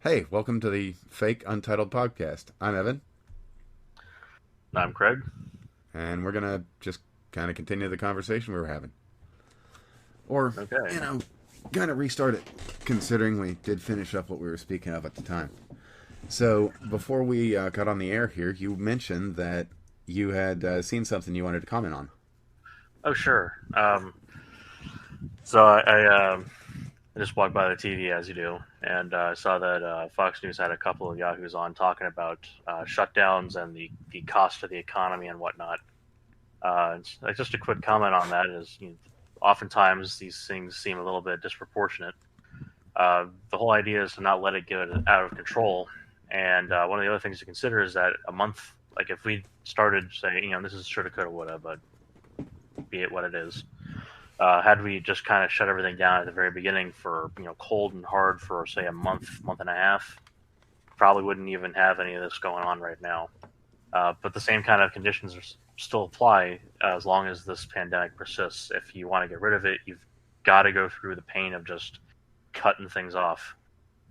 Hey, welcome to the fake Untitled podcast. I'm Evan, I'm Craig. and we're gonna just kind of continue the conversation we were having, or Okay. you know, kind of restart it, considering we did finish up what we were speaking of at the time. So before we got on the air here, you mentioned that you had seen something you wanted to comment on. Oh, sure. So I just walked by the TV as you do, and saw that Fox News had a couple of Yahoos on talking about shutdowns and the cost to the economy and whatnot. Just a quick comment on that is, oftentimes these things seem a little bit disproportionate. The whole idea is to not let it get out of control. And one of the other things to consider is that a month, like if we started saying, this is shoulda, coulda, woulda, but be it what it is. Had we just kind of shut everything down at the very beginning for cold and hard for say a month and a half, probably wouldn't even have any of this going on right now. But the same kind of conditions still apply as long as this pandemic persists. If you want to get rid of it, you've got to go through the pain of just cutting things off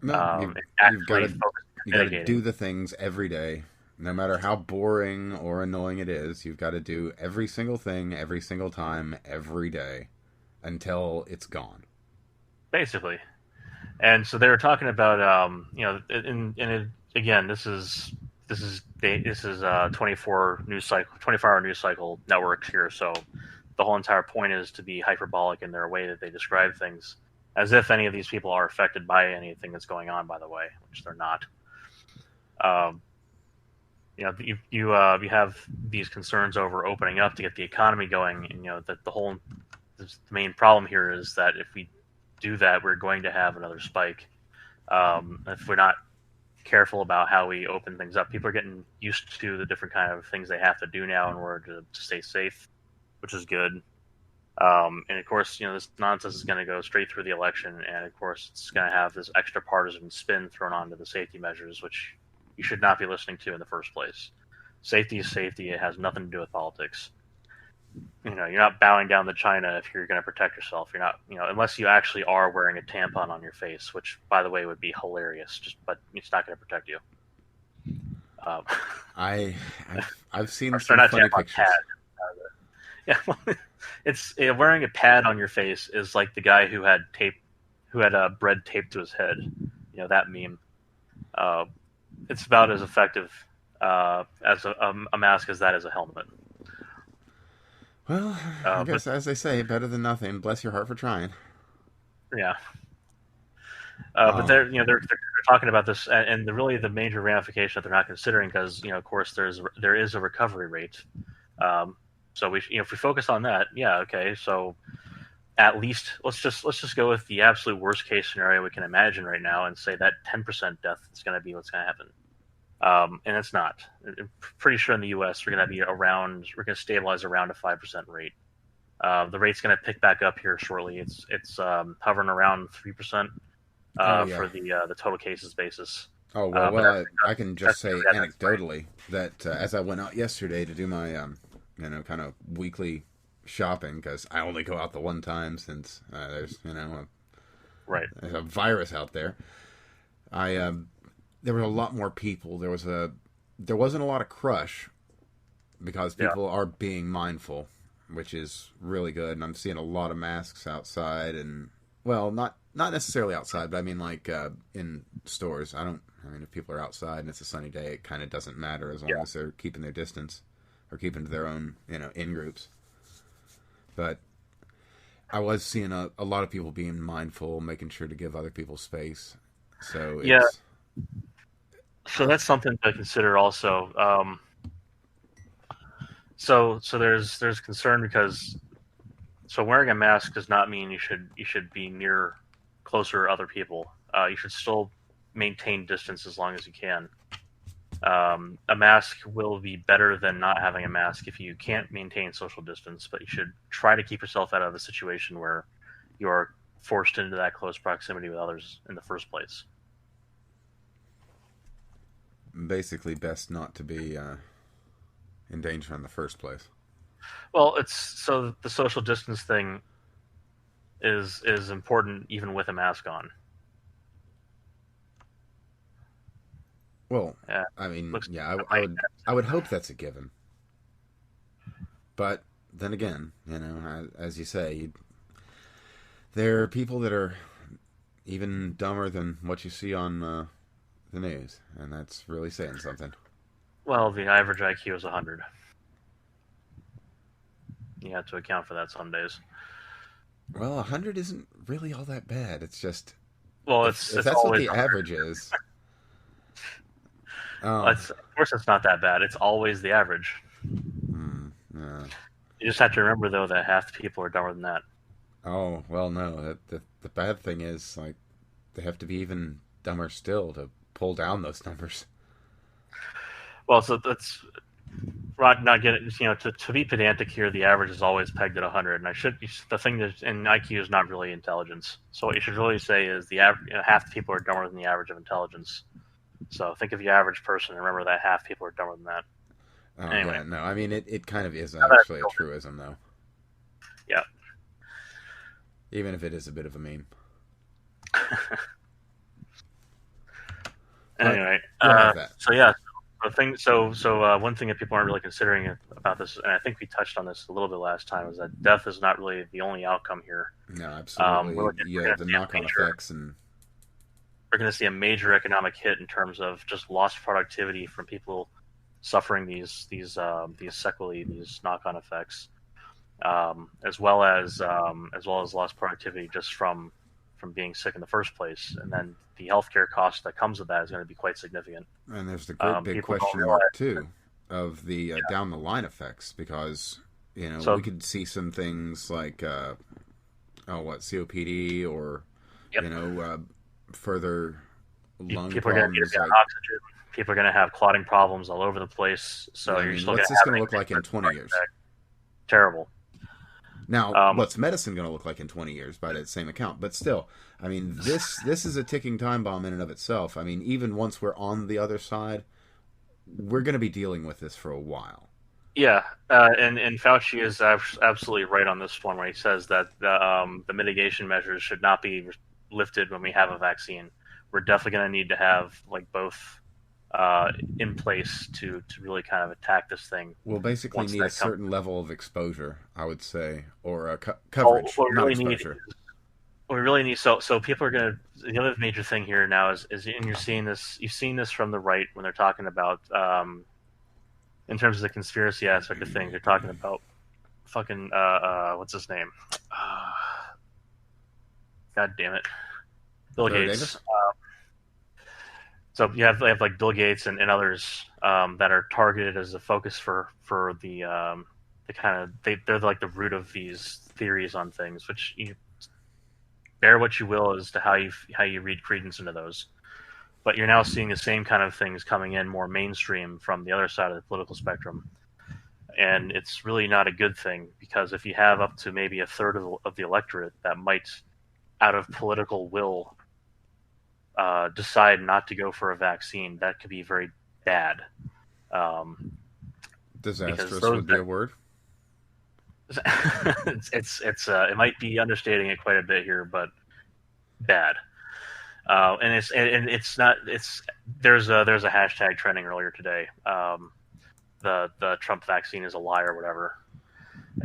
No, and you've got actually to focusing you on got to do mitigating. the things every day, no matter how boring or annoying it is. You've got to do every single thing every single time every day until it's gone. Basically. And so they were talking about, again, this is 24-hour news cycle networks here. So the whole entire point is to be hyperbolic in their way that they describe things, as if any of these people are affected by anything that's going on. By the way, which they're not. Um, you have these concerns over opening up to get the economy going, and that the main problem here is that if we do that, we're going to have another spike. If we're not careful about how we open things up, people are getting used to the different kind of things they have to do now in order to stay safe, which is good. And of course, this nonsense is going to go straight through the election, and of course, it's going to have this extra partisan spin thrown onto the safety measures, which you should not be listening to in the first place. Safety is safety; it has nothing to do with politics. You're not bowing down to China if you're going to protect yourself. You're not, unless you actually are wearing a tampon on your face, which, by the way, would be hilarious. But it's not going to protect you. Um, I I've seen or sorry, some not funny tampon, pad. pictures. Yeah, well, it's wearing a pad on your face is like the guy who had bread taped to his head. That meme. Uh, it's about as effective as a mask as that is a helmet. Well, I But guess as they say, better than nothing. Bless your heart for trying. yeah, but Oh, they're talking about this, and really the major ramification that they're not considering, because of course there is a recovery rate. Um, so if we focus on that, yeah, okay. So at least let's just go with the absolute worst case scenario we can imagine right now, and say that 10% death is going to be what's going to happen. And it's not. I'm pretty sure in the U.S. We're going to stabilize around a 5% rate. The rate's going to pick back up here shortly. It's hovering around 3% oh yeah. for the total cases basis. Oh well, But I can just that's say really at that point. anecdotally that as I went out yesterday to do my kind of weekly shopping because I only go out the one time since there's Right. there's a virus out there. I There was a lot more people. There wasn't a lot of crush because Yeah. people are being mindful, which is really good. And I'm seeing a lot of masks outside, and well, not necessarily outside, but I mean like in stores. I mean, if people are outside and it's a sunny day, it kind of doesn't matter as long Yeah. as they're keeping their distance or keeping to their own in groups. But I was seeing a lot of people being mindful, making sure to give other people space. So Yeah. it's So that's something to consider also. So there's concern because wearing a mask does not mean you should be near closer other people. You should still maintain distance as long as you can. A mask will be better than not having a mask if you can't maintain social distance, but you should try to keep yourself out of a situation where you are forced into that close proximity with others in the first place. basically best not to be in danger in the first place. Well, it's so the social distance thing is important even with a mask on. Well, Yeah, I mean, looks yeah, like I it would, might. I would hope that's a given. But then again, as you say, there are people that are even dumber than what you see on the news, and that's really saying something. Well, the average IQ is 100. You have to account for that some days. Well, 100 isn't really all that bad. It's just Well, if it's that's what always the average is. Oh, it's of course it's not that bad. It's always the average. yeah. You just have to remember though that half the people are dumber than that. Oh, well, no. The bad thing is like they have to be even dumber still to pull down those numbers. Well, so that's not getting to be pedantic here. The average is always pegged at 100, and the thing that in IQ is not really intelligence. So what you should really say is the average half the people are dumber than the average of intelligence. So think of your average person and remember that half people are dumber than that. Oh, Anyway, yeah, no. I mean, it kind of is now that actually a truism, though, yeah. even if it is a bit of a meme. But Anyway, we'll have that. so yeah, one thing that people aren't really considering about this, and I think we touched on this a little bit last time, is that death is not really the only outcome here. No, We're absolutely. Yeah, going to the see a knock-on major, effects and we're going to see a major economic hit in terms of just lost productivity from people suffering these sequelae, these knock-on effects, as well as lost productivity just from being sick in the first place, and then the healthcare cost that comes with that is going to be quite significant. there's the great big People don't question realize. mark too of the down the line effects because we So, could see some things like COPD or yep, further lung people are going to need to problems be on like oxygen. People are going to have clotting problems all over the place. So yeah, I you're mean still going what's to this have going an to look like in increase 20 years? terrible. Now, Um, what's medicine going to look like in 20 years by that same account? But still, I mean, this is a ticking time bomb in and of itself. I mean, even once we're on the other side, we're going to be dealing with this for a while. yeah, and Fauci is absolutely right on this one, where he says that the mitigation measures should not be lifted when we have a vaccine. We're definitely going to need to have like both in place to really kind of attack this thing We'll basically once need a that comes. certain level of exposure, I would say, or Well, coverage, not exposure. what we really need so people are going to the other major thing here now is and you've seen this from the right when they're talking about in terms of the conspiracy aspect of things. They're talking about fucking what's his name? Uh, God damn it, Bill Larry Gates. Davis? So they have like Bill Gates and others that are targeted as a focus for the kind of they're like the root of these theories on things, which you bear what you will as to how you read credence into those. But you're now seeing the same kind of things coming in more mainstream from the other side of the political spectrum, and it's really not a good thing because if you have up to maybe a third of the electorate that might, out of political will, decide not to go for a vaccine, that could be very bad. Because Disastrous those would be a word. it might be understating it quite a bit here, but bad. And it's not there's a hashtag trending earlier today. The Trump vaccine is a lie or whatever.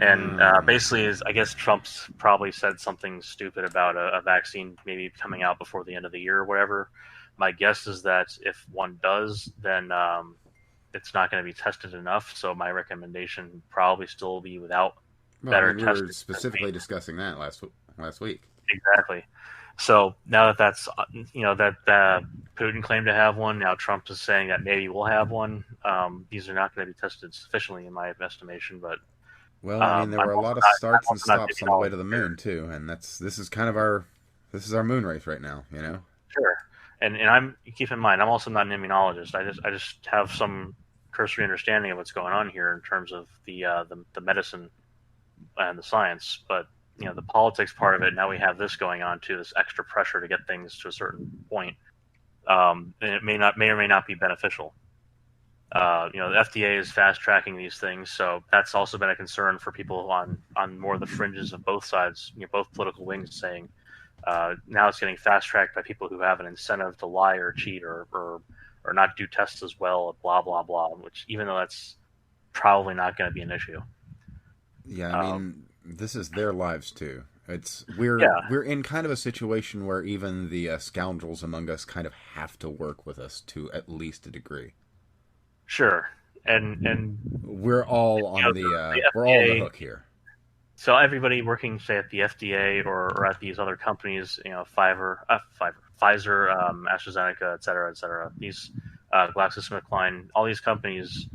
And basically, is I guess Trump's probably said something stupid about a vaccine maybe coming out before the end of the year or whatever. My guess is that if one does, then it's not going to be tested enough. So my recommendation would probably still be without Well, I better mean, we were testing. specifically discussing that last week. Exactly. So now that that's that Putin claimed to have one, now Trump is saying that maybe we'll have one. These are not going to be tested sufficiently, in my estimation, but. Well, I mean, there were a lot of starts and stops on the way to the moon too, and this is kind of our moon race right now, Sure, and I'm keep in mind I'm also not an immunologist. I just have some cursory understanding of what's going on here in terms of the medicine and the science, but the politics part of it. Now we have this going on too, this extra pressure to get things to a certain point, and it may or may not be beneficial. The FDA is fast tracking these things, so that's also been a concern for people on more of the fringes of both sides, both political wings, saying now it's getting fast tracked by people who have an incentive to lie or cheat or or not do tests as well, blah blah blah. Which even though that's probably not going to be an issue. Yeah, I mean, this is their lives too. It's we're in kind of a situation where even the scoundrels among us kind of have to work with us to at least a degree. Sure, and We're all you on know, the the we're all on the FDA. hook here. So everybody working, say, at the FDA or at these other companies, Pfizer, AstraZeneca, et cetera, these GlaxoSmithKline, all these companies,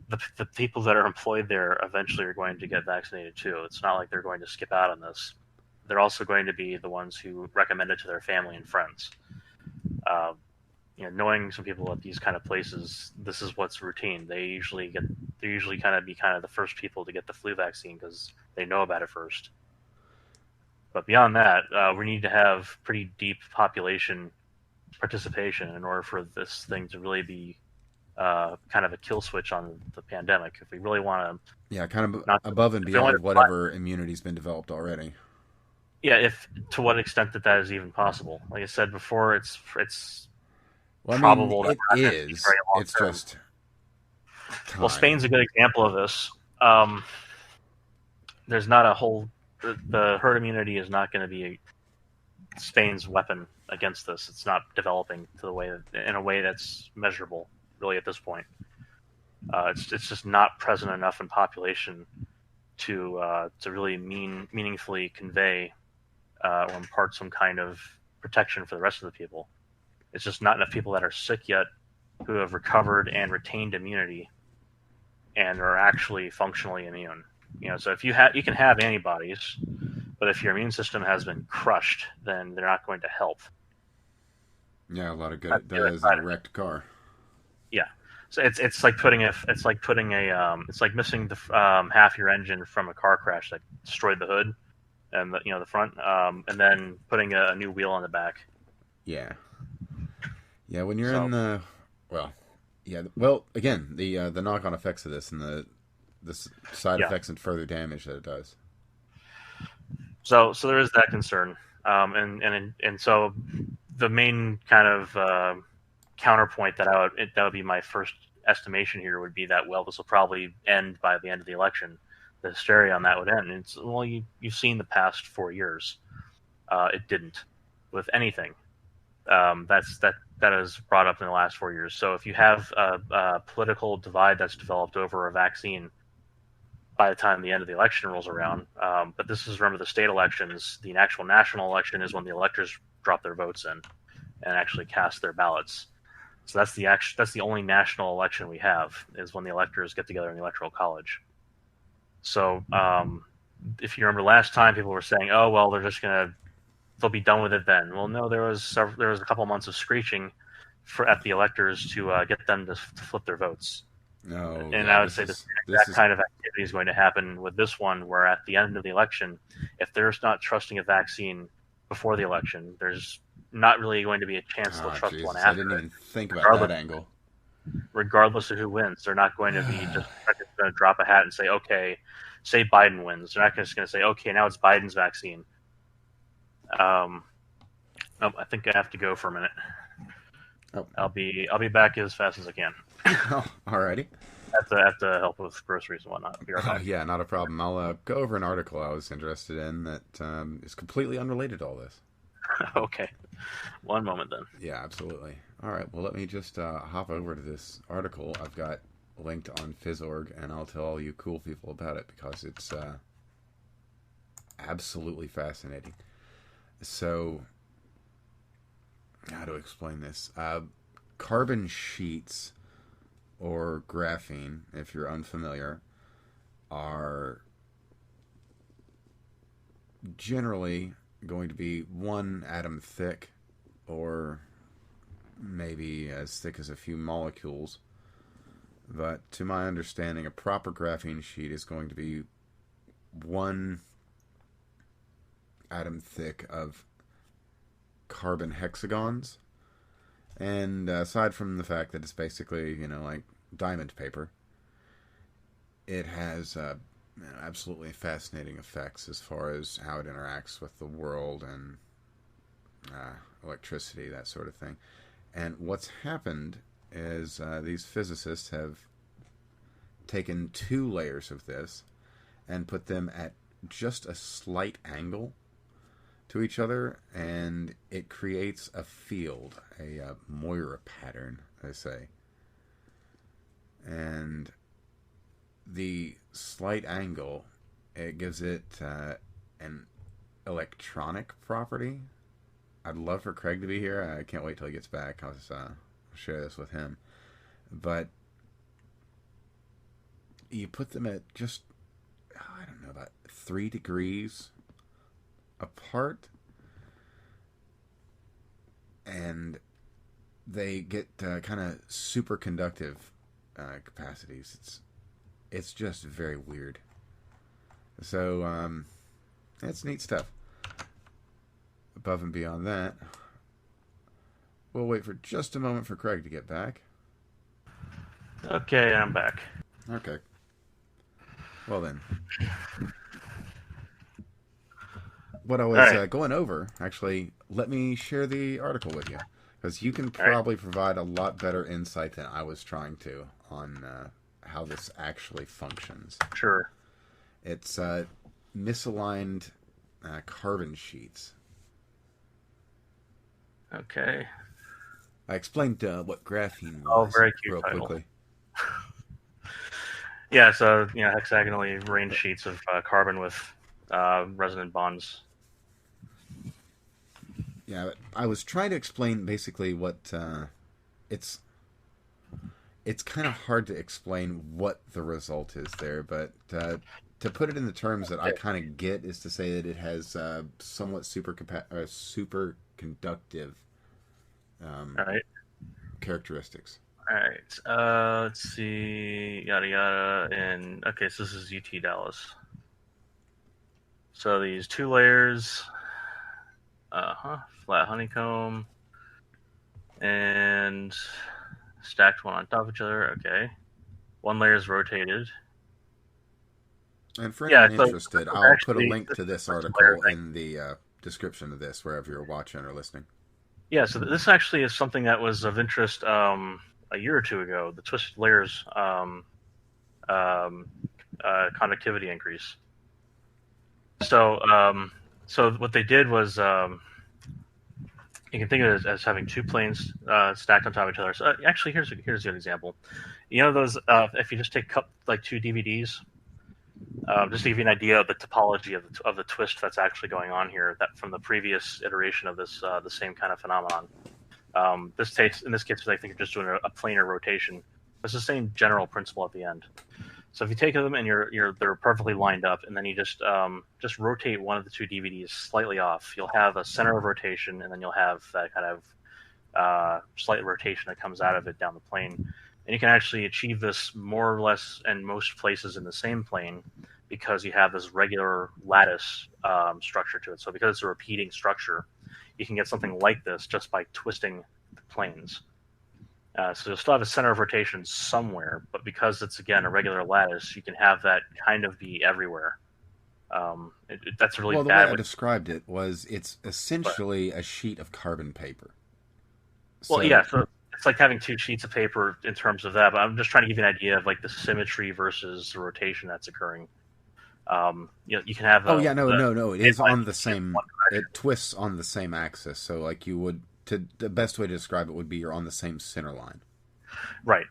the people that are employed there eventually are going to get vaccinated too. It's not like they're going to skip out on this. They're also going to be the ones who recommend it to their family and friends. Uh, knowing some people at these kind of places, this is what's routine. They usually kind of the first people to get the flu vaccine because they know about it first. But beyond that, we need to have pretty deep population participation in order for this thing to really be kind of a kill switch on the pandemic. If we really want to, Yeah, kind of not above and if we only beyond whatever immunity's been developed already. yeah, if to what extent that is even possible. Like I said before, it's Well, I mean, probable that it we're not going to see is. very long It's term. just Well, time. Spain's a good example of this. There's not a whole the herd immunity is not going to be Spain's weapon against this. It's not developing to the way in a way that's measurable really at this point. It's just not present enough in population to really meaningfully convey or impart some kind of protection for the rest of the people. It's just not enough people that are sick yet who have recovered and retained immunity and are actually functionally immune. So if you can have antibodies, but if your immune system has been crushed, then they're not going to help. Yeah, a lot of good That's it the other does in side a of it. wrecked car. Yeah. So it's like it's like missing the half your engine from a car crash that destroyed the hood and the front, and then putting a new wheel on the back. Yeah, yeah. When you're in So the well, yeah. Well, again, the knock on effects of this and the side yeah. effects and further damage that it does. So there is that concern, and so the main kind of counterpoint that would be my first estimation here would be that this will probably end by the end of the election. The hysteria on that would end. You've seen the past 4 years. It didn't with anything. That is brought up in the last 4 years. So if you have a political divide that's developed over a vaccine by the time the end of the election rolls around. But this is, remember, the state elections. The actual national election is when the electors drop their votes in and actually cast their ballots. So that's the only national election we have is when the electors get together in the electoral college. So if you remember last time, people were saying, "Oh well, they'll be done with it then." Well, no, there was a couple months of screeching at the electors to get them to flip their votes. No, And yeah, I would say the exact kind of activity is going to happen with this one, where at the end of the election, if they're not trusting a vaccine before the election, there's not really going to be a chance they'll trust one Jesus, I didn't after it, even think about that angle. regardless of who wins. They're not going to be just going to drop a hat and say, okay, say Biden wins. They're not just going to say, okay, now it's Biden's vaccine. I think I have to go for a minute. Oh. I'll be back as fast as I can. Oh, alrighty. I have to help with groceries and whatnot. Be right back. Yeah, not a problem. I'll go over an article I was interested in that is completely unrelated to all this. Okay. One moment then. Yeah, absolutely. All right, well, let me just hop over to this article I've got linked on Fizzorg, and I'll tell all you cool people about it because it's absolutely fascinating. So, how to explain this? Carbon sheets, or graphene, if you're unfamiliar, are generally going to be one atom thick, or maybe as thick as a few molecules. But to my understanding, a proper graphene sheet is going to be one atom thick of carbon hexagons. And aside from the fact that it's basically, like diamond paper, it has absolutely fascinating effects as far as how it interacts with the world and electricity, that sort of thing. And what's happened is these physicists have taken 2 layers of this and put them at just a slight angle to each other, and it creates a field, a Moira pattern, they say. And the slight angle, it gives it an electronic property. I'd love for Craig to be here. I can't wait till he gets back. I'll share this with him. But you put them at just, I don't know, about 3 degrees apart, and they get kind of superconductive capacities. It's just very weird. So it's neat stuff. Above and beyond that, we'll wait for just a moment for Craig to get back. Okay, I'm back. Okay. Well then. What I was going over, actually, let me share the article with you. Because you can probably provide a lot better insight than I was trying to on how this actually functions. Sure. It's misaligned carbon sheets. Okay. I explained what graphene was very cute real title. quickly. Yeah, so, hexagonally arranged sheets of carbon with resonant bonds. Yeah, I was trying to explain basically what it's kind of hard to explain what the result is there, but to put it in the terms that I kind of get is to say that it has somewhat superconductive characteristics. All right. Let's see. Yada yada. And okay, so this is UT Dallas. So these 2 layers. Flat honeycomb. And stacked one on top of each other. Okay. 1 layer is rotated. And for anyone interested, I'll put a link to this article in the description of this, wherever you're watching or listening. Yeah, so this actually is something that was of interest a year or 2 ago. The twisted layers conductivity increase. So what they did was you can think of it as having 2 planes stacked on top of each other. So actually, here's a good example. You know those if you just take 2 DVDs, just to give you an idea of the topology of the twist that's actually going on here, that from the previous iteration of this the same kind of phenomenon. In this case, I think you're just doing a planar rotation. It's the same general principle at the end. So if you take them and they're perfectly lined up, and then you just rotate one of the 2 DVDs slightly off, you'll have a center of rotation, and then you'll have that kind of slight rotation that comes out of it down the plane. And you can actually achieve this more or less in most places in the same plane because you have this regular lattice structure to it. So because it's a repeating structure, you can get something like this just by twisting the planes. So you'll still have a center of rotation somewhere, but because it's, again, a regular lattice, you can have that kind of be everywhere. That's really bad. Well, the way I described it was it's essentially a sheet of carbon paper. So it's like having 2 sheets of paper in terms of that, but I'm just trying to give you an idea of like the symmetry versus the rotation that's occurring. You can have. No. It is on the same. It twists on the same axis, so like you would. The best way to describe it would be you're on the same center line. Right.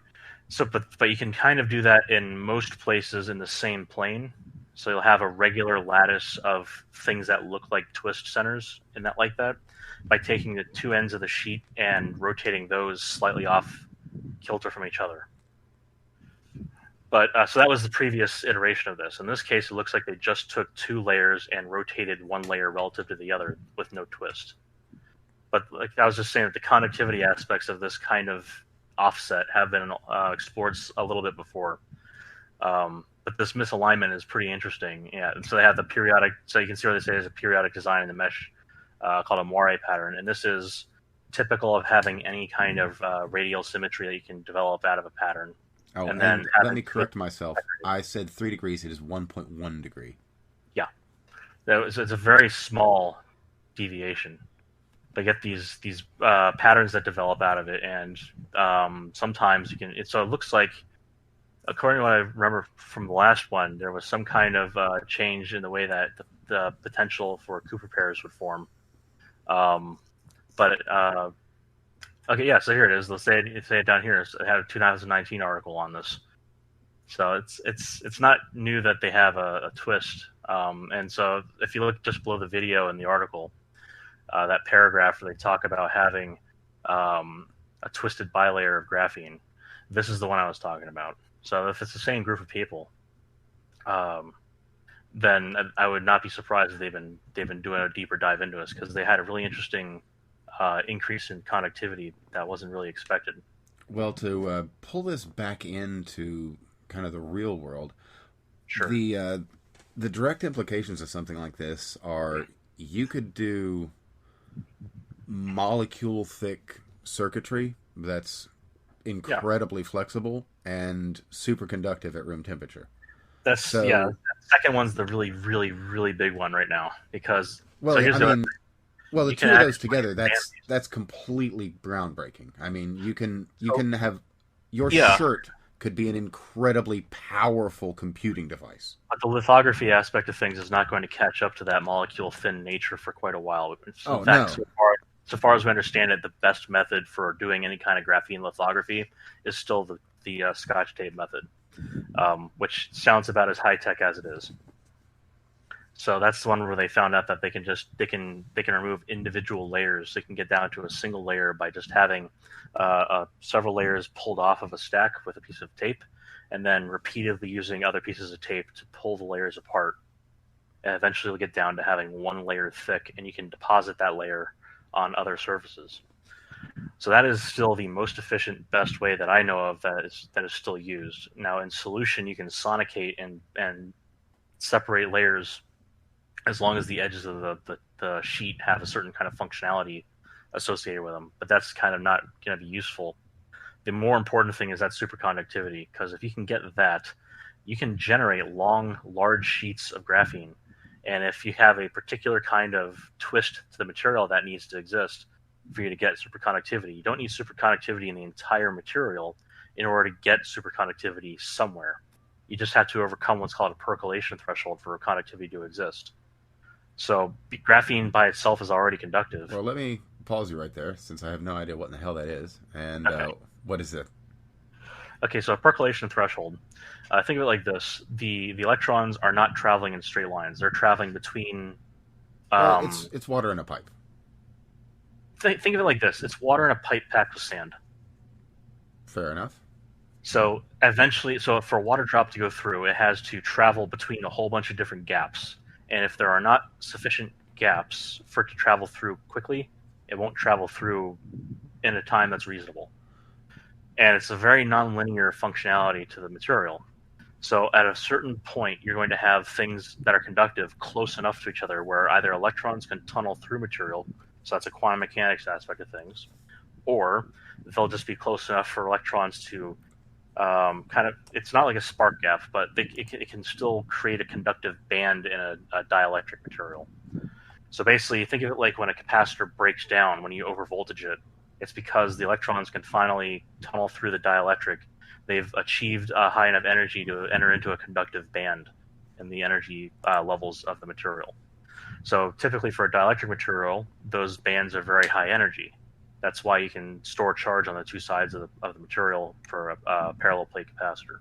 So, but you can kind of do that in most places in the same plane. So you'll have a regular lattice of things that look like twist centers in that like that by taking the 2 ends of the sheet and rotating those slightly off kilter from each other. But so that was the previous iteration of this. In this case, it looks like they just took 2 layers and rotated 1 layer relative to the other with no twist. But like I was just saying, that the conductivity aspects of this kind of offset have been explored a little bit before. But this misalignment is pretty interesting. Yeah, and so they have the periodic. So you can see where they say there's a periodic design in the mesh called a moire pattern, and this is typical of having any kind of radial symmetry that you can develop out of a pattern. Oh, and then let me correct myself. I said 3 degrees. It is 1.1 degree. Yeah, it's a very small deviation. they get these patterns that develop out of it, and sometimes you can. So it looks like, according to what I remember from the last one, there was some kind of change in the way that the potential for Cooper pairs would form. Um, but okay, yeah. So here it is. Let's say it down here. So it had a 2019 article on this. So it's not new that they have a twist. And so if you look just below the video in the article, that paragraph where they talk about having a twisted bilayer of graphene, this is the one I was talking about. So if it's the same group of people, um, then I would not be surprised if they've been doing a deeper dive into this, because they had a really interesting increase in conductivity that wasn't really expected. Well, to pull this back into kind of the real world, Sure. the direct implications of something like this are you could do molecule thick circuitry that's Yeah. incredibly flexible and superconductive at room temperature. That's yeah. So, The second one's the really, really, really big one right now, because well, so here's I the other mean, thing. well, the You can two of those actually together, expand these. that's completely groundbreaking. I mean, you So can have your yeah, shirt could be an incredibly powerful computing device. but the lithography aspect of things is not going to catch up to that molecule thin nature for quite a while. In Oh fact, no. so far as we understand it, the best method for doing any kind of graphene lithography is still the Scotch tape method, which sounds about as high tech as it is. So that's the one where they found out that they can remove individual layers. They can get down to a single layer by just having several layers pulled off of a stack with a piece of tape, and then repeatedly using other pieces of tape to pull the layers apart. And eventually, you'll get down to having one layer thick, and you can deposit that layer on other surfaces. So that is still the most efficient, best way that I know of that is still used. Now, in solution, you can sonicate and separate layers as long as the edges of the sheet have a certain kind of functionality associated with them. But that's kind of not going to be useful. The more important thing is that superconductivity, because if you can get that, you can generate long, large sheets of graphene. And if you have a particular kind of twist to the material that needs to exist for you to get superconductivity, you don't need superconductivity in the entire material in order to get superconductivity somewhere. You just have to overcome what's called a percolation threshold for conductivity to exist. So graphene by itself is already conductive. Well, let me pause you right there since I have no idea what in the hell that is. And Okay. what is it? Okay, so a percolation threshold. Think of it like this: the electrons are not traveling in straight lines; they're traveling between. Well, Um, it's water in a pipe. think of it like this: it's water in a pipe packed with sand. Fair enough. So eventually, so for a water drop to go through, it has to travel between a whole bunch of different gaps. And if there are not sufficient gaps for it to travel through quickly, it won't travel through in a time that's reasonable. And it's a very nonlinear functionality to the material. So at a certain point, you're going to have things that are conductive close enough to each other where either electrons can tunnel through material, so that's a quantum mechanics aspect of things, or they'll just be close enough for electrons to kind of, it's not like a spark gap, but it can still create a conductive band in a dielectric material. So basically, think of it like when a capacitor breaks down when you overvoltage it. It's because the electrons can finally tunnel through the dielectric. They've achieved a high enough energy to enter into a conductive band in the energy levels of the material. So typically for a dielectric material, those bands are very high energy. That's why you can store charge on the two sides of the material for a parallel plate capacitor.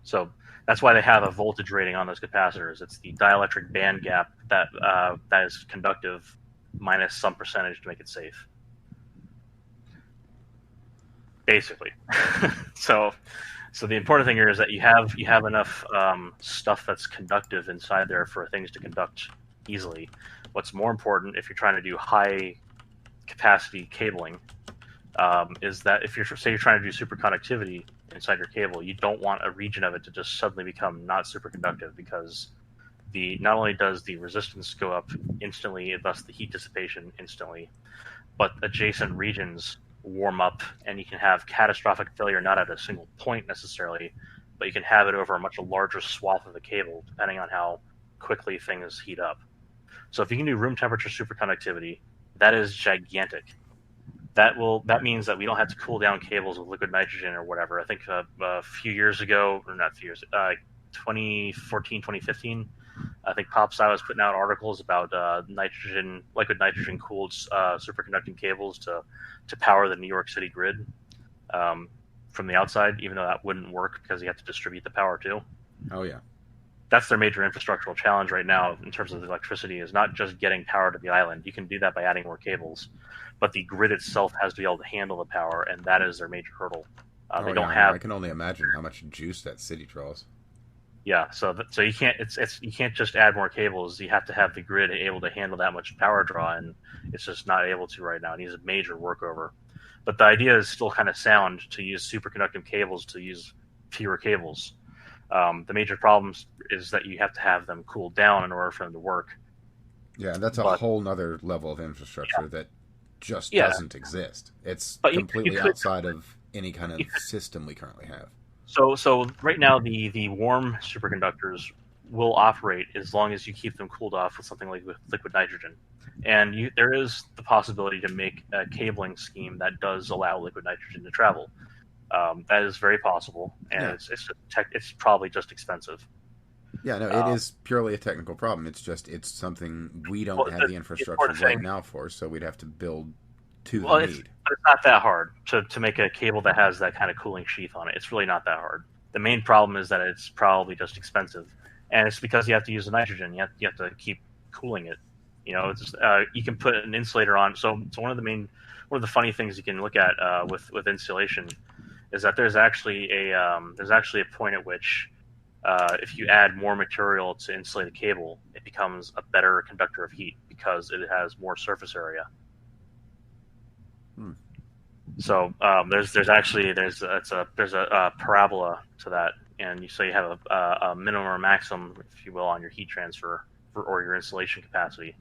So that's why they have a voltage rating on those capacitors. It's the dielectric band gap that is conductive minus some percentage to make it safe. Basically, so the important thing here is that you have enough stuff that's conductive inside there for things to conduct easily. What's more important if you're trying to do high capacity cabling is that if you're trying to do superconductivity inside your cable, you don't want a region of it to just suddenly become not superconductive, because not only does the resistance go up instantly and thus the heat dissipation instantly, but adjacent regions warm up, and you can have catastrophic failure not at a single point necessarily, but you can have it over a much larger swath of the cable depending on how quickly things heat up. So if you can do room temperature superconductivity, that is gigantic. That means that we don't have to cool down cables with liquid nitrogen or whatever. I think a few years ago, or not a few years, 2014, 2015, I think PopSci was putting out articles about liquid nitrogen cooled superconducting cables to power the New York City grid from the outside, even though that wouldn't work because you have to distribute the power too. Oh yeah. That's their major infrastructural challenge right now in terms of the electricity, is not just getting power to the island. You can do that by adding more cables, but the grid itself has to be able to handle the power, and that is their major hurdle. They don't have. I can only imagine how much juice that city draws. Yeah, so you can't you can't just add more cables. You have to have the grid able to handle that much power draw, and it's just not able to right now. It needs a major workover. But the idea is still kind of sound to use superconducting cables to use fewer cables. The major problem is that you have to have them cooled down in order for them to work. Yeah, that's a whole nother level of infrastructure that just doesn't exist. It's completely outside of any kind of system we currently have. So right now, the warm superconductors will operate as long as you keep them cooled off with something like liquid nitrogen. And there is the possibility to make a cabling scheme that does allow liquid nitrogen to travel. That is very possible, and it's probably just expensive. Yeah, no, it is purely a technical problem. It's something we don't have the infrastructure right now for, so we'd have to build to the need. It's not that hard to make a cable that has that kind of cooling sheath on it. It's really not that hard. The main problem is that it's probably just expensive, and it's because you have to use the nitrogen. You have to keep cooling it. You can put an insulator on. So one of the funny things you can look at with insulation is that there's actually a point at which if you add more material to insulate a cable, it becomes a better conductor of heat because it has more surface area. So there's a parabola to that, and so you have a minimum or maximum, if you will, on your heat transfer or your insulation capacity.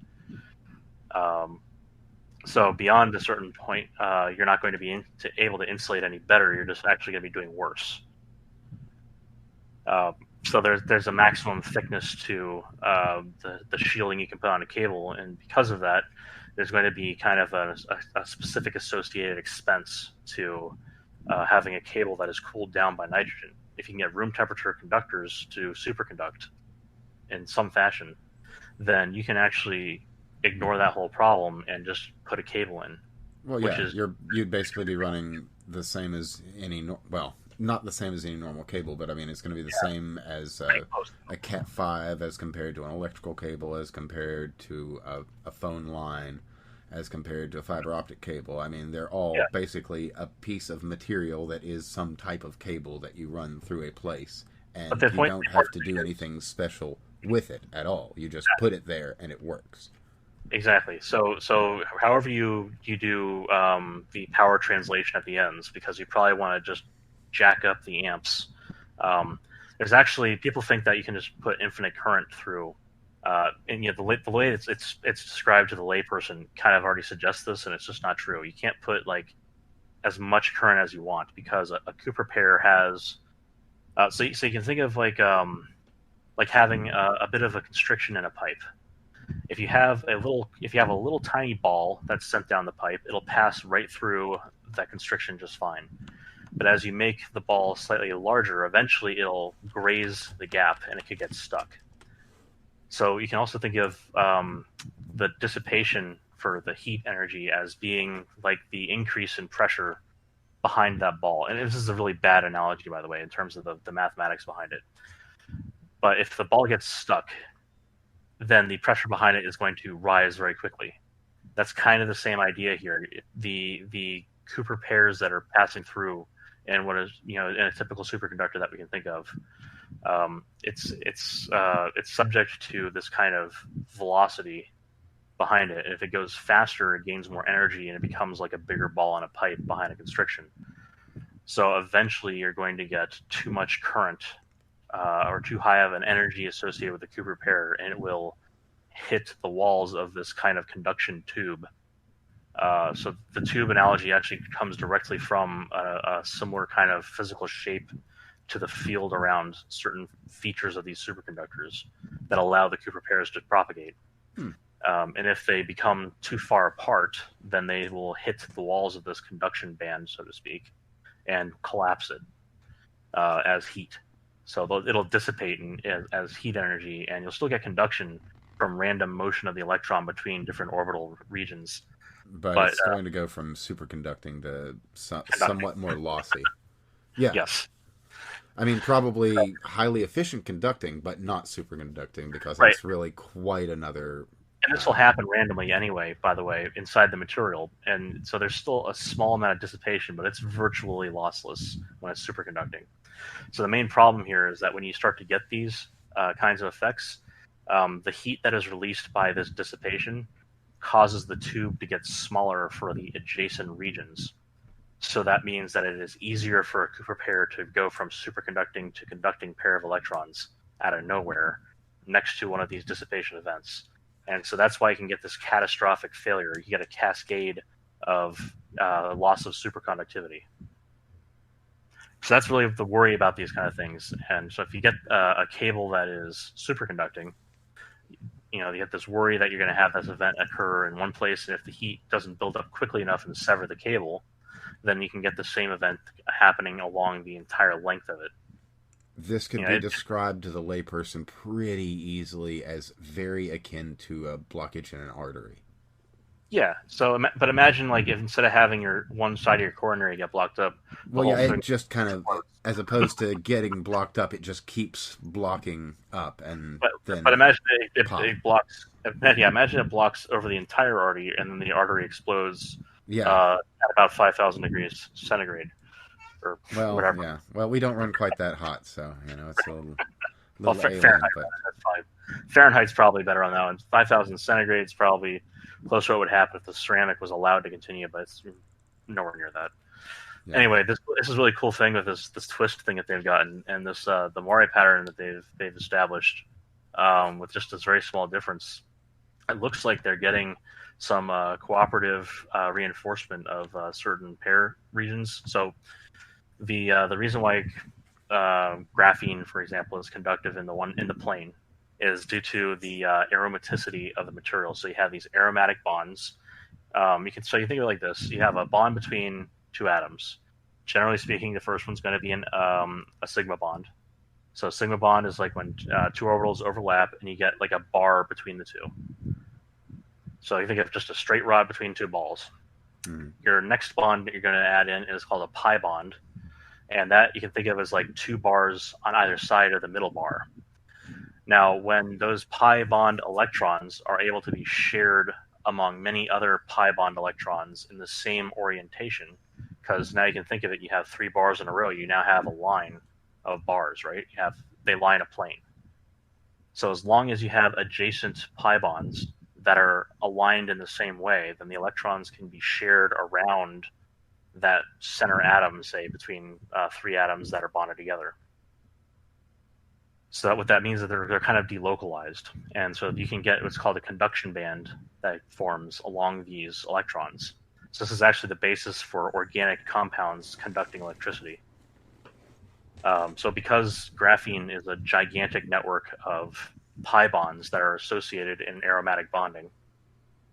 So beyond a certain point, you're not going to be able to insulate any better. You're just actually going to be doing worse. So there's a maximum thickness to the shielding you can put on a cable, and because of that, there's going to be kind of a specific associated expense to having a cable that is cooled down by nitrogen. If you can get room temperature conductors to superconduct in some fashion, then you can actually ignore that whole problem and just put a cable in. Well, yeah, you'd basically be running the same as any not the same as any normal cable, but I mean it's going to be the same as a Cat 5 as compared to an electrical cable, as compared to a phone line, as compared to a fiber optic cable. I mean, they're all basically a piece of material that is some type of cable that you run through a place, and you don't have to do anything special with it at all. You just put it there and it works. Exactly. So however you do the power translation at the ends, because you probably want to just jack up the amps. There's actually, people think that you can just put infinite current through, and the way it's described to the layperson kind of already suggests this, and it's just not true. You can't put like as much current as you want, because a Cooper pair has. So you can think of like having a bit of a constriction in a pipe. If you have a little tiny ball that's sent down the pipe, it'll pass right through that constriction just fine. But as you make the ball slightly larger, eventually it'll graze the gap and it could get stuck. So you can also think of the dissipation for the heat energy as being like the increase in pressure behind that ball. And this is a really bad analogy, by the way, in terms of the mathematics behind it. But if the ball gets stuck, then the pressure behind it is going to rise very quickly. That's kind of the same idea here. The Cooper pairs that are passing through, and what is in a typical superconductor that we can think of, it's subject to this kind of velocity behind it. And if it goes faster, it gains more energy, and it becomes like a bigger ball on a pipe behind a constriction. So eventually, you're going to get too much current. Or too high of an energy associated with the Cooper pair, and it will hit the walls of this kind of conduction tube. So the tube analogy actually comes directly from a similar kind of physical shape to the field around certain features of these superconductors that allow the Cooper pairs to propagate. And if they become too far apart, then they will hit the walls of this conduction band, so to speak, and collapse it as heat. So it'll dissipate as heat energy, and you'll still get conduction from random motion of the electron between different orbital regions. But But it's going to go from superconducting to conducting, somewhat more lossy. Yeah. yes, I mean, probably highly efficient conducting, but not superconducting, because right. that's really quite another. And this will happen randomly anyway, by the way, inside the material. And so there's still a small amount of dissipation, but it's virtually lossless when it's superconducting. So the main problem here is that when you start to get these kinds of effects, the heat that is released by this dissipation causes the tube to get smaller for the adjacent regions. So that means that it is easier for a Cooper pair to go from superconducting to conducting pair of electrons out of nowhere next to one of these dissipation events. And so that's why you can get this catastrophic failure. You get a cascade of loss of superconductivity. So that's really the worry about these kind of things. And so if you get a cable that is superconducting, you get this worry that you're going to have this event occur in one place, and if the heat doesn't build up quickly enough and sever the cable, then you can get the same event happening along the entire length of it. This could be described to the layperson pretty easily as very akin to a blockage in an artery. Yeah. So, but imagine like if instead of having your one side of your coronary get blocked up, well, yeah, it just kind of, as opposed to getting blocked up, it just keeps blocking up, and but imagine it blocks. Yeah, imagine it blocks over the entire artery, and then the artery explodes. Yeah. At about 5,000 degrees centigrade. Or whatever. Yeah. Well, we don't run quite that hot, so it's a little alien, Fahrenheit, but that's fine. Fahrenheit's probably better on that one. 5,000 centigrade is probably close to what would happen if the ceramic was allowed to continue, but it's nowhere near that. Yeah. Anyway, this is a really cool thing with this twist thing that they've gotten, and this the Moire pattern that they've established with just this very small difference. It looks like they're getting some cooperative reinforcement of certain pair regions. So the reason why graphene, for example, is conductive in the plane is due to the aromaticity of the material. So you have these aromatic bonds. You think of it like this: you have a bond between two atoms. Generally speaking, the first one's going to be a sigma bond. So a sigma bond is like when two orbitals overlap and you get like a bar between the two. So you think of just a straight rod between two balls. Mm-hmm. Your next bond that you're going to add in is called a pi bond. And that you can think of as like two bars on either side of the middle bar. Now, when those pi bond electrons are able to be shared among many other pi bond electrons in the same orientation, because now you can think of it, you have three bars in a row, you now have a line of bars, right? They line a plane. So as long as you have adjacent pi bonds that are aligned in the same way, then the electrons can be shared around that center atom, say between three atoms that are bonded together. So what that means is that they're kind of delocalized, and so you can get what's called a conduction band that forms along these electrons. So this is actually the basis for organic compounds conducting electricity. So because graphene is a gigantic network of pi bonds that are associated in aromatic bonding,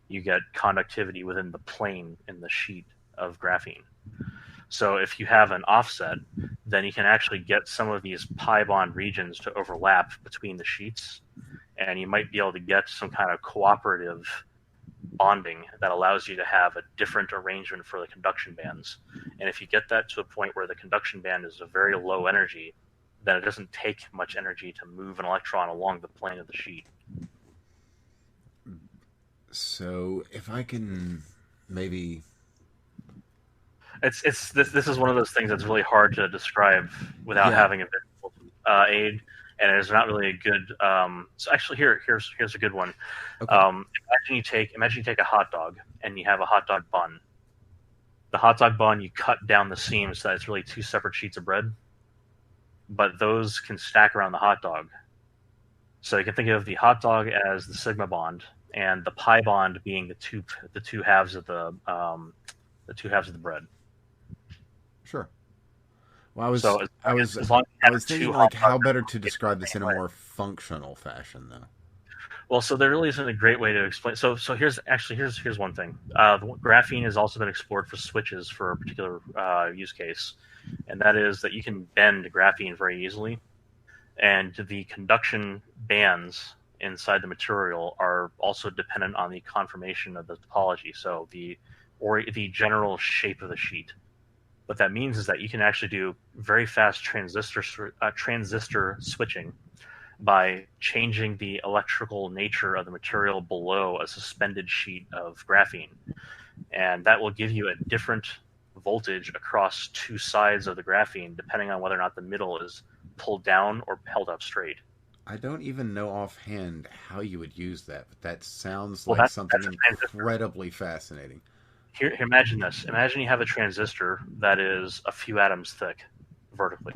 you get conductivity within the plane in the sheet of graphene. So if you have an offset, then you can actually get some of these pi bond regions to overlap between the sheets, and you might be able to get some kind of cooperative bonding that allows you to have a different arrangement for the conduction bands. And if you get that to a point where the conduction band is a very low energy, then it doesn't take much energy to move an electron along the plane of the sheet. So if I can maybe... This is one of those things that's really hard to describe without having a visual aid, and there's not really a good. So actually, here's a good one. Okay. Imagine you take a hot dog and you have a hot dog bun. The hot dog bun, you cut down the seams so that it's really two separate sheets of bread, but those can stack around the hot dog. So you can think of the hot dog as the sigma bond, and the pi bond being the two halves of the bread. Sure. Well, I was thinking like how better to describe this in a more functional fashion, though. Well, so there really isn't a great way to explain. So here's one thing. Graphene has also been explored for switches for a particular use case, and that is that you can bend graphene very easily, and the conduction bands inside the material are also dependent on the conformation of the topology. So the general shape of the sheet. What that means is that you can actually do very fast transistor switching by changing the electrical nature of the material below a suspended sheet of graphene. And that will give you a different voltage across two sides of the graphene, depending on whether or not the middle is pulled down or held up straight. I don't even know offhand how you would use that, but that sounds Well, like something that's a transistor. incredibly fascinating. Here, imagine this. Imagine you have a transistor that is a few atoms thick vertically.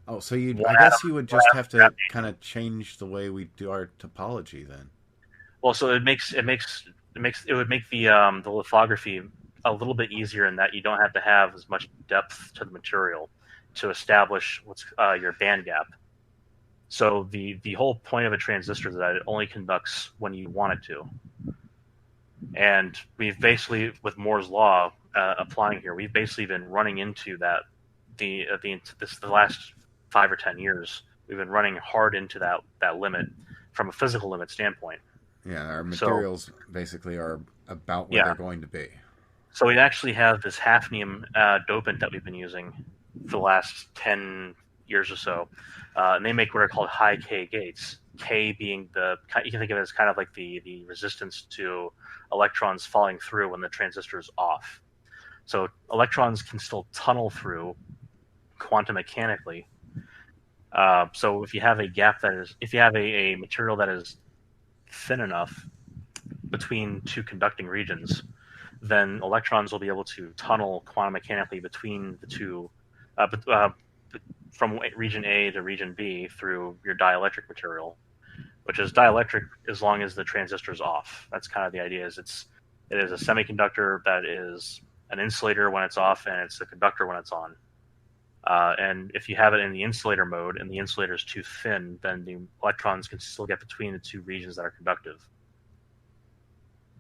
Oh, so you One I atom, guess you would one just atom have of to graphene. kind of change the way we do our topology then. Well, so it would make the lithography a little bit easier in that you don't have to have as much depth to the material to establish what's your band gap. So the whole point of a transistor is that it only conducts when you want it to. And we've basically, with Moore's law applying here, we've basically been running into that the last 5 or 10 years. We've been running hard into that limit from a physical limit standpoint. Yeah, our So materials basically are about where yeah, they're going to be. so we actually have this hafnium dopant that we've been using for the last 10 years or so, and they make what are called high K gates. K being you can think of it as kind of like the resistance to electrons falling through when the transistor is off. So electrons can still tunnel through quantum mechanically. So if you have if you have a material that is thin enough between two conducting regions, then electrons will be able to tunnel quantum mechanically between the two, from region A to region B through your dielectric material, which is dielectric as long as the transistor is off. That's kind of the idea. It is a semiconductor that is an insulator when it's off, and it's a conductor when it's on. And if you have it in the insulator mode and the insulator is too thin, then the electrons can still get between the two regions that are conductive.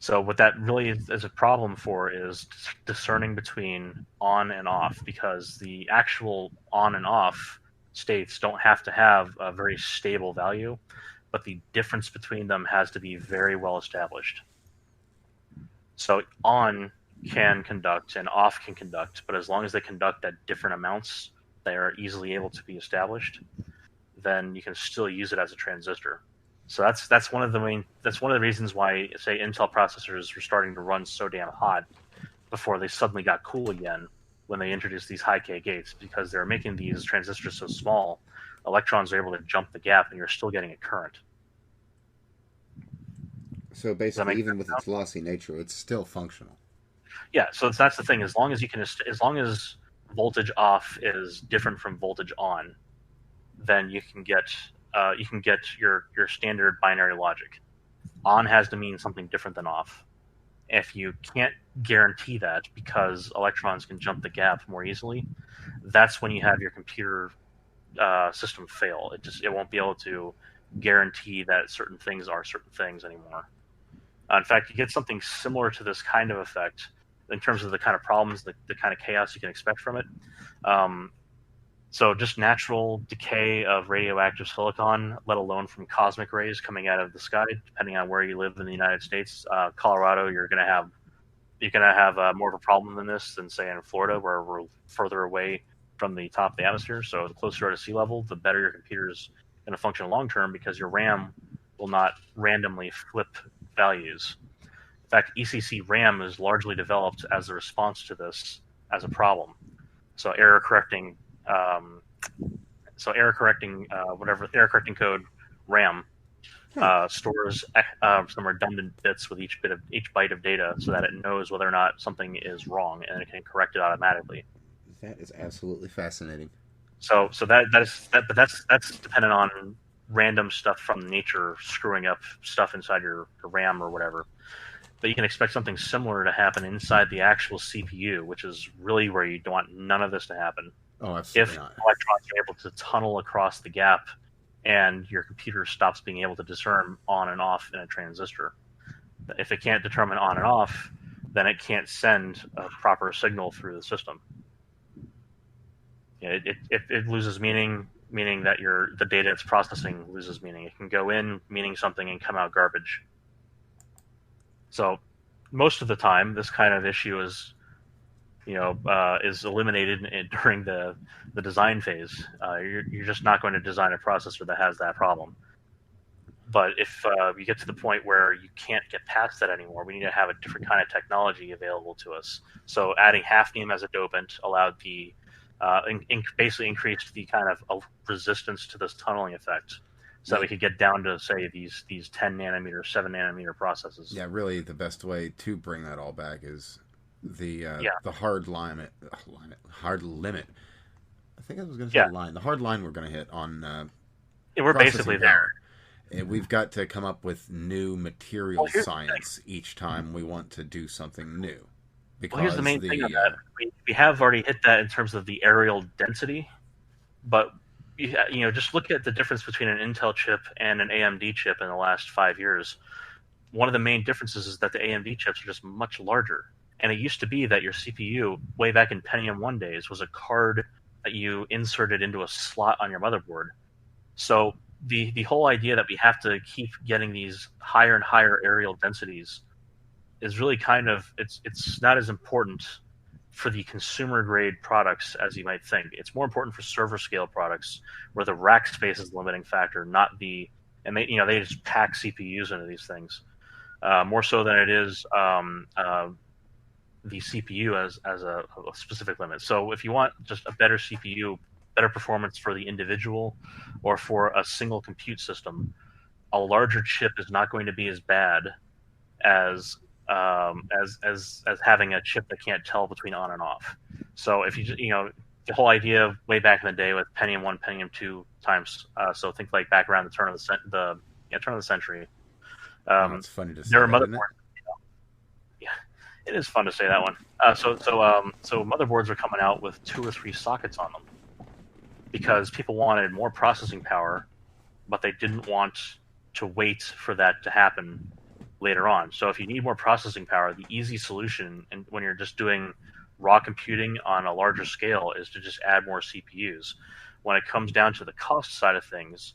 So what that really is a problem for is discerning between on and off, because the actual on and off states don't have to have a very stable value, but the difference between them has to be very well established. So on can conduct and off can conduct, but as long as they conduct at different amounts, they are easily able to be established, then you can still use it as a transistor. So that's one of the reasons why, say, Intel processors were starting to run so damn hot before they suddenly got cool again when they introduced these high K gates, because they're making these transistors so small, electrons are able to jump the gap and you're still getting a current. So Does that basically, make even sense with now? its lossy nature, it's still functional. Yeah, so that's the thing. As long as voltage off is different from voltage on, then you can get your standard binary logic. On has to mean something different than off. If you can't guarantee that because electrons can jump the gap more easily, that's when you have your computer system fail. It won't be able to guarantee that certain things are certain things anymore. In fact, you get something similar to this kind of effect in terms of the kind of problems, the kind of chaos you can expect from it. Um, so just natural decay of radioactive silicon, let alone from cosmic rays coming out of the sky, depending on where you live in the United States. Colorado, you're gonna have more of a problem than this than say in Florida, where we're further away from the top of the atmosphere. So the closer you are to sea level, the better your computer is going to function long term, because your RAM will not randomly flip values. In fact, ECC RAM is largely developed as a response to this as a problem. So um, error correcting code RAM Huh. stores some redundant bits with each byte of data, so that it knows whether or not something is wrong, and it can correct it automatically. That is absolutely fascinating. So that is that, but that's dependent on random stuff from nature screwing up stuff inside your RAM or whatever. But you can expect something similar to happen inside the actual CPU, which is really where you don't want none of this to happen. Oh, absolutely If not. electrons are able to tunnel across the gap and your computer stops being able to discern on and off in a transistor. If it can't determine on and off, then it can't send a proper signal through the system. It loses meaning, meaning that the data it's processing loses meaning. It can go in meaning something and come out garbage. So most of the time, this kind of issue is eliminated during the design phase. You're just not going to design a processor that has that problem. But if you get to the point where you can't get past that anymore, we need to have a different kind of technology available to us. So adding hafnium as a dopant allowed the basically increased the kind of resistance to this tunneling effect, so that we could get down to, say, these 10 nanometer, 7 nanometer processes. Yeah, really, the best way to bring that all back is the hard limit. I think I was going to say line. The hard line we're going to hit on. We're basically there. We've got to come up with new material science each time we want to do something new. Because here's the main thing of that. We have already hit that in terms of the areal density, but just look at the difference between an Intel chip and an AMD chip in the last 5 years. One of the main differences is that the AMD chips are just much larger. And it used to be that your CPU, way back in Pentium 1 days, was a card that you inserted into a slot on your motherboard. So the whole idea that we have to keep getting these higher and higher areal densities is really kind of, it's not as important for the consumer grade products as you might think. It's more important for server scale products where the rack space is the limiting factor, not they just pack CPUs into these things more so than it is the CPU as a specific limit. So if you want just a better CPU, better performance for the individual or for a single compute system, a larger chip is not going to be as bad as having a chip that can't tell between on and off. So if the whole idea way back in the day with Pentium 1, Pentium 2 times, so think like back around the turn of the century. It's funny to say. There were motherboards. Yeah, it is fun to say that one. So motherboards are coming out with 2 or 3 sockets on them because people wanted more processing power, but they didn't want to wait for that to happen later on. So if you need more processing power, the easy solution, and when you're just doing raw computing on a larger scale, is to just add more CPUs. When it comes down to the cost side of things,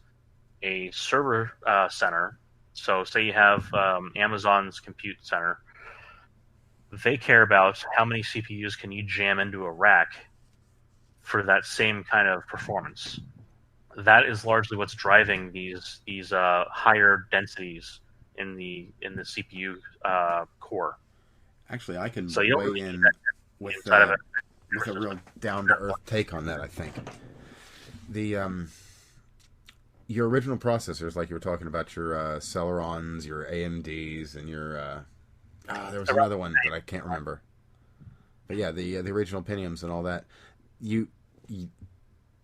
a server center, so say you have Amazon's compute center, they care about how many CPUs can you jam into a rack for that same kind of performance. That is largely what's driving these higher densities in the CPU core. Actually, I can weigh really in with a real down to earth take on that. I think your original processors, like you were talking about, your Celerons, your AMDs, and your there was another one that I can't remember. But yeah, the original Pentiums and all that.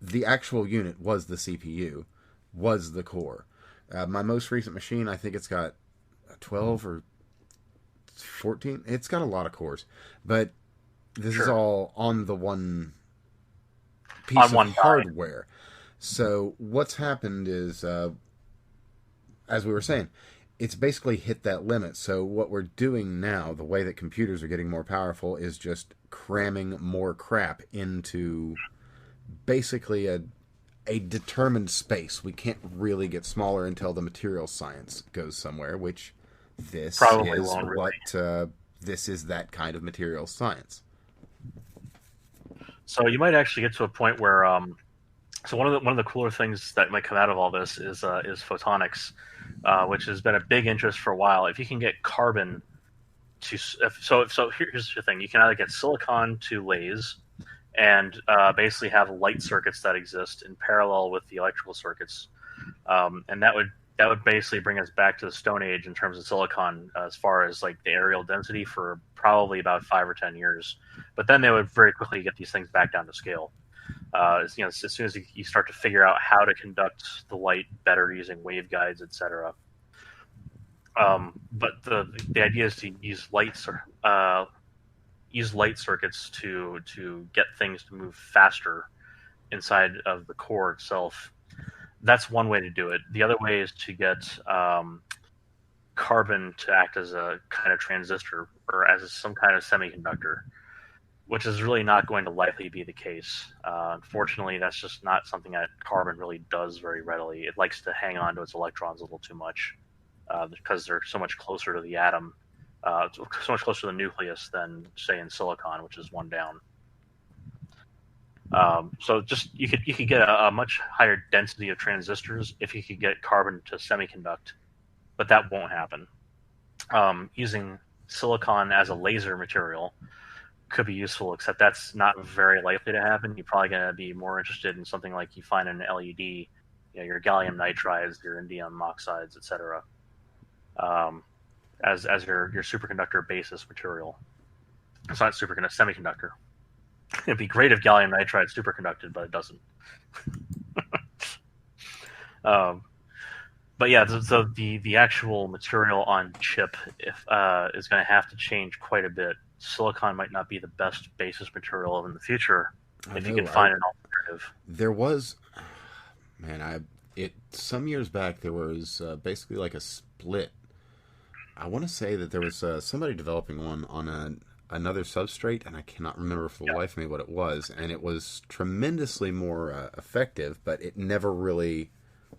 The actual unit was the CPU, was the core. My most recent machine, I think it's got 12 or 14. It's got a lot of cores, but this is all on the one piece of hardware. So what's happened is, as we were saying, it's basically hit that limit. So what we're doing now, the way that computers are getting more powerful, is just cramming more crap into basically a determined space. We can't really get smaller until the material science goes somewhere, which this probably is this is that kind of material science. So you might actually get to a point where so one of the cooler things that might come out of all this is photonics, which has been a big interest for a while. If you can get carbon to so here's the thing: you can either get silicon to lathe and basically have light circuits that exist in parallel with the electrical circuits, and that would basically bring us back to the Stone Age in terms of silicon, as far as like the areal density, for probably about 5 or 10 years. But then they would very quickly get these things back down to scale. As soon as you start to figure out how to conduct the light better using waveguides, etc. But the idea is to use light circuits to get things to move faster inside of the core itself. That's one way to do it. The other way is to get carbon to act as a kind of transistor or as some kind of semiconductor, which is really not going to likely be the case. Unfortunately, that's just not something that carbon really does very readily. It likes to hang on to its electrons a little too much because they're so much closer to the atom, so much closer to the nucleus than, say, in silicon, which is one down. So just you could get a much higher density of transistors if you could get carbon to semiconduct, but that won't happen. Using silicon as a laser material could be useful, except that's not very likely to happen. You're probably going to be more interested in something like you find in an LED, your gallium nitrides, your indium oxides, etc., as your superconductor basis material. It's not superconductor, semiconductor. It'd be great if gallium nitride superconducted, but it doesn't. um, but yeah, so the actual material on chip is going to have to change quite a bit. Silicon might not be the best basis material in the future if you can find an alternative. There was, man, some years back there was basically like a split. I want to say that there was somebody developing one on another substrate, and I cannot remember for the life of me what it was, and it was tremendously more effective, but it never really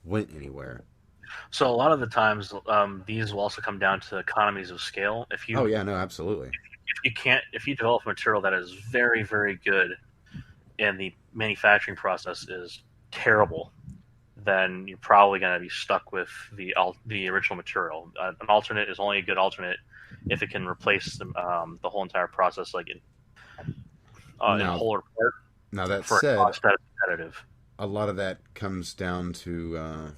went anywhere. So a lot of the times, these will also come down to economies of scale. Oh yeah, no, absolutely. If you develop a material that is very, very good and the manufacturing process is terrible, then you're probably going to be stuck with the original material. An alternate is only a good alternate if it can replace the whole entire process, like in whole or part. Now that said, a cost that is competitive. A lot of that comes down to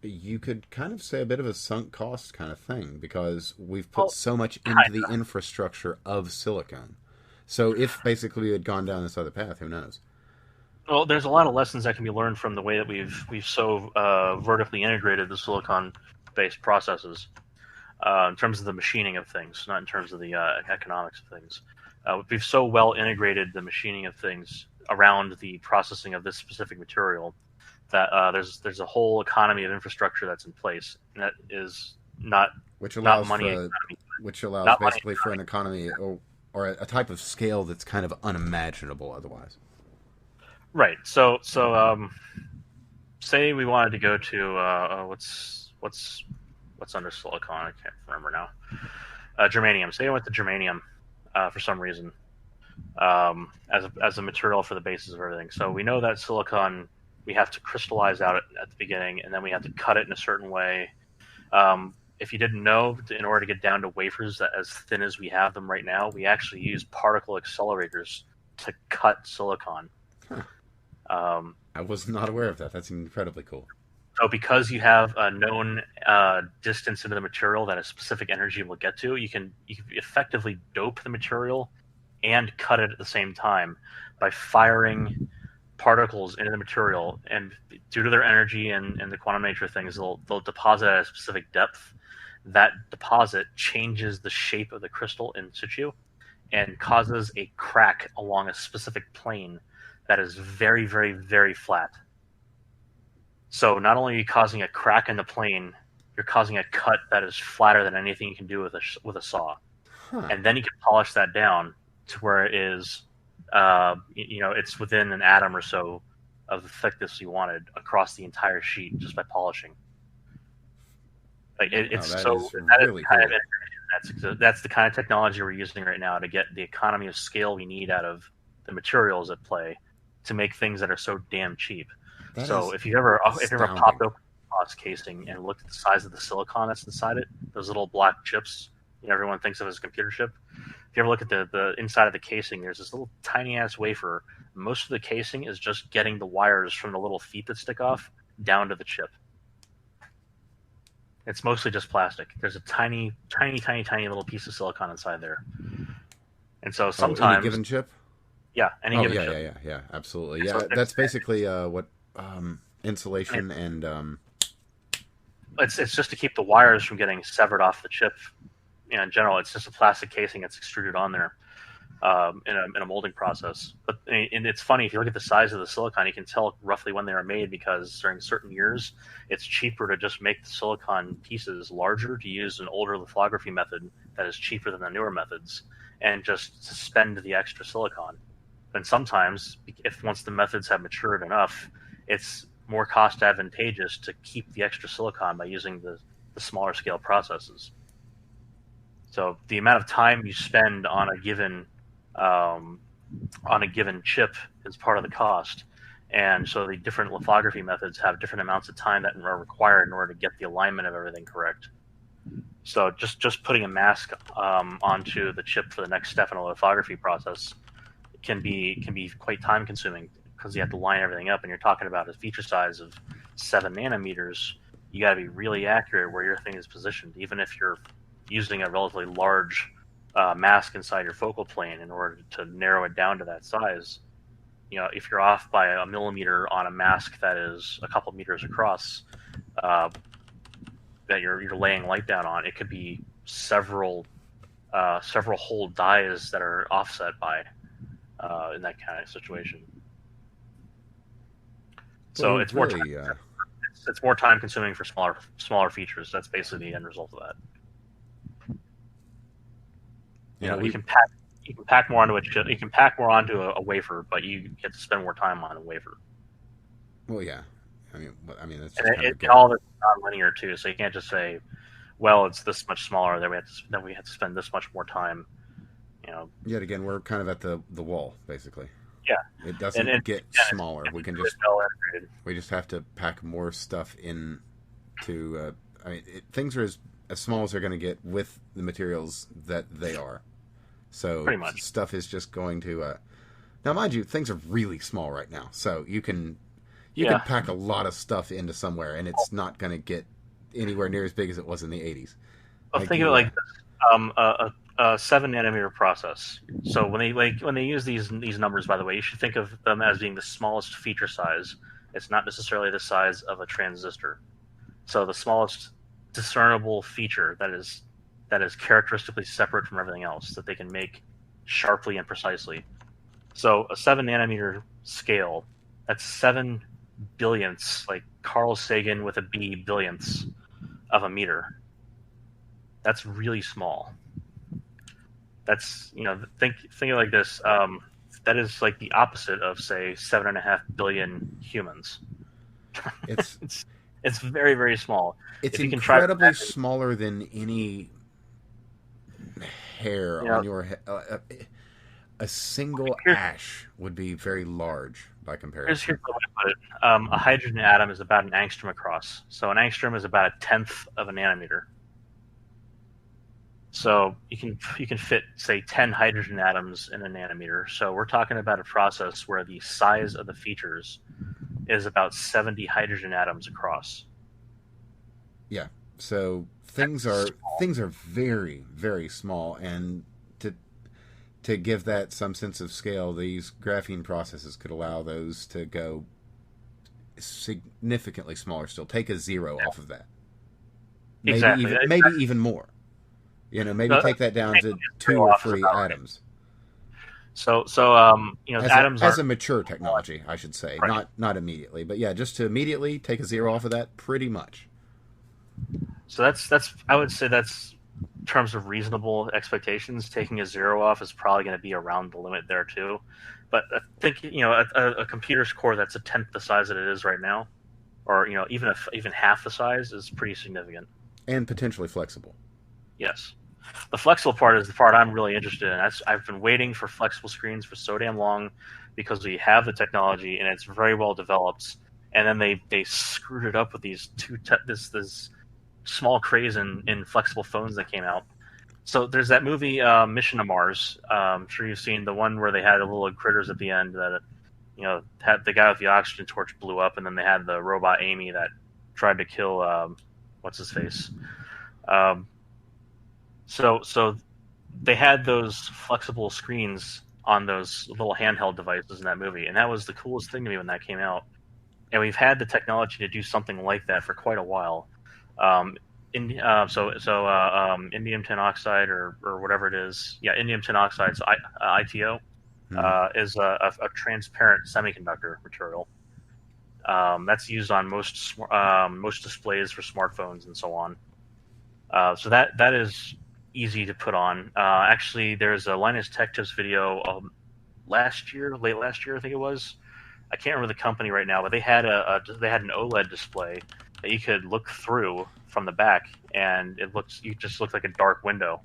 you could kind of say a bit of a sunk cost kind of thing, because we've put so much into the infrastructure of silicon. So if basically we had gone down this other path, who knows? Well, there's a lot of lessons that can be learned from the way that we've so vertically integrated the silicon-based processes in terms of the machining of things, not in terms of the economics of things. We've so well integrated the machining of things around the processing of this specific material that there's a whole economy of infrastructure that's in place, and that is not money. Which allows basically for an economy or a type of scale that's kind of unimaginable otherwise. Right. So say we wanted to go to what's under silicon? I can't remember now. Germanium. Say I went to germanium for some reason as a material for the basis of everything. So we know that silicon we have to crystallize out at the beginning, and then we have to cut it in a certain way. If you didn't know, in order to get down to wafers that as thin as we have them right now, we actually use particle accelerators to cut silicon. I was not aware of that. That's incredibly cool. So because you have a known distance into the material that a specific energy will get to, you can effectively dope the material and cut it at the same time by firing particles into the material, and due to their energy and the quantum nature of things, they'll deposit at a specific depth. That deposit changes the shape of the crystal in situ and causes a crack along a specific plane that is very, very, very flat. So not only are you causing a crack in the plane, you're causing a cut that is flatter than anything you can do with a saw. And then you can polish that down to where it is it's within an atom or so of the thickness you wanted across the entire sheet just by polishing. Like it's really cool. That's the kind of technology we're using right now to get the economy of scale we need out of the materials at play to make things that are so damn cheap. So if you ever popped open the casing and looked at the size of the silicon that's inside it, those little black chips everyone thinks of as a computer chip. If you ever look at the inside of the casing, there's this little tiny ass wafer. Most of the casing is just getting the wires from the little feet that stick off down to the chip. It's mostly just plastic. There's a tiny, tiny, tiny, tiny little piece of silicon inside there. And so sometimes any given chip? Yeah, any given chip. Yeah, absolutely. Yeah, so that's basically what insulation and it's just to keep the wires from getting severed off the chip. In general, it's just a plastic casing that's extruded on there. in a molding process. But and it's funny if you look at the size of the silicon, you can tell roughly when they were made because during certain years, it's cheaper to just make the silicon pieces larger to use an older lithography method that is cheaper than the newer methods, and just suspend the extra silicon. And sometimes, if once the methods have matured enough, it's more cost advantageous to keep the extra silicon by using the smaller scale processes. So the amount of time you spend um, on a given chip is part of the cost, and so the different lithography methods have different amounts of time that are required in order to get the alignment of everything correct. So just putting a mask onto the chip for the next step in a lithography process can be quite time consuming because you have to line everything up, and you're talking about a feature size of 7 nanometers. You got to be really accurate where your thing is positioned, even if you're using a relatively large mask inside your focal plane in order to narrow it down to that size. If you're off by a millimeter on a mask that is a couple meters across, uh, that you're laying light down on, it could be several whole dies that are offset by in that kind of situation. So Well, it's more really, it's more time consuming for smaller features. That's basically the end result of that. you know, we You can pack more onto a chip. You can pack more onto a wafer, but you get to spend more time on a wafer. well, yeah. That's just And kind of it getting. all is non-linear too. So you can't just say, "Well, it's this much smaller. Then we have to spend this much more time." You know, Yet again, we're kind of at the wall, basically. yeah. It And doesn't get again, smaller. it's We can really just well integrated. we just have to pack more stuff in to. Things are as small as they're going to get with the materials that they are. So Pretty much. stuff is just going to. Now, mind you, things are really small right now. So you can Yeah. pack a lot of stuff into somewhere, and it's not going to get anywhere near as big as it was in the '80s. Well, Like think of it you, like this. A 7 nanometer process. So when they use these numbers, by the way, you should think of them as being the smallest feature size. It's not necessarily the size of a transistor. So the smallest discernible feature that is characteristically separate from everything else that they can make sharply and precisely. So a 7 nanometer scale, that's 7 billionths, like Carl Sagan with a B billionths of a meter. That's really small. That's think of it like this. That is like the opposite of say 7.5 billion humans. it's It's very very small. it's If you can try to incredibly imagine, smaller than any hair you on know, your head. A single here's ash would be very large by here's comparison. the way to put it. A hydrogen atom is about an angstrom across. So an angstrom is about a tenth of a nanometer. So you can fit say 10 hydrogen atoms in a nanometer. So we're talking about a process where the size of the features is about 70 hydrogen atoms across. Yeah. So things That's are things are very very small, and to to give that some sense of scale, these graphene processes could allow those to go significantly smaller. Still, take a zero off of that. exactly. Maybe even more. Maybe The take that down to zero two or off is three about atoms atoms as aren't a mature technology, I should say, right. not immediately, but yeah, just to immediately take a zero off of that, pretty much. So that's I would say that's in terms of reasonable expectations. Taking a zero off is probably going to be around the limit there too. But I think a computer's core that's a tenth the size that it is right now, or even half the size is pretty significant. And potentially flexible. Yes. The flexible part is the part I'm really interested in. I've been waiting for flexible screens for so damn long because we have the technology and it's very well developed. And then they screwed it up with these this small craze in flexible phones that came out. So there's that movie Mission to Mars. I'm sure you've seen the one where they had the little critters at the end that had the guy with the oxygen torch blew up, and then they had the robot Amy that tried to kill what's his face. Um, so they had those flexible screens on those little handheld devices in that movie, and that was the coolest thing to me when that came out. And we've had the technology to do something like that for quite a while. Um, Indium tin oxide or whatever it is. Yeah, indium tin oxide. So ITO Hmm. is a transparent semiconductor material. That's used on most displays for smartphones and so on. So that is easy to put on. Actually, there's a Linus Tech Tips video last year, late last year, I think it was. I can't remember the company right now, but they had an OLED display that you could look through from the back, and you just looked like a dark window.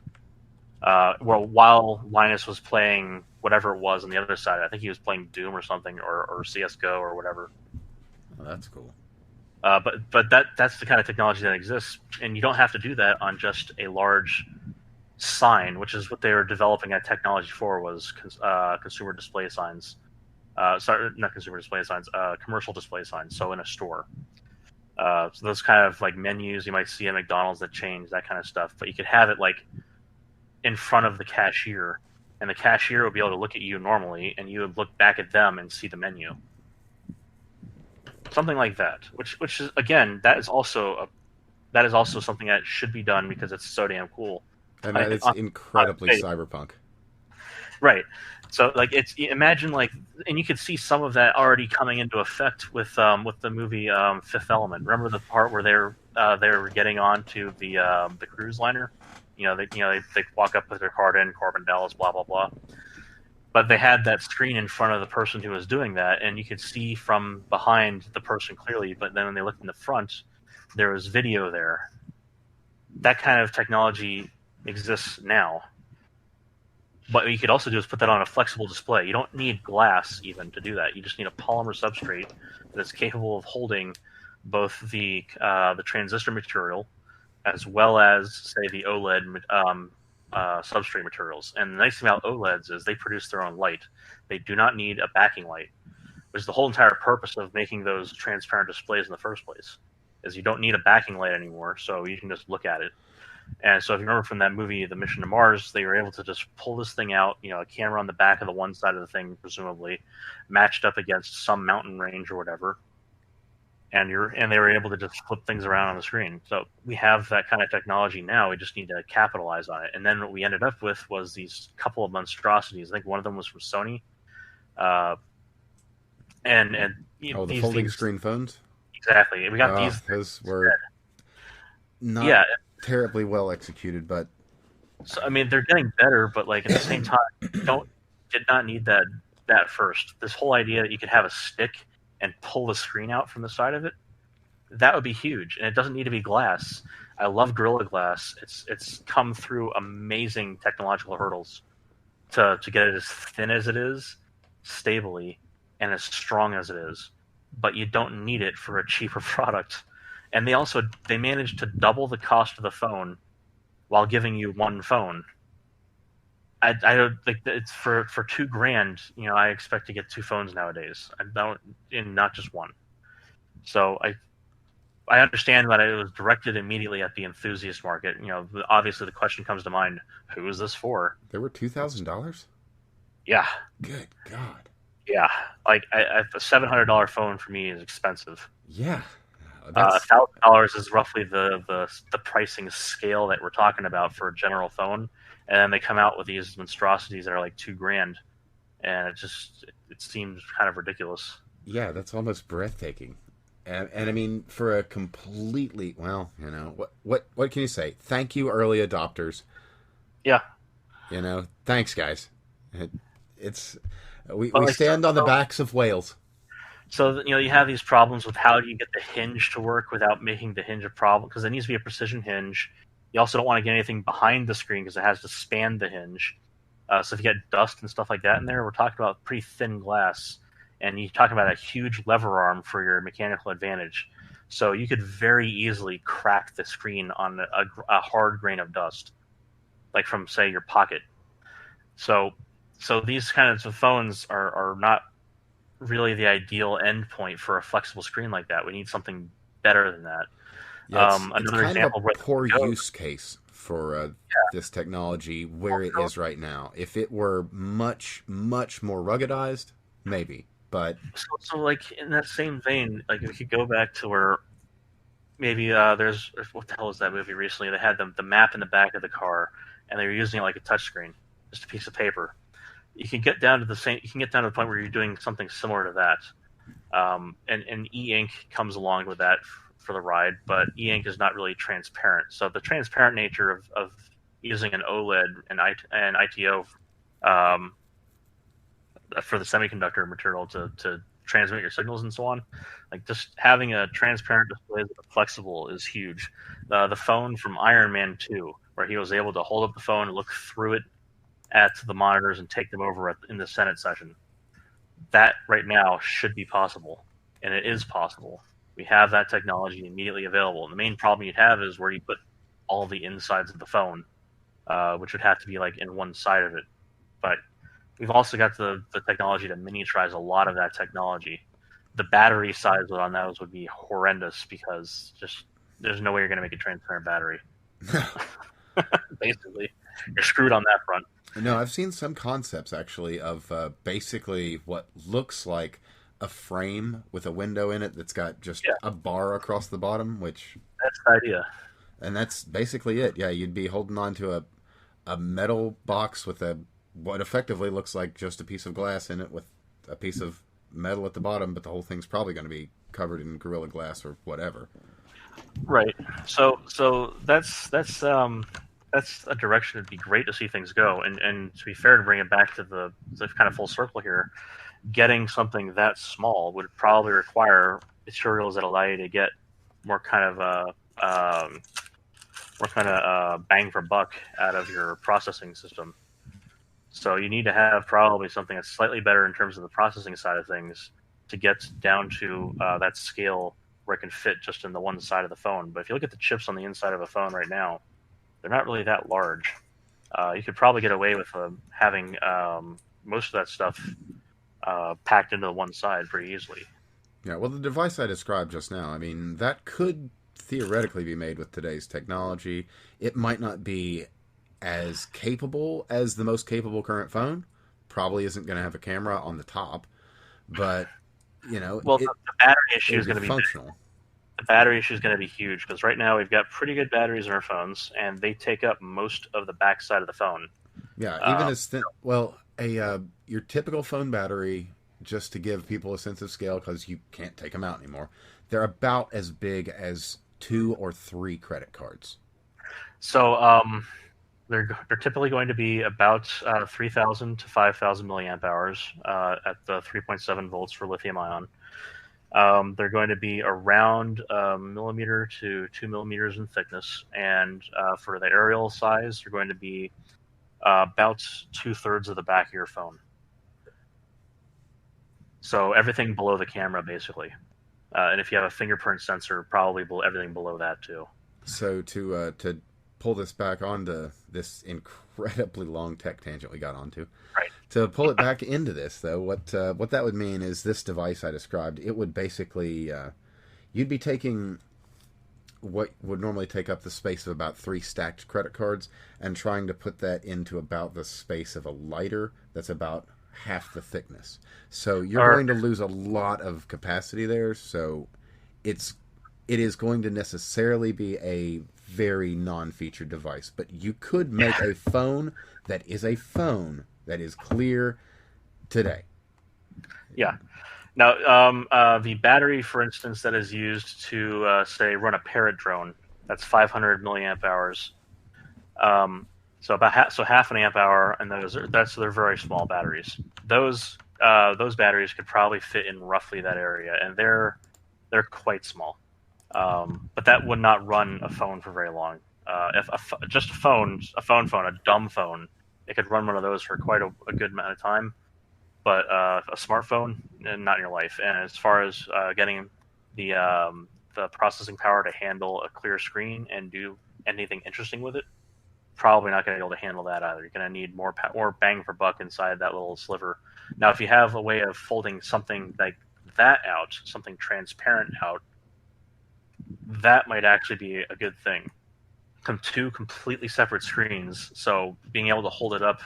Well, while Linus was playing whatever it was on the other side, I think he was playing Doom or something, or CS:GO or whatever. Oh, that's cool. But that's the kind of technology that exists, and you don't have to do that on just a large sign, which is what they were developing that technology for, was consumer display signs. Sorry, not consumer display signs, commercial display signs. So in a store. So those kind of like menus you might see at McDonald's that change, that kind of stuff. But you could have it like in front of the cashier, and the cashier would be able to look at you normally, and you would look back at them and see the menu. Something like that. Which is, again, that is also something that should be done because it's so damn cool. And Like, it's incredibly cyberpunk. right. So like imagine like, and you could see some of that already coming into effect with the movie Fifth Element. Remember the part where they're getting onto the cruise liner? They walk up with their card in Corbin Dallas, blah blah blah. But they had that screen in front of the person who was doing that, and you could see from behind the person clearly. But then when they looked in the front, there was video there. That kind of technology exists now. What you could also do is put that on a flexible display. You don't need glass even to do that. You just need a polymer substrate that's capable of holding both the transistor material as well as, say, the OLED substrate materials. And the nice thing about OLEDs is they produce their own light. They do not need a backing light, which is the whole entire purpose of making those transparent displays in the first place. Is you don't need a backing light anymore, so you can just look at it. And so if you remember from that movie, The Mission to Mars, they were able to just pull this thing out, a camera on the back of the one side of the thing, presumably, matched up against some mountain range or whatever. And they were able to just flip things around on the screen. So we have that kind of technology now. We just need to capitalize on it. And then what we ended up with was these couple of monstrosities. I think one of them was from Sony. The folding screen phones? Exactly. We got these. Those were not terribly well executed, but so I mean they're getting better, but like at the same time, did not need that first. This whole idea that you could have a stick and pull the screen out from the side of it, that would be huge. And it doesn't need to be glass. I love Gorilla Glass. It's come through amazing technological hurdles to get it as thin as it is, stably, and as strong as it is. But you don't need it for a cheaper product. And they managed to double the cost of the phone while giving you one phone. I don't think it's for $2,000. I expect to get two phones nowadays. I don't, and not just one. So I understand that it was directed immediately at the enthusiast market. Obviously the question comes to mind: who is this for? They were $2,000. Yeah. Good God. Yeah, like a $700 phone for me is expensive. Yeah. $1,000 is roughly the pricing scale that we're talking about for a general phone, and then they come out with these monstrosities that are like $2,000, and it seems kind of ridiculous. Yeah, that's almost breathtaking, and I mean for a completely what can you say? Thank you, early adopters. Yeah. Thanks, guys. We stand on the backs of whales. So you have these problems with how do you get the hinge to work without making the hinge a problem, because there needs to be a precision hinge. You also don't want to get anything behind the screen because it has to span the hinge. So if you get dust and stuff like that in there, we're talking about pretty thin glass, and you're talking about a huge lever arm for your mechanical advantage. So you could very easily crack the screen on a hard grain of dust, like from, say, your pocket. So these kinds of phones are not really the ideal endpoint for a flexible screen like that. We need something better than that. Yeah, Another it's example of a poor use case for this technology where it is right now. If it were much, much more ruggedized, maybe. But so like in that same vein, like we could go back to where maybe there's what the hell was that movie recently? They had the map in the back of the car, and they were using it like a touchscreen, just a piece of paper. You can get down to the same. You can get down to the point where you're doing something similar to that. And e-ink comes along with that for the ride, but e-ink is not really transparent. So the transparent nature of using an OLED and ITO um, for the semiconductor material to transmit your signals and so on, like just having a transparent display that's flexible is huge. The phone from Iron Man 2, where he was able to hold up the phone, look through it at the monitors, and take them over in the Senate session. That right now should be possible, and it is possible. We have that technology immediately available. And the main problem you'd have is where you put all the insides of the phone, which would have to be like in one side of it. But we've also got the technology to miniaturize a lot of that technology. The battery size on those would be horrendous because just there's no way you're going to make a transparent battery. Basically, you're screwed on that front. No, I've seen some concepts actually of basically what looks like a frame with a window in it that's got just a bar across the bottom, which that's the idea. And that's basically it. Yeah, you'd be holding on to a metal box with what effectively looks like just a piece of glass in it with a piece of metal at the bottom, but the whole thing's probably going to be covered in Gorilla Glass or whatever. Right. So that's a direction it'd be great to see things go. And to be fair, to bring it back to the kind of full circle here, getting something that small would probably require materials that allow you to get more kind of bang for buck out of your processing system. So you need to have probably something that's slightly better in terms of the processing side of things to get down to that scale where it can fit just in the one side of the phone. But if you look at the chips on the inside of a phone right now, they're not really that large. You could probably get away with having most of that stuff packed into the one side pretty easily. Yeah, well, the device I described just now, I mean, that could theoretically be made with today's technology. It might not be as capable as the most capable current phone. Probably isn't going to have a camera on the top, but well, the battery issue is going to be functional. The battery issue is going to be huge because right now we've got pretty good batteries in our phones, and they take up most of the back side of the phone. Yeah, even as thin. Well, your typical phone battery, just to give people a sense of scale, because you can't take them out anymore, they're about as big as 2 or 3 credit cards. So they're typically going to be about 3,000 to 5,000 milliamp hours at the 3.7 volts for lithium ion. They're going to be around millimeter to 2 millimeters in thickness, and for the aerial size, they're going to be about 2/3 of the back of your phone. So everything below the camera, basically. And if you have a fingerprint sensor, probably everything below that too. So to pull this back onto this incredibly long tech tangent we got onto, right? To pull it back into this, though, what that would mean is this device I described. It would basically you'd be taking what would normally take up the space of about 3 stacked credit cards and trying to put that into about the space of a lighter that's about half the thickness. So you're going to lose a lot of capacity there. So it is going to necessarily be a very non-featured device. But you could make a phone that is clear today. Yeah. Now, the battery, for instance, that is used to, say, run a Parrot drone, that's 500 milliamp hours. So half an amp hour, and they're very small batteries. Those batteries could probably fit in roughly that area, and they're quite small. But that would not run a phone for very long. If just a phone, a dumb phone, it could run one of those for quite a good amount of time. But a smartphone, not in your life. And as far as getting the processing power to handle a clear screen and do anything interesting with it, probably not going to be able to handle that either. You're going to need more bang for buck inside that little sliver. Now, if you have a way of folding something like that out, something transparent out, that might actually be a good thing. Two completely separate screens, so being able to hold it up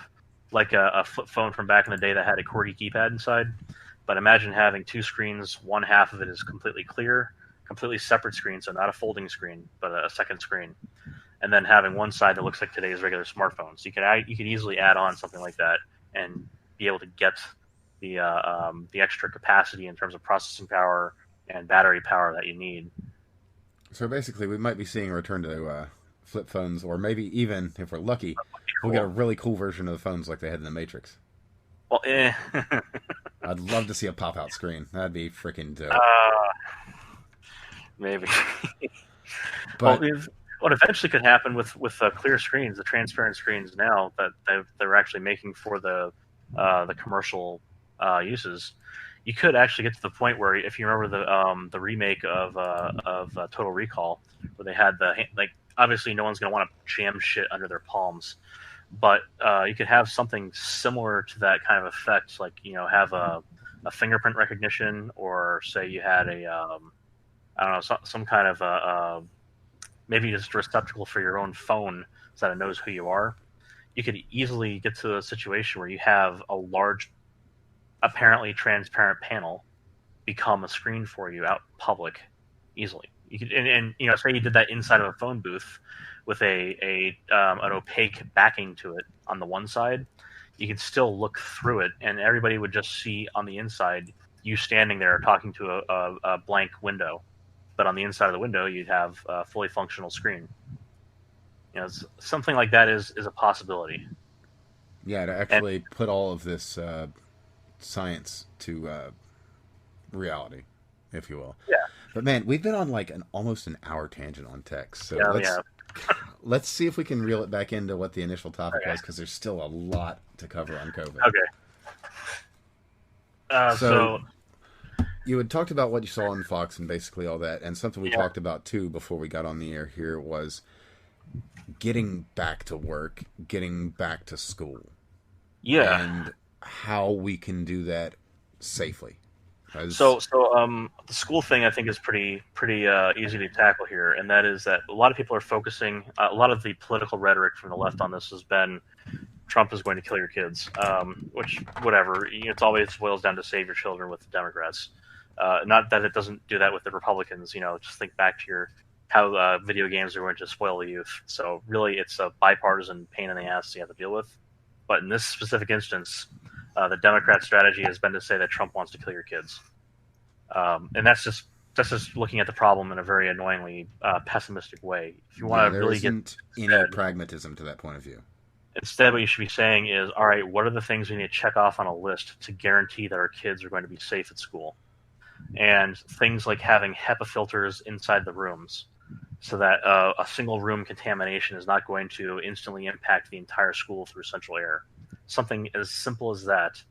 like a flip phone from back in the day that had a QWERTY keypad inside. But imagine having 2 screens, one half of it is completely clear, completely separate screen, so not a folding screen, but a second screen, and then having one side that looks like today's regular smartphone. So you could easily add on something like that and be able to get the extra capacity in terms of processing power and battery power that you need. So basically, we might be seeing a return to flip phones, or maybe even if we're lucky, we'll get a Cool. really cool version of the phones like they had in the Matrix. Well, I'd love to see a pop-out screen. That'd be freaking dope. maybe. Well, But what eventually could happen with clear screens, the transparent screens now that they're actually making for the commercial uses, you could actually get to the point where, if you remember the remake of Total Recall, where they had like, obviously no one's going to want to jam shit under their palms, but you could have something similar to that kind of effect, like, have a fingerprint recognition, or say you had I don't know, some kind of maybe just a receptacle for your own phone so that it knows who you are. You could easily get to a situation where you have a large, apparently transparent panel become a screen for you out in public easily. You could, and say you did that inside of a phone booth with an opaque backing to it on the one side, you could still look through it, and everybody would just see on the inside you standing there talking to a blank window. But on the inside of the window, you'd have a fully functional screen. Something like that is a possibility. yeah, to And actually put all of this science to reality, if you will. yeah, But man, we've been on like almost an hour tangent on tech. So yeah, let's yeah. let's see if we can reel it back into what the initial topic Okay, was, because there's still a lot to cover on COVID. okay. So So you had talked about what you saw on Fox and basically all that, and something we yeah, talked about too before we got on the air here was getting back to work, getting back to school, yeah. and how we can do that safely. So Because so the school thing, I think, is pretty easy to tackle here, and that is that a lot of people are focusing. A lot of the political rhetoric from the left on this has been Trump is going to kill your kids, which, whatever. It always boils down to save your children with the Democrats. Not that it doesn't do that with the Republicans. Just think back to how video games are going to spoil the youth. So really, it's a bipartisan pain in the ass you have to deal with. But in this specific instance, the Democrat strategy has been to say that Trump wants to kill your kids, and that's just looking at the problem in a very annoyingly pessimistic way. If you yeah, want to there really get isn't any instead, pragmatism to that point of view. instead, what you should be saying is, all right, what are the things we need to check off on a list to guarantee that our kids are going to be safe at school? And things like having HEPA filters inside the rooms, so that a single room contamination is not going to instantly impact the entire school through central air. Something as simple as that.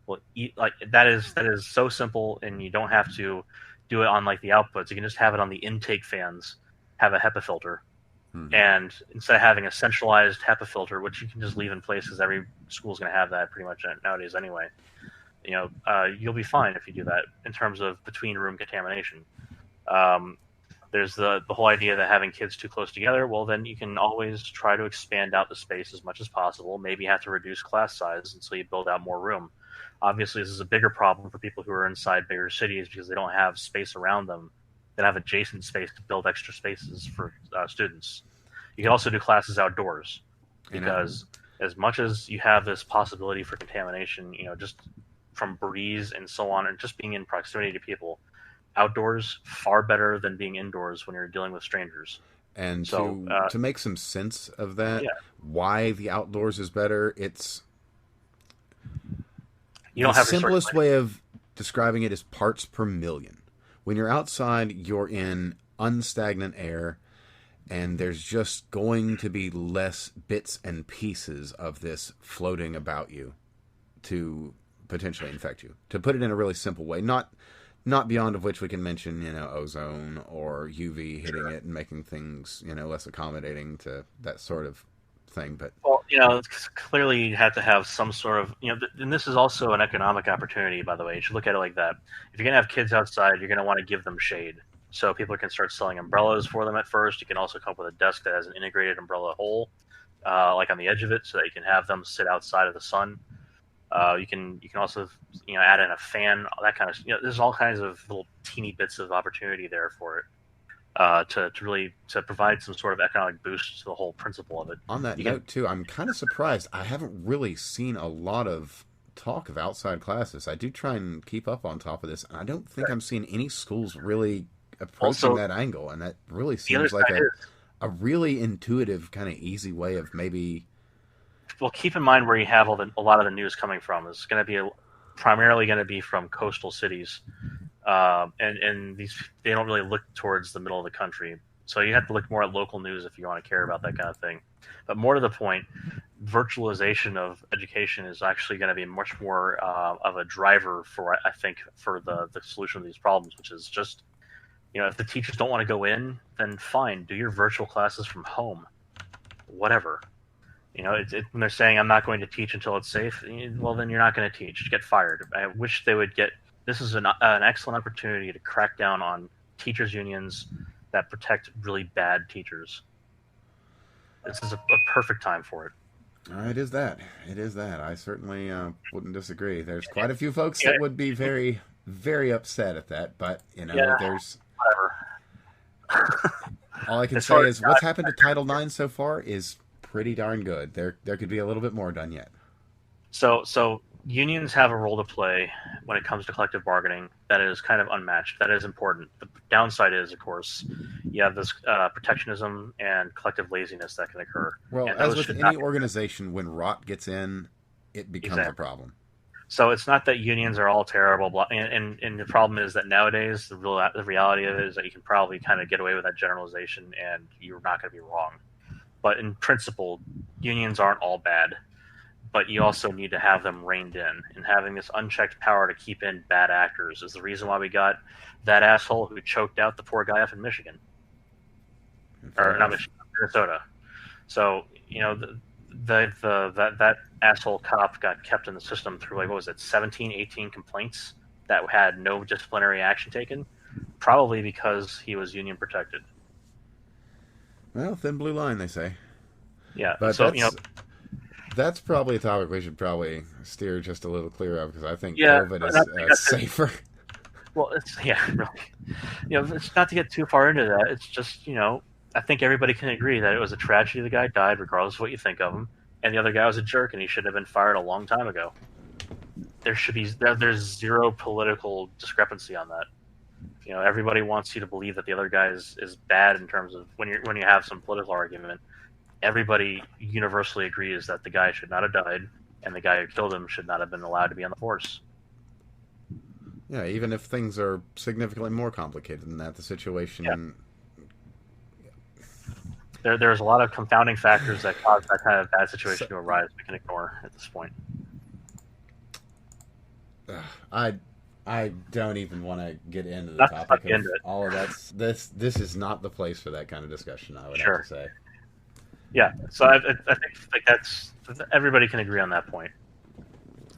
Well, like that is so simple, and you don't have to do it on like the outputs. You can just have it on the intake fans. Have a HEPA filter, Hmm. and instead of having a centralized HEPA filter, which you can just leave in place because every school is going to have that pretty much nowadays anyway. You'll be fine if you do that in terms of between room contamination. Um, there's the whole idea that having kids too close together, well, then you can always try to expand out the space as much as possible. Maybe you have to reduce class size until you build out more room. Obviously, this is a bigger problem for people who are inside bigger cities because they don't have space around them. They don't have adjacent space to build extra spaces for students. You can also do classes outdoors And because as much as you have this possibility for contamination, just from breeze and so on, and just being in proximity to people, outdoors far better than being indoors when you're dealing with strangers. and So to make some sense of that, yeah, why the outdoors is better, it's you the don't have simplest recirculation. way of describing it is parts per million. When you're outside, you're in unstagnant air, and there's just going to be less bits and pieces of this floating about you to potentially infect you. To put it in a really simple way, not beyond of which we can mention, ozone or UV hitting Sure. it and making things, less accommodating to that sort of thing. But Well, clearly you have to have some sort of, and this is also an economic opportunity, by the way. You should look at it like that. If you're going to have kids outside, you're going to want to give them shade. So people can start selling umbrellas for them at first. You can also come up with a desk that has an integrated umbrella hole, like on the edge of it, so that you can have them sit outside of the sun. You can also add in a fan, all that kind of there's all kinds of little teeny bits of opportunity there for it to really to provide some sort of economic boost to the whole principle of it. On that You can note, too, I'm kind of surprised. I haven't really seen a lot of talk of outside classes. I do try and keep up on top of this, and I don't think I'm seeing any schools really approaching also that angle, and that really the other seems like side is a really intuitive, kind of easy way of maybe. well, keep in mind where you have a lot of the news coming from. It's going to be primarily going to be from coastal cities, and these they don't really look towards the middle of the country. So you have to look more at local news if you want to care about that kind of thing. But more to the point, virtualization of education is actually going to be much more of a driver for I think for the solution of these problems, which is just if the teachers don't want to go in, then fine, do your virtual classes from home, whatever. When they're saying I'm not going to teach until it's safe, well, then you're not going to teach. Get fired. I wish they would get. This is an excellent opportunity to crack down on teachers' unions that protect really bad teachers. This is a perfect time for it. It is that. It is that. I certainly wouldn't disagree. There's quite a few folks Yeah, that would be very, very upset at that, but yeah, there's whatever. all I can As say far is what's happened to Title IX so far is pretty darn good. There could be a little bit more done yet. So unions have a role to play when it comes to collective bargaining that is kind of unmatched. That is important. The downside is, of course, you have this protectionism and collective laziness that can occur. Well, And as those with should any not. organization, when rot gets in, it becomes a Exactly. problem. So it's not that unions are all terrible, and the problem is that nowadays the reality of it is that you can probably kind of get away with that generalization, and you're not going to be wrong. But in principle, unions aren't all bad. But you also need to have them reined in, and having this unchecked power to keep in bad actors is the reason why we got that asshole who choked out the poor guy up in Michigan, Fair or not enough. Michigan, Minnesota. So that asshole cop got kept in the system through like what was it, 17, 18 complaints that had no disciplinary action taken, probably because he was union protected. Well, thin blue line, they say. Yeah. But So that's probably a topic we should probably steer just a little clear of because I think yeah, COVID but is not to get safer. well, it's yeah, really. It's not to get too far into that. It's just I think everybody can agree that it was a tragedy the guy died, regardless of what you think of him, and the other guy was a jerk, and he should have been fired a long time ago. There's zero political discrepancy on that. Everybody wants you to believe that the other guy is bad in terms of when you have some political argument. Everybody universally agrees that the guy should not have died, and the guy who killed him should not have been allowed to be on the force. Yeah, even if things are significantly more complicated than that, the situation. There's a lot of confounding factors that cause that kind of bad situation So, to arise we can ignore at this point. I I don't even want to get into the Not topic of into it. all of that. This is not the place for that kind of discussion. I would have Sure. to say. Yeah. So I think like that's everybody can agree on that point.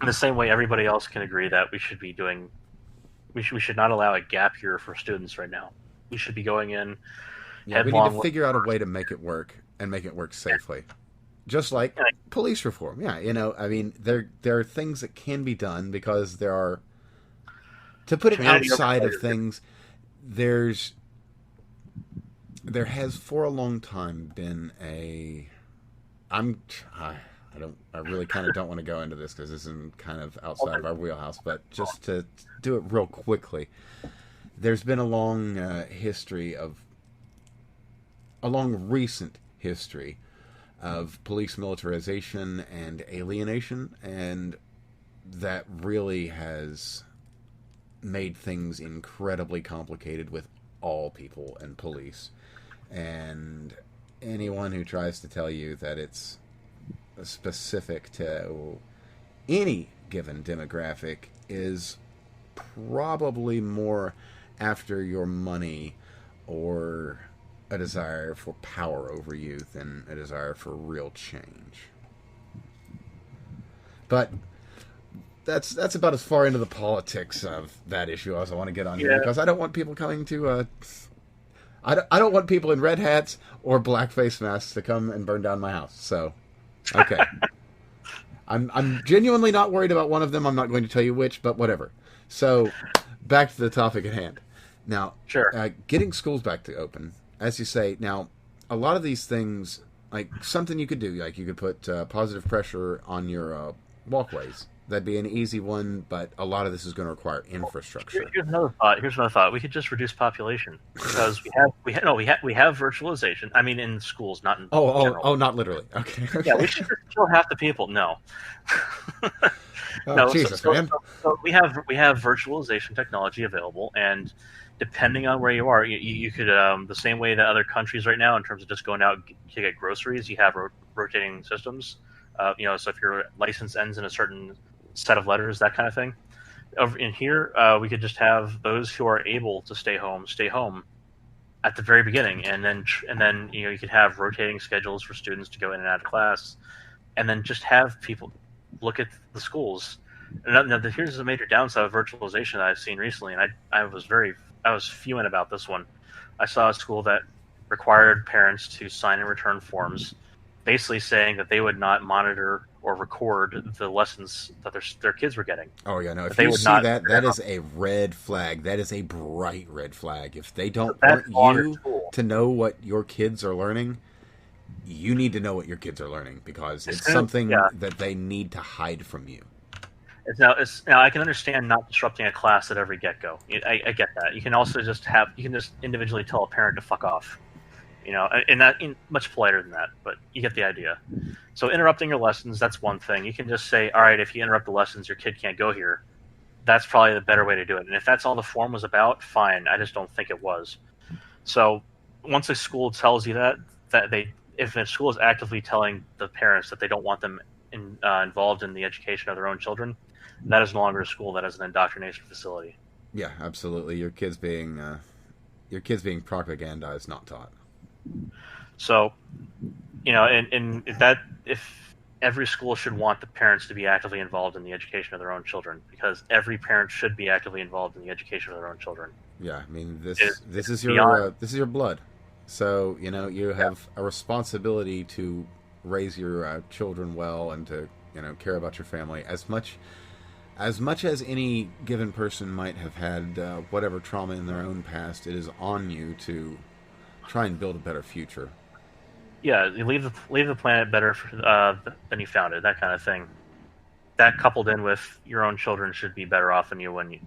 In the same way, everybody else can agree that we should be doing. We should not allow a gap year for students right now. We should be going in Yeah, we need to headlong. figure out a way to make it work and make it work safely. Just like Yeah. police reform. Yeah, I mean, there are things that can be done because there are, to put it Community outside of oversight. things, there has for a long time been a, I really kind of don't want to go into this because this is kind of outside of our wheelhouse, but just to do it real quickly, there's been a long recent history of police militarization and alienation, and that really has made things incredibly complicated with all people and police. And anyone who tries to tell you that it's specific to any given demographic is probably more after your money or a desire for power over you than a desire for real change. But that's about as far into the politics of that issue as I want to get on here, Yeah. because I don't want people coming to I don't want people in red hats or black face masks to come and burn down my house. So, okay. I'm genuinely not worried about one of them. I'm not going to tell you which, but whatever. So, back to the topic at hand. Now, Sure. getting schools back to open, as you say. Now, a lot of these things, like something you could do, like you could put positive pressure on your walkways. That'd be an easy one, but a lot of this is going to require infrastructure. Here's another thought. We could just reduce population because we have virtualization. I mean, in schools, not in general. Not literally. Okay. Yeah, we should just kill half the people. No. Oh, No, Jesus, man. so we have virtualization technology available, and depending on where you are, you could the same way that other countries right now, in terms of just going out to get groceries, you have rotating systems. So if your license ends in a certain set of letters, that kind of thing. Over in here, we could just have those who are able to stay home at the very beginning, and then you could have rotating schedules for students to go in and out of class, and then just have people look at the schools. Now, here's a major downside of virtualization that I've seen recently, and I was fuming about this one. I saw a school that required parents to sign and return forms, basically saying that they would not monitor or record the lessons that their kids were getting. Oh yeah, no. If you see that, that is a red flag. That is a bright red flag. If they don't want you to know what your kids are learning, you need to know what your kids are learning, because it's something that they need to hide from you. Now I can understand not disrupting a class at every get-go. I get that. You can also just individually tell a parent to fuck off. And not much politer than that, but you get the idea. So interrupting your lessons, that's one thing. You can just say, all right, if you interrupt the lessons, your kid can't go here. That's probably the better way to do it. And if that's all the form was about, fine. I just don't think it was. So once a school tells you if a school is actively telling the parents that they don't want them involved in the education of their own children, that is no longer a school. That is an indoctrination facility. Yeah, absolutely. Your kids being propagandized, not taught. So, and if every school should want the parents to be actively involved in the education of their own children, because every parent should be actively involved in the education of their own children. Yeah, I mean this is your blood, so you have a responsibility to raise your children well and to care about your family as much as any given person might have had whatever trauma in their own past. It is on you to try and build a better future. Yeah, you leave the planet better than you found it. That kind of thing. That coupled in with your own children should be better off than you when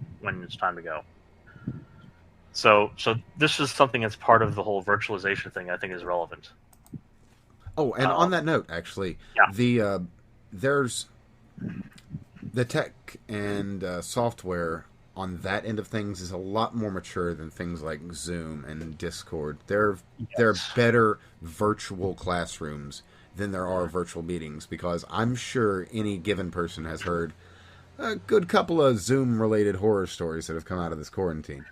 it's time to go. So this is something that's part of the whole virtualization thing. I think is relevant. Oh, and on that note, actually, there's the tech and software on that end of things is a lot more mature than things like Zoom and Discord. There are better virtual classrooms than there are virtual meetings, because I'm sure any given person has heard a good couple of Zoom-related horror stories that have come out of this quarantine.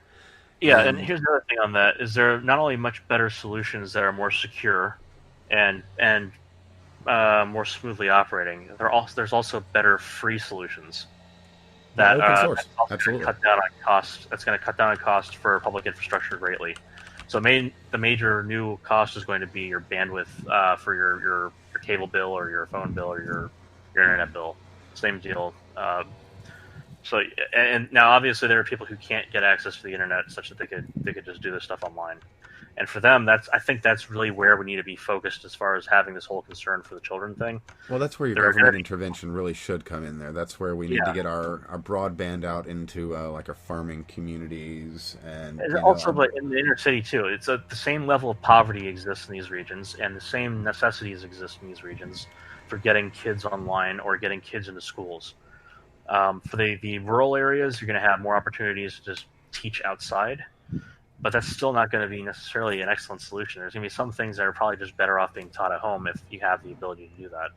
Yeah, and here's another thing on that: is there not only much better solutions that are more secure and more smoothly operating, there's also better free solutions. That open source. Absolutely. Cut down on cost. That's going to cut down on cost for public infrastructure greatly. So the major new cost is going to be your bandwidth for your cable bill or your phone bill or your internet bill. Same deal. And now obviously there are people who can't get access to the internet such that they could just do this stuff online. And for them, I think that's really where we need to be focused as far as having this whole concern for the children thing. Well, that's where your government intervention really should come in there. That's where we need to get our broadband out into like our farming communities and also, but in the inner city too. It's the same level of poverty exists in these regions, and the same necessities exist in these regions for getting kids online or getting kids into schools. For the rural areas, you're going to have more opportunities to just teach outside. But that's still not going to be necessarily an excellent solution. There's going to be some things that are probably just better off being taught at home if you have the ability to do that.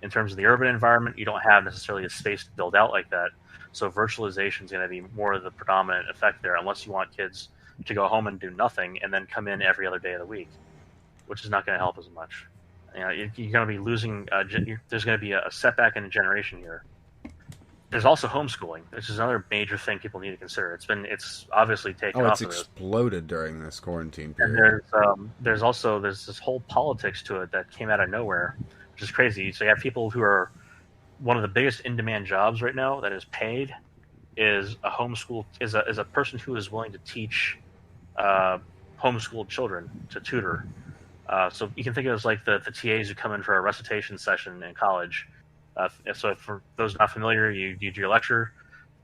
In terms of the urban environment, you don't have necessarily a space to build out like that. So virtualization is going to be more of the predominant effect there, unless you want kids to go home and do nothing and then come in every other day of the week, which is not going to help as much. You're going to be losing. There's going to be a setback in a generation here. There's also homeschooling, which is another major thing people need to consider. It's obviously taken off. It's exploded during this quarantine period. And there's this whole politics to it that came out of nowhere, which is crazy. So you have people who are one of the biggest in-demand jobs right now that is paid is a homeschool is a person who is willing to teach uh, homeschooled children to tutor. So you can think of it as like the TAs who come in for a recitation session in college. So for those not familiar, you do your lecture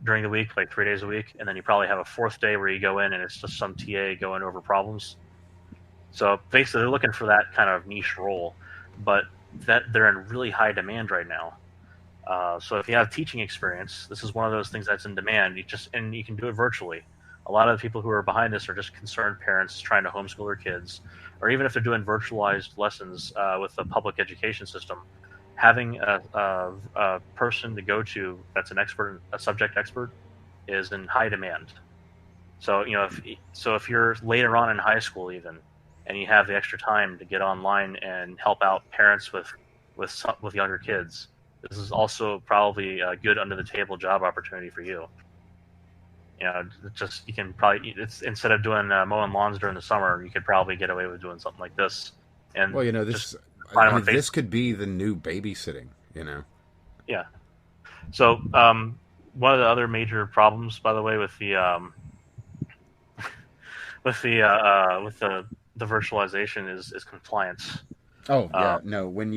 during the week, like 3 days a week, and then you probably have a fourth day where you go in and it's just some TA going over problems. So basically, they're looking for that kind of niche role, but that they're in really high demand right now. So if you have teaching experience, this is one of those things that's in demand. And you can do it virtually. A lot of the people who are behind this are just concerned parents trying to homeschool their kids, or even if they're doing virtualized lessons with the public education system, having a person to go to that's an expert, a subject expert, is in high demand. So if you're later on in high school even, and you have the extra time to get online and help out parents with younger kids, this is also probably a good under the table job opportunity for you. Just you can probably it's instead of doing mowing lawns during the summer, you could probably get away with doing something like this. And Well, just this find them on Facebook. this could be the new babysitting. Yeah. So one of the other major problems, by the way, with the virtualization is compliance. Oh yeah, no. When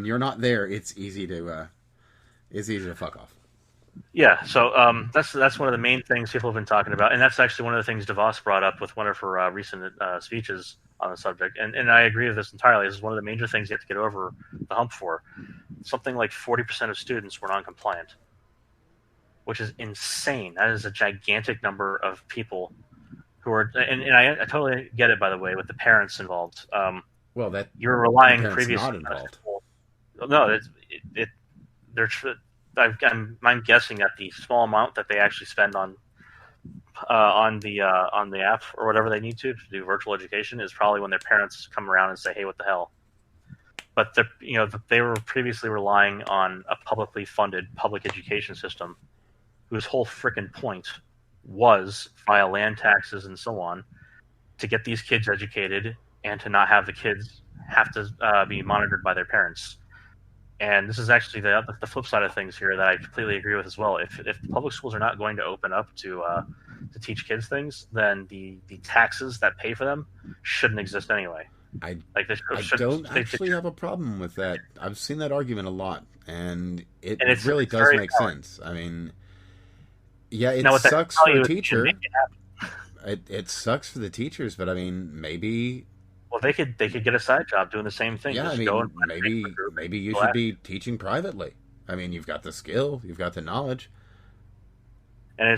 you're not there, it's easy to fuck off. Yeah, so that's one of the main things people have been talking about, and that's actually one of the things DeVos brought up with one of her recent speeches on the subject, and I agree with this entirely. This is one of the major things you have to get over the hump for. Something like 40% of students were non-compliant, which is insane. That is a gigantic number of people who are, and I totally get it, by the way, with the parents involved. Well, that You're relying the parents previously not involved. No, they're I'm guessing that the small amount that they actually spend on the app or whatever they need to do virtual education is probably when their parents come around and say, "Hey, what the hell?" But they were previously relying on a publicly funded public education system, whose whole frickin' point was via land taxes and so on to get these kids educated and to not have the kids have to be monitored by their parents. And this is actually the flip side of things here that I completely agree with as well. If the public schools are not going to open up to teach kids things, then the taxes that pay for them shouldn't exist anyway. I They don't actually have a problem with that. I've seen that argument a lot, and it it's really does very make valid. sense. I mean, yeah, it Now, what that sucks tell for you a is teacher. It sucks for the teachers, but I mean, maybe well, they could get a side job doing the same thing. yeah, I Just go and mean, find a Facebook group and maybe you go should at it. be teaching privately. I mean, you've got the skill, you've got the knowledge. And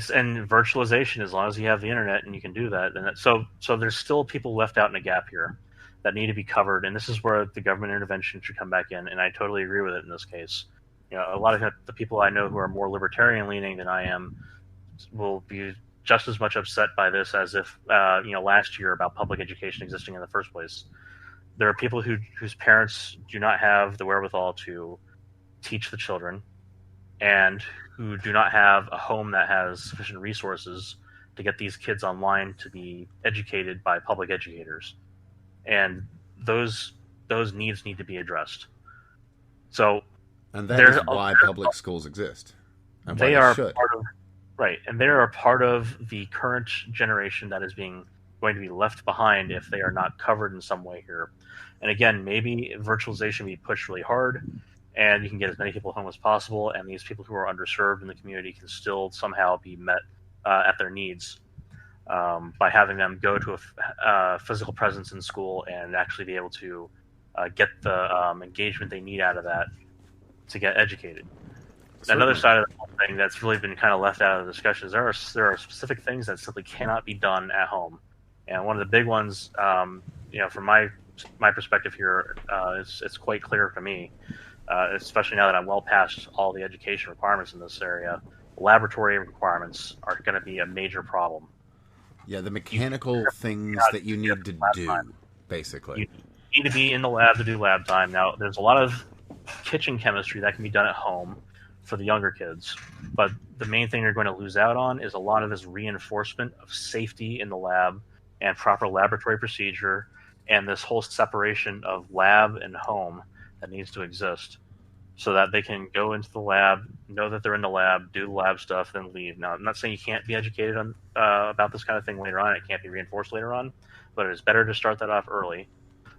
virtualization, as long as you have the internet and you can do that, so there's still people left out in a gap here that need to be covered, and this is where the government intervention should come back in. And I totally agree with it in this case. A lot of the people I know who are more libertarian leaning than I am will be just as much upset by this as if last year about public education existing in the first place. There are people whose parents do not have the wherewithal to teach the children, and who do not have a home that has sufficient resources to get these kids online to be educated by public educators, and those needs need to be addressed. So And that is why public schools exist, and why they they are should. part of right, and they are part of the current generation that is going to be left behind if they are not covered in some way here. And again, maybe virtualization be pushed really hard, and you can get as many people home as possible, and these people who are underserved in the community can still somehow be met at their needs by having them go to a physical presence in school and actually be able to get the engagement they need out of that to get educated. Certainly. Another side of the whole thing that's really been kind of left out of the discussion is there are specific things that simply cannot be done at home, and one of the big ones, from my perspective here, it's quite clear to me, especially now that I'm well past all the education requirements in this area. Laboratory requirements are going to be a major problem. Yeah, the mechanical things that you need to do, basically. You need to be in the lab to do lab time. Now, there's a lot of kitchen chemistry that can be done at home for the younger kids, but the main thing you're going to lose out on is a lot of this reinforcement of safety in the lab and proper laboratory procedure, and this whole separation of lab and home that needs to exist. so that they can go into the lab, know that they're in the lab, do the lab stuff, then leave. Now, I'm not saying you can't be educated on about this kind of thing later on. It can't be reinforced later on, but it's better to start that off early.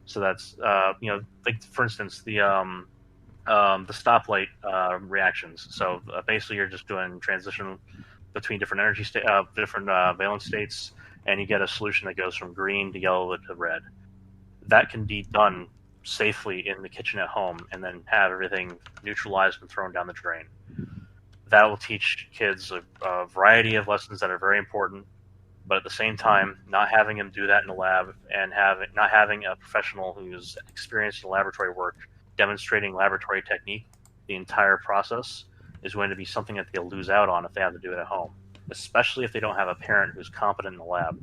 So that's like for instance the stoplight reactions. So basically, you're just doing transition between different different valence states, and you get a solution that goes from green to yellow to red. That can be done safely in the kitchen at home, and then have everything neutralized and thrown down the drain. That will teach kids a variety of lessons that are very important. But at the same time, not having them do that in the lab and not having a professional who's experienced in laboratory work demonstrating laboratory technique the entire process is going to be something that they'll lose out on if they have to do it at home, especially if they don't have a parent who's competent in the lab.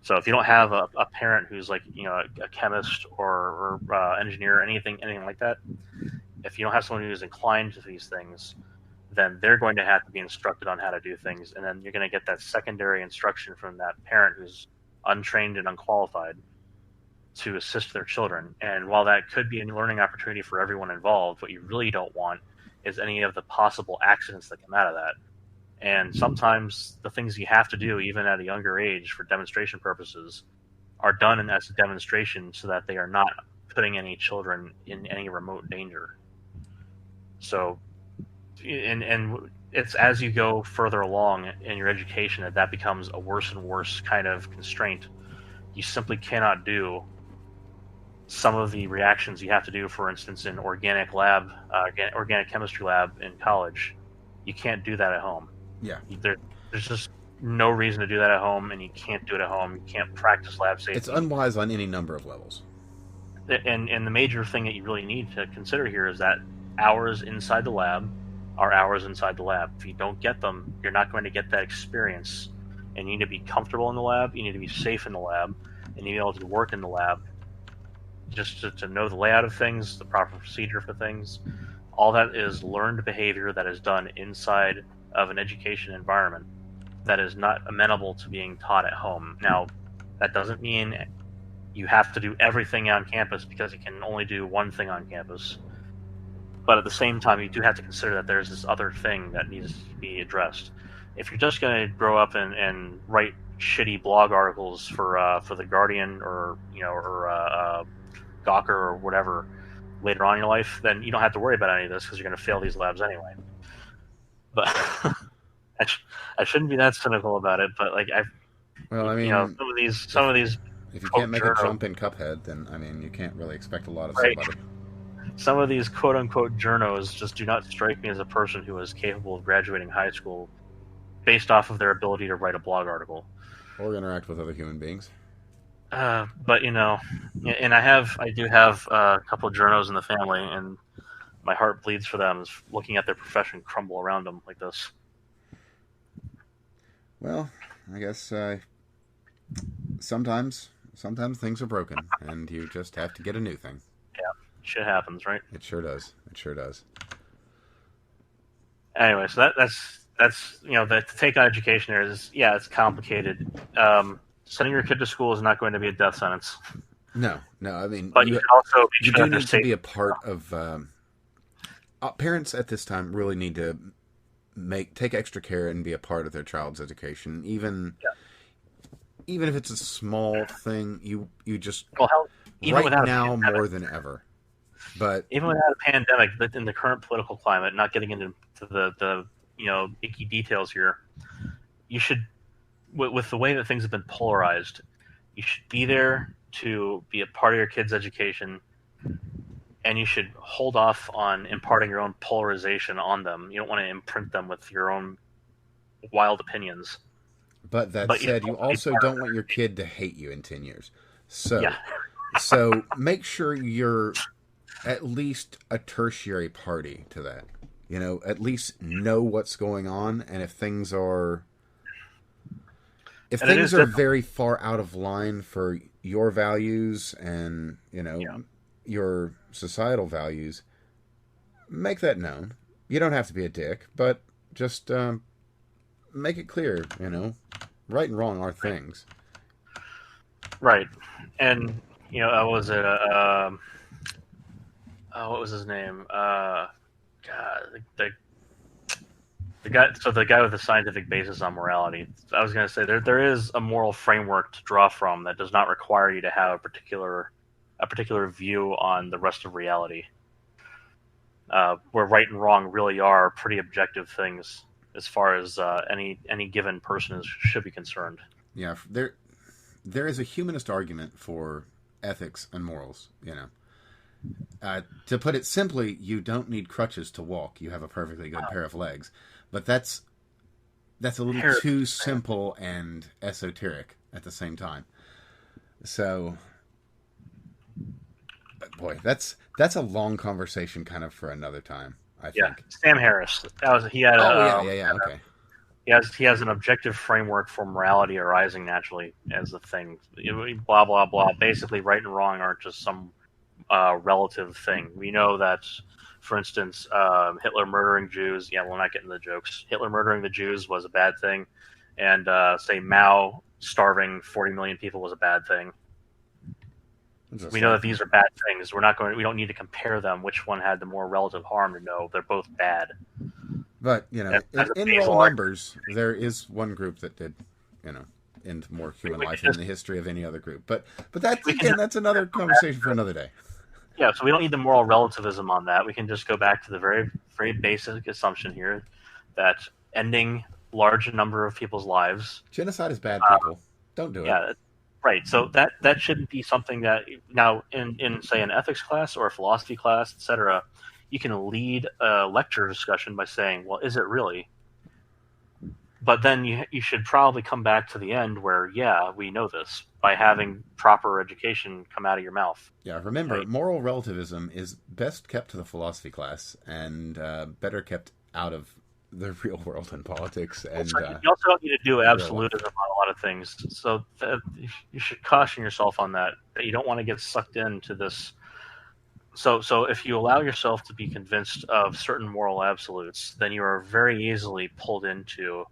So if you don't have a parent who's like a chemist or engineer or anything like that, if you don't have someone who's inclined to these things, then they're going to have to be instructed on how to do things, and then you're going to get that secondary instruction from that parent who's untrained and unqualified to assist their children. And while that could be a learning opportunity for everyone involved, what you really don't want is any of the possible accidents that come out of that. And sometimes the things you have to do, even at a younger age for demonstration purposes, are done as a demonstration so that they are not putting any children in any remote danger. So, and it's as you go further along in your education that becomes a worse and worse kind of constraint. You simply cannot do some of the reactions you have to do, for instance, in organic chemistry lab in college. You can't do that at home. Yeah. There's just no reason to do that at home, and you can't do it at home. You can't practice lab safety. It's unwise on any number of levels. And the major thing that you really need to consider here is that hours inside the lab are hours inside the lab. If you don't get them, you're not going to get that experience. And you need to be comfortable in the lab. You need to be safe in the lab. And you need to be able to work in the lab. Just to know the layout of things, the proper procedure for things. All that is learned behavior that is done inside of an education environment that is not amenable to being taught at home. Now, that doesn't mean you have to do everything on campus because you can only do one thing on campus. But at the same time, you do have to consider that there's this other thing that needs to be addressed. If you're just going to grow up and write shitty blog articles for the Guardian or Gawker or whatever later on in your life, then you don't have to worry about any of this because you're going to fail these labs anyway. But I shouldn't be that cynical about it. But like some of these. If you can't make a jump in Cuphead, then I mean you can't really expect a lot of right. somebody. Some of these quote-unquote journos just do not strike me as a person who is capable of graduating high school based off of their ability to write a blog article. Or interact with other human beings. But, and I do have a couple of journos in the family, and my heart bleeds for them looking at their profession crumble around them like this. Well, I guess sometimes things are broken, and you just have to get a new thing. Yeah. Shit happens, right? It sure does. Anyway, so that's the take on education there is, it's complicated. Sending your kid to school is not going to be a death sentence. No. I mean, but you do need to be a part of. Parents at this time really need to take extra care and be a part of their child's education, even if it's a small thing. You just even right now more than ever. But even without a pandemic, in the current political climate, not getting into the icky details here, you should, with the way that things have been polarized, you should be there to be a part of your kid's education, and you should hold off on imparting your own polarization on them. You don't want to imprint them with your own wild opinions. But that said, you also don't want your kid to hate you in 10 years. So make sure you're at least a tertiary party to that. At least know what's going on, and if things are very far out of line for your values and your societal values, make that known. You don't have to be a dick, but just make it clear. Right and wrong are things. Right, and what was it? What was his name? God, the guy. So the guy with the scientific basis on morality. I was going to say there is a moral framework to draw from that does not require you to have a particular view on the rest of reality. Where right and wrong really are pretty objective things as far as any given person should be concerned. Yeah, there is a humanist argument for ethics and morals. To put it simply, you don't need crutches to walk. You have a perfectly good pair of legs. But that's a little too simple and esoteric at the same time. So, boy, that's a long conversation, kind of for another time. I think. Sam Harris. He had. Okay. He has an objective framework for morality arising naturally as a thing. Blah blah blah. Basically, right and wrong aren't just some relative thing. We know that, for instance, Hitler murdering Jews. Yeah, we're not getting the jokes. Hitler murdering the Jews was a bad thing, and say Mao starving 40 million people was a bad thing. We know that these are bad things. We don't need to compare them. Which one had the more relative harm to know they're both bad. But in raw numbers, there is one group that did, end more human life in the history of any other group. But that's another conversation for another day. Yeah, so we don't need the moral relativism on that. We can just go back to the very, very basic assumption here that ending large number of people's lives. Genocide is bad, people. Don't do it. Yeah, right. So that shouldn't be something that now in say an ethics class or a philosophy class, etc. You can lead a lecture discussion by saying, "Well, is it really?" But then you should probably come back to the end where, yeah, we know this by having proper education come out of your mouth. Yeah, remember, right? Moral relativism is best kept to the philosophy class and better kept out of the real world and politics. And you also don't need to do absolutism on a lot of things. So you should caution yourself on that you don't want to get sucked into this. So if you allow yourself to be convinced of certain moral absolutes, then you are very easily pulled into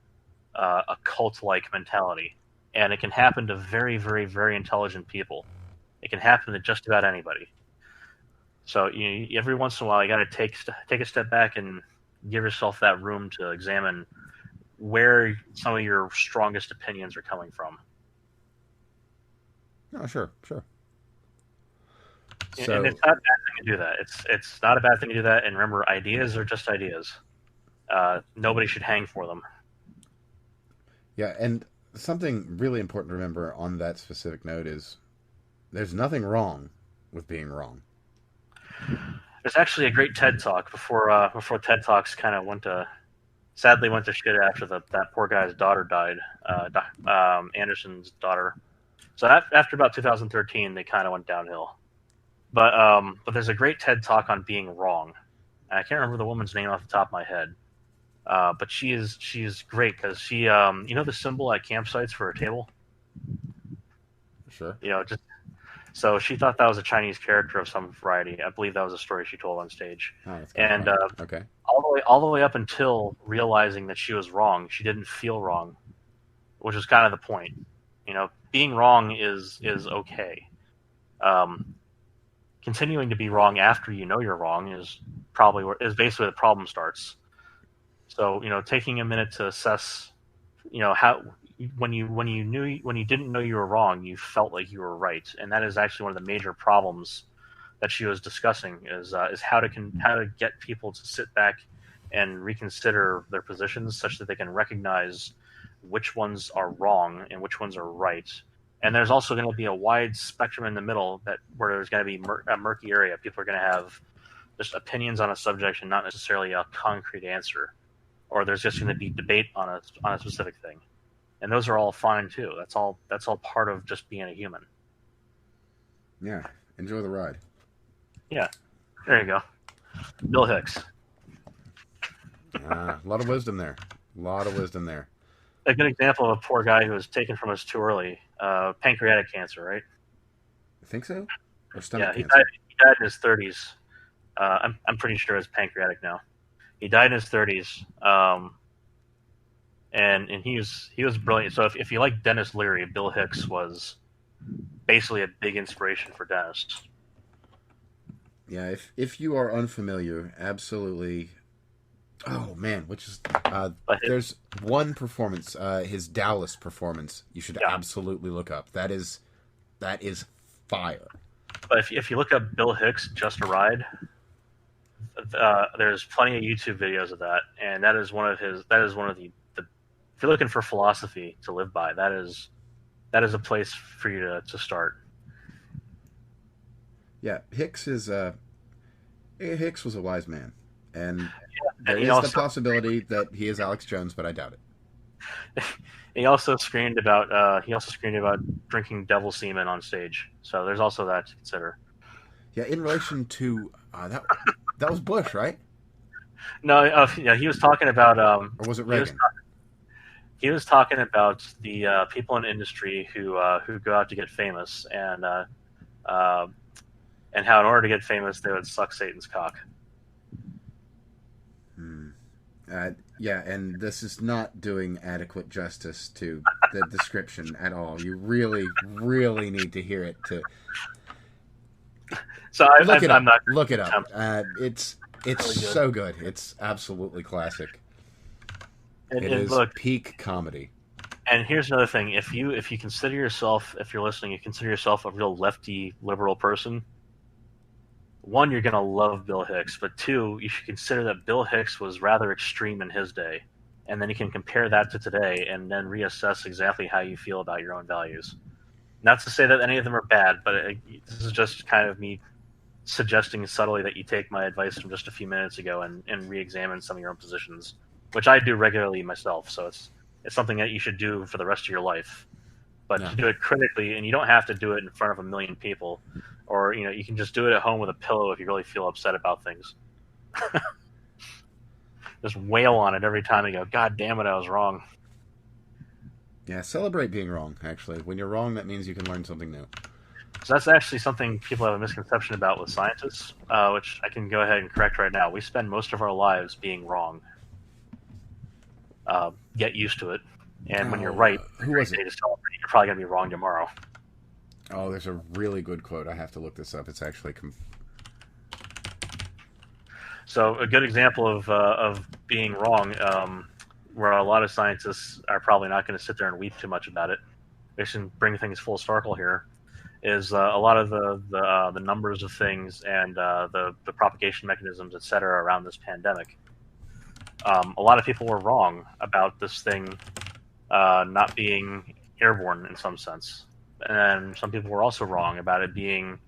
a cult-like mentality. And it can happen to very, very, very intelligent people. It can happen to just about anybody. So every once in a while, you got to take a step back and give yourself that room to examine where some of your strongest opinions are coming from. Oh, sure. And it's not a bad thing to do that. It's not a bad thing to do that. And remember, ideas are just ideas. Nobody should hang for them. Yeah, and something really important to remember on that specific note is there's nothing wrong with being wrong. There's actually a great TED Talk before TED Talks kind of sadly went to shit after that poor guy's daughter died, Anderson's daughter. So after about 2013, they kind of went downhill. But there's a great TED Talk on being wrong. I can't remember the woman's name off the top of my head. But she is great because she, the symbol at campsites for a table? Sure. So she thought that was a Chinese character of some variety. I believe that was a story she told on stage. Oh, and okay. all the way up until realizing that she was wrong, she didn't feel wrong, which is kind of the point. Being wrong is okay. Continuing to be wrong after you know you're wrong is basically where the problem starts. So, taking a minute to assess, how when you didn't know you were wrong, you felt like you were right, and that is actually one of the major problems that she was discussing is how to get people to sit back and reconsider their positions such that they can recognize which ones are wrong and which ones are right. And there's also going to be a wide spectrum in the middle where there's going to be a murky area. People are going to have just opinions on a subject and not necessarily a concrete answer. Or there's just going to be debate on a specific thing, and those are all fine too. That's all part of just being a human. Yeah, enjoy the ride. Yeah, there you go, Bill Hicks. A lot of wisdom there. A good example of a poor guy who was taken from us too early. Pancreatic cancer, right? I think so. Or stomach cancer. He died in his 30s. I'm pretty sure it's pancreatic now. He died in his 30s, and he was brilliant. So if you like Dennis Leary, Bill Hicks was basically a big inspiration for Dennis. Yeah, if you are unfamiliar, absolutely Oh man, which is But there's one performance, his Dallas performance. You should yeah, absolutely look up. That is fire. but if you look up Bill Hicks Just a Ride, there's plenty of YouTube videos of that, and that is one of his. That is one of the if you're looking for philosophy to live by, that is a place for you to start. Yeah, Hicks was a wise man, and And there is the possibility that he is Alex Jones, but I doubt it. he also screamed about drinking devil semen on stage. So there's also that to consider. Yeah, in relation to that was Bush, right? No, yeah, he was talking about Or was it he was Reagan? he was talking about the people in industry who go out to get famous uh, and how in order to get famous they would suck Satan's cock. Hmm. Yeah, and this is not doing adequate justice to the description at all. You really, really need to hear it to So look it I'm up. not Look it up. attempt It's really good. so good. It's absolutely classic. It And is look, peak comedy. and here's another thing: if you consider yourself, if you're listening, you consider yourself a real lefty liberal person. One, you're gonna love Bill Hicks, but two, you should consider that Bill Hicks was rather extreme in his day, and then you can compare that to today, and then reassess exactly how you feel about your own values. Not to say that any of them are bad, but this is just kind of me suggesting subtly that you take my advice from just a few minutes ago and re-examine some of your own positions, which I do regularly myself. So it's something that you should do for the rest of your life, but Yeah. to do it critically, and you don't have to do it in front of a million people, or you can just do it at home with a pillow if you really feel upset about things. Just wail on it every time and go, God damn it, I was wrong. Yeah, celebrate being wrong, actually. When you're wrong, that means you can learn something new. So that's actually something people have a misconception about with scientists, which I can go ahead and correct right now. We spend most of our lives being wrong. Get used to it. And when you're Oh, right, who was it? they just celebrate. You're probably going to be wrong tomorrow. Oh, there's a really good quote. I have to look this up. It's actually So a good example of being wrong, where a lot of scientists are probably not going to sit there and weep too much about it. We should bring things full circle here. Is a lot of the numbers of things and the propagation mechanisms, et cetera, around this pandemic. A lot of people were wrong about this thing not being airborne in some sense, and some people were also wrong about it being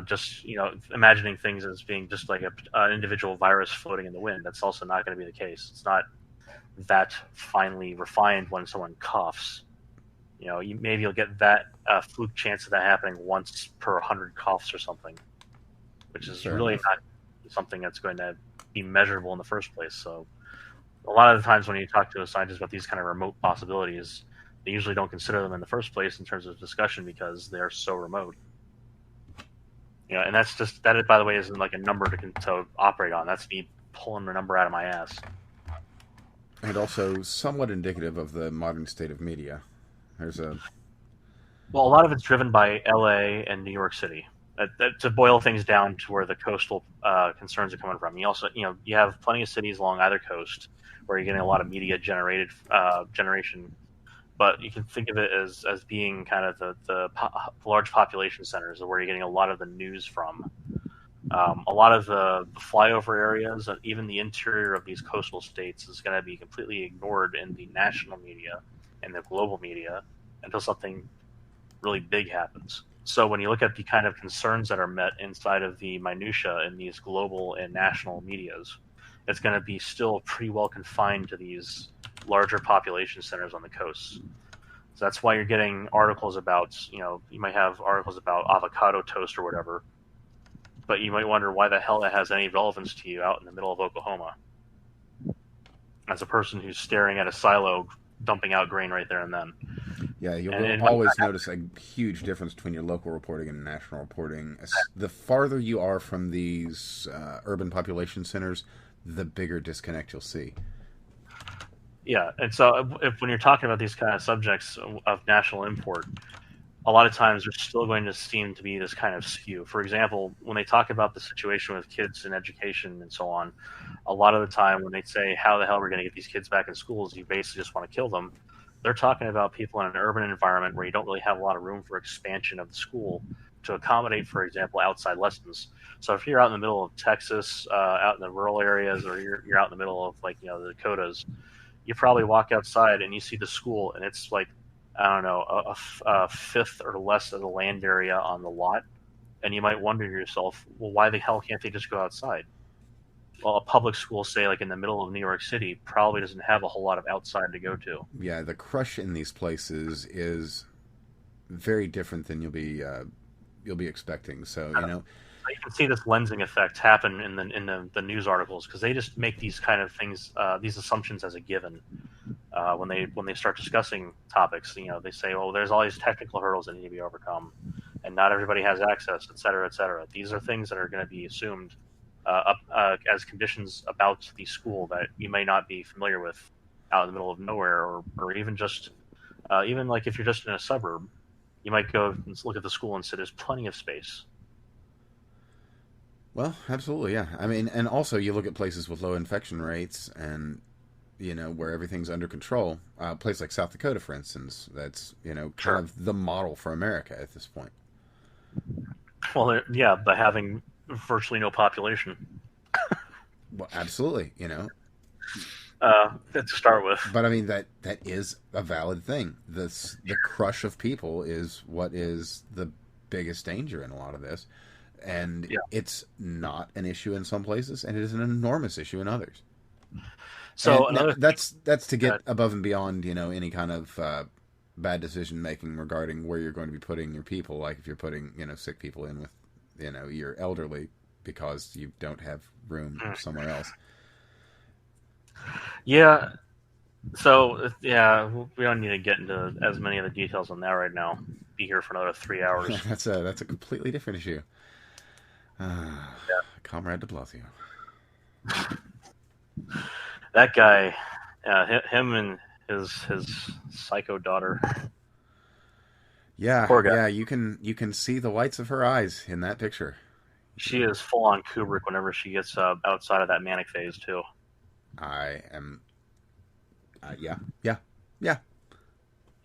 just imagining things as being just like an individual virus floating in the wind. That's also not going to be the case. It's not that finely refined when someone coughs. Maybe you'll get that fluke chance of that happening once per 100 coughs or something, which is fair really enough. not something that's going to be measurable in the first place. So a lot of the times when you talk to a scientist about these kind of remote possibilities, they usually don't consider them in the first place in terms of discussion because they're so remote. And that's just that. By the way, isn't like a number to operate on. That's me pulling the number out of my ass. And also somewhat indicative of the modern state of media. There's a Well, a lot of it's driven by LA and New York City. To boil things down to where the coastal concerns are coming from. You also, you have plenty of cities along either coast where you're getting a lot of media generated generation, but you can think of it as being kind of the large population centers where you're getting a lot of the news from. A lot of the flyover areas and even the interior of these coastal states is going to be completely ignored in the national media and the global media until something really big happens. So when you look at the kind of concerns that are met inside of the minutia in these global and national medias, it's going to be still pretty well confined to these larger population centers on the coasts. So that's why you're getting articles about, you might have articles about avocado toast or whatever, but you might wonder why the hell that has any relevance to you out in the middle of Oklahoma as a person who's staring at a silo dumping out grain right there and then. Yeah, you And will it might always not notice a huge difference between your local reporting and national reporting. The farther you are from these urban population centers, the bigger disconnect you'll see. Yeah, and so when you're talking about these kind of subjects of national import, a lot of times there's still going to seem to be this kind of skew. For example, when they talk about the situation with kids and education and so on, a lot of the time when they say, how the hell are we going to get these kids back in schools, you basically just want to kill them. They're talking about people in an urban environment where you don't really have a lot of room for expansion of the school to accommodate, for example, outside lessons. So if you're out in the middle of Texas, out in the rural areas, or you're out in the middle of like the Dakotas, you probably walk outside and you see the school, and it's like, I don't know, a fifth or less of the land area on the lot, and you might wonder to yourself, well, why the hell can't they just go outside? Well, a public school, say like in the middle of New York City, probably doesn't have a whole lot of outside to go to. Yeah, the crush in these places is very different than you'll be expecting. So You can see this lensing effect happen in the news articles because they just make these kind of things, these assumptions as a given. When they start discussing topics, they say, "Oh, there's all these technical hurdles that need to be overcome, and not everybody has access, et cetera, et cetera." These are things that are going to be assumed as conditions about the school that you may not be familiar with out in the middle of nowhere, or even just even like if you're just in a suburb, you might go and look at the school and say, "There's plenty of space." well, absolutely, yeah. I mean, and also you look at places with low infection rates and where everything's under control. A place like South Dakota, for instance, that's kind Sure. of the model for America at this point. Well, yeah, by having virtually no population Well, absolutely, to start with. but I mean that is a valid thing. The crush of people is what is the biggest danger in a lot of this, and Yeah. it's not an issue in some places, and it is an enormous issue in others. And So now another thing that's to get that above and beyond, any kind of bad decision making regarding where you're going to be putting your people. Like if you're putting, sick people in with, your elderly because you don't have room somewhere else. yeah. So yeah, we don't need to get into as many of the details on that right now. Be here for another 3 hours. That's a completely different issue. Yeah. Comrade de Blasio. That guy, him and his psycho daughter. Yeah, Poor guy. yeah, you can see the whites of her eyes in that picture. She is full on Kubrick whenever she gets outside of that manic phase too. I am, yeah, yeah, yeah.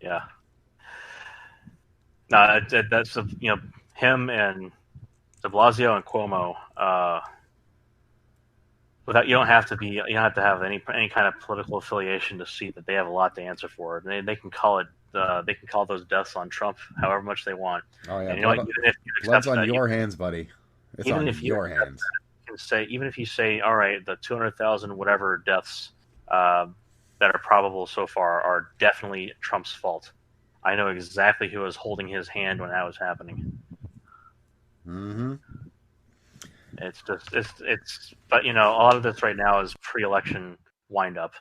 Yeah. No, that's him and De Blasio and Cuomo. Without you don't have to have any kind of political affiliation to see that they have a lot to answer for. They can call it they can call those deaths on Trump however much they want. Oh yeah, And you know what? Even if you blood's accept on that, your hands, buddy. It's even on if you your hands. can say, even if you say, all right, the 200,000 whatever deaths uh, that are probable so far are definitely Trump's fault. I know exactly who was holding his hand when that was happening. Mm-hmm. It's just but a lot of this right now is pre-election wind up.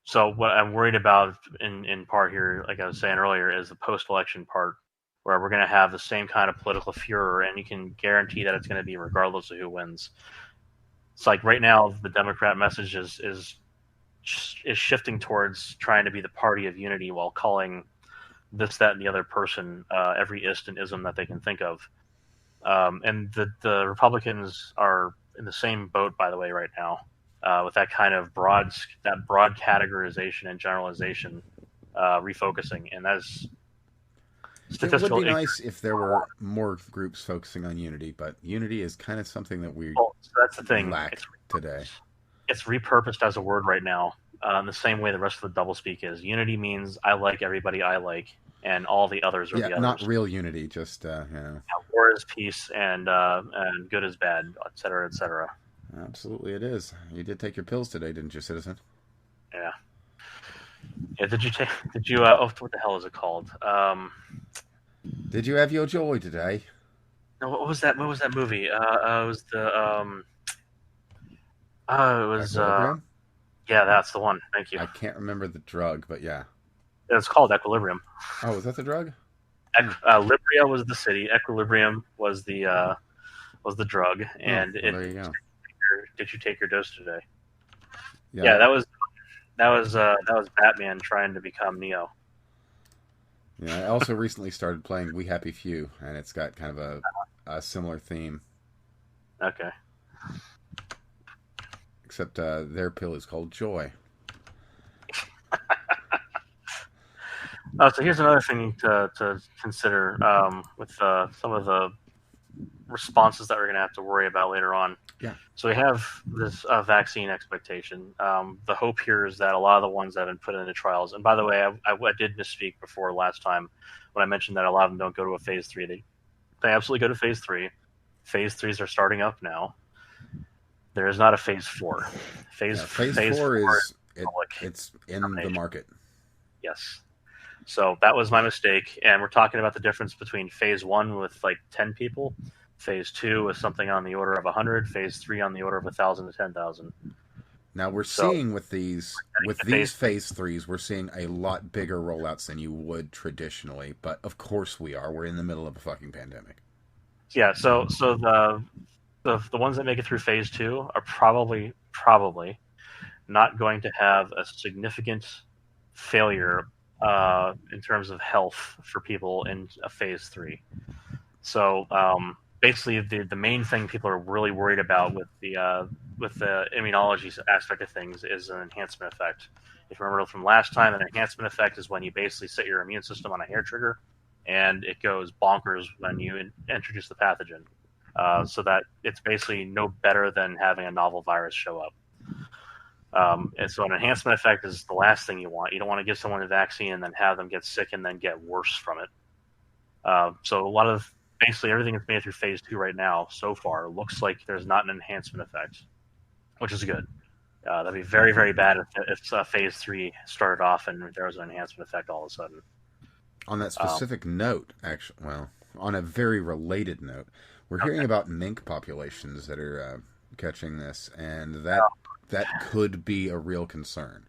So what I'm worried about in part here, like I was saying earlier, is the post-election part where we're going to have the same kind of political furor, and you can guarantee that it's going to be regardless of who wins. It's like right now the Democrat message is shifting towards trying to be the party of unity while calling this, that, and the other person every ist and ism that they can think of. And the Republicans are in the same boat, by the way, right now, with that kind of broad categorization and generalization, refocusing, and that's It would statistical. be nice if there were more groups focusing on unity, but unity is kind of something that we Well, so that's the thing. lack today. It's repurposed as a word right now, in the same way the rest of the doublespeak is. Unity means I like everybody I like, and all the others are Yeah, the not others. real unity, just War is peace, and good is bad, et cetera, et cetera. absolutely it is. You did take your pills today, didn't you, citizen? Yeah. Yeah. Did you take? Did you? What the hell is it called? Did you have your joy today? No, what was that? What was that movie? It was the. It was. Equilibrium? Yeah, that's the one. Thank you. I can't remember the drug, but yeah. It's called Equilibrium. Oh, was that the drug? Libria was the city. Equilibrium was the drug. Oh, And well, there you go. did you take your dose today? Yeah. Yeah, that was Batman trying to become Neo. Yeah, I also recently started playing We Happy Few, and it's got kind of a similar theme, Okay. except their pill is called Joy. So here's another thing to consider with some of the responses that we're going to have to worry about later on. Yeah. So we have this vaccine expectation. The hope here is that a lot of the ones that have been put into trials, and by the way, I did misspeak before last time when I mentioned that a lot of them don't go to a phase 3. They absolutely go to phase 3. Phase 3s are starting up now. There is not a phase 4. Phase Phase 4 4 is it's in the market. Yes. So that was my mistake, and we're talking about the difference between phase 1 with like 10 people, phase 2 with something on the order of 100, phase 3 on the order of 1,000 to 10,000. Now we're seeing with these phase 3s, we're seeing a lot bigger rollouts than you would traditionally. But of course we are. We're in the middle of a fucking pandemic. Yeah. So the ones that make it through phase 2 are probably not going to have a significant failure in terms of health for people in a phase 3. So basically, the main thing people are really worried about with the immunology aspect of things is an enhancement effect. If you remember from last time, an enhancement effect is when you basically set your immune system on a hair trigger, and it goes bonkers when you introduce the pathogen. So that it's basically no better than having a novel virus show up. And so an enhancement effect is the last thing you want. You don't want to give someone a vaccine and then have them get sick and then get worse from it. So a lot of basically everything that's made it through phase 2 right now so far looks like there's not an enhancement effect, which is good. That'd be very, very bad if phase 3 started off and there was an enhancement effect all of a sudden. On that specific note, actually, well, on a very related note, we're hearing about mink populations that are catching this, and that could be a real concern.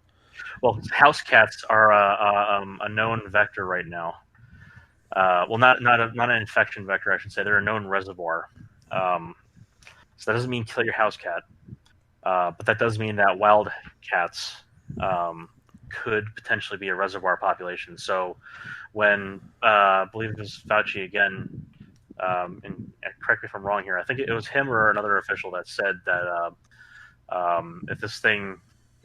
Well, house cats are a known vector right now. Well, not an infection vector, I should say. They're a known reservoir. So that doesn't mean kill your house cat, but that does mean that wild cats could potentially be a reservoir population. So when I believe it was Fauci again, and correct me if I'm wrong here, I think it was him or another official that said that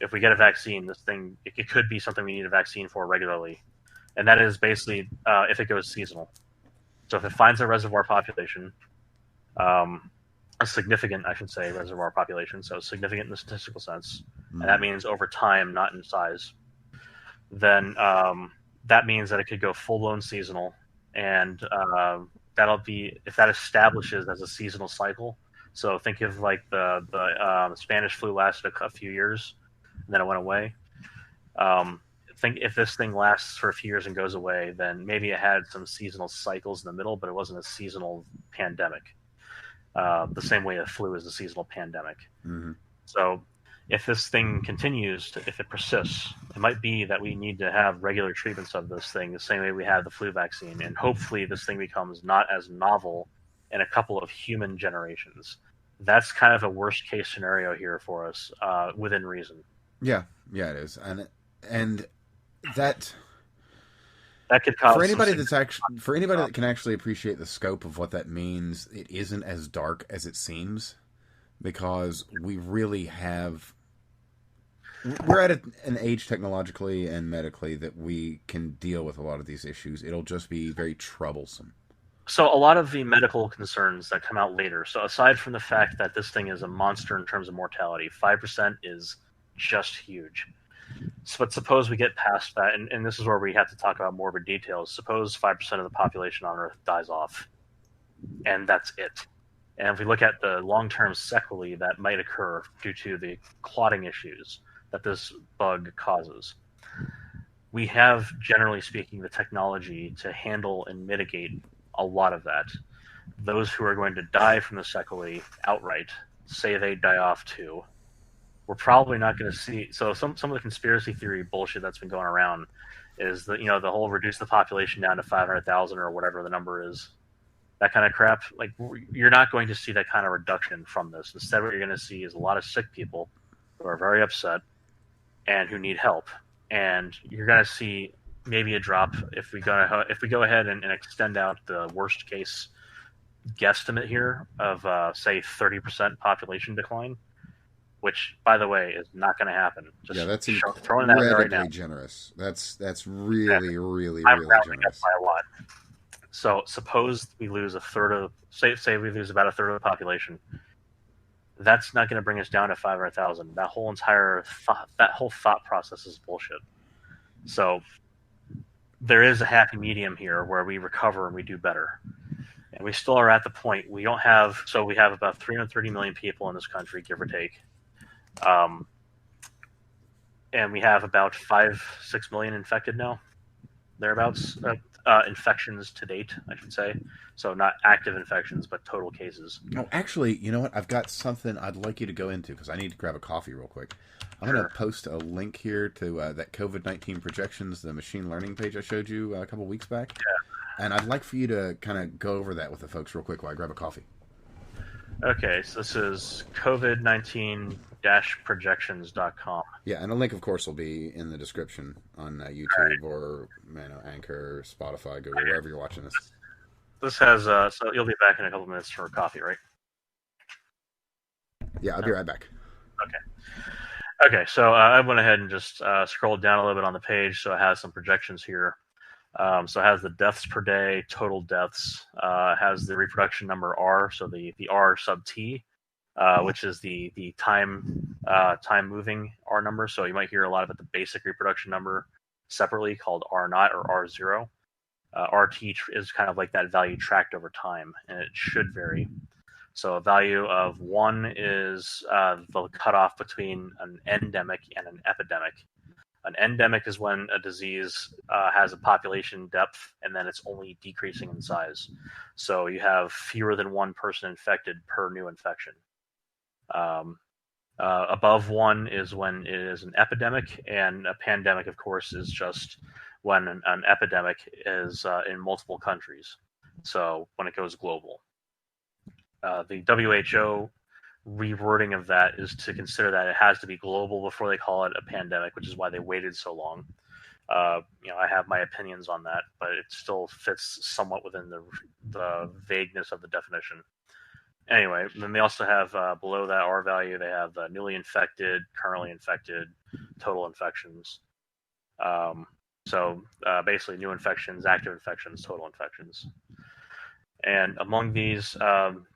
if we get a vaccine, this thing it could be something we need a vaccine for regularly. And that is basically if it goes seasonal. So if it finds a reservoir population, a significant, I should say, reservoir population, so significant in the statistical sense, and that means over time, not in size, then that means that it could go full-blown seasonal, and that'll be, if that establishes as a seasonal cycle, so think of like the Spanish flu lasted a few years, and then it went away. Think if this thing lasts for a few years and goes away, then maybe it had some seasonal cycles in the middle, but it wasn't a seasonal pandemic. The same way a flu is a seasonal pandemic. Mm-hmm. So if this thing continues, if it persists, it might be that we need to have regular treatments of this thing the same way we have the flu vaccine. And hopefully this thing becomes not as novel in a couple of human generations. That's kind of a worst case scenario here for us within reason. Yeah, it is. And that could cause for anybody that can actually appreciate the scope of what that means, it isn't as dark as it seems, because we really we're at an age technologically and medically that we can deal with a lot of these issues. It'll just be very troublesome. So a lot of the medical concerns that come out later, so aside from the fact that this thing is a monster in terms of mortality, 5% is just huge. But suppose we get past that, and this is where we have to talk about morbid details. Suppose 5% of the population on Earth dies off, and that's it. And if we look at the long-term sequelae that might occur due to the clotting issues that this bug causes, we have, generally speaking, the technology to handle and mitigate a lot of that. Those who are going to die from the sequelae outright, say they die off too, we're probably not going to see. So some of the conspiracy theory bullshit that's been going around is that, the whole reduce the population down to 500,000 or whatever the number is, that kind of crap. Like, you're not going to see that kind of reduction from this. Instead, what you're going to see is a lot of sick people who are very upset and who need help. And you're going to see maybe a drop if we go ahead and extend out the worst case guesstimate here of say 30% population decline, which by the way is not going to happen. Yeah, Just that's throwing that in there right now. incredibly generous. That's really, really, I'm really rounding up generous. by a lot. So suppose we lose a third of say we lose about a third of the population. That's not going to bring us down to 500,000. That whole thought process is bullshit. So there is a happy medium here where we recover and we do better. And we still are at the point we don't have. So we have about 330 million people in this country, give or take, and we have about 5-6 million infected now, thereabouts. Infections to date, I should say. So not active infections, but total cases. Oh, actually, you know what? I've got something I'd like you to go into because I need to grab a coffee real quick. I'm going to post a link here to that COVID-19 projections, the machine learning page I showed you a couple weeks back. Yeah. And I'd like for you to kind of go over that with the folks real quick while I grab a coffee. Okay, so this is COVID-19-projections.com. Yeah, and a link, of course, will be in the description on YouTube right. Or Anchor, Spotify, Google, wherever you're watching this. This has so you'll be back in a couple minutes for coffee, right? Yeah, I'll be right back. Okay, so I went ahead and just scrolled down a little bit on the page, so it has some projections here. So it has the deaths per day, total deaths, has the reproduction number R, so the R sub T, which is the time moving R number. So you might hear a lot about the basic reproduction number separately called R naught or R0. RT is kind of like that value tracked over time, and it should vary. So a value of 1 is the cutoff between an endemic and an epidemic. An endemic is when a disease has a population depth and then it's only decreasing in size. So you have fewer than one person infected per new infection. Above 1 is when it is an epidemic, and a pandemic, of course, is just when an epidemic is in multiple countries. So when it goes global. The WHO rewording of that is to consider that it has to be global before they call it a pandemic, which is why they waited so long. I have my opinions on that, but it still fits somewhat within the vagueness of the definition. Anyway, then they also have below that R value, they have newly infected, currently infected, total infections. So basically new infections, active infections, total infections. And among these,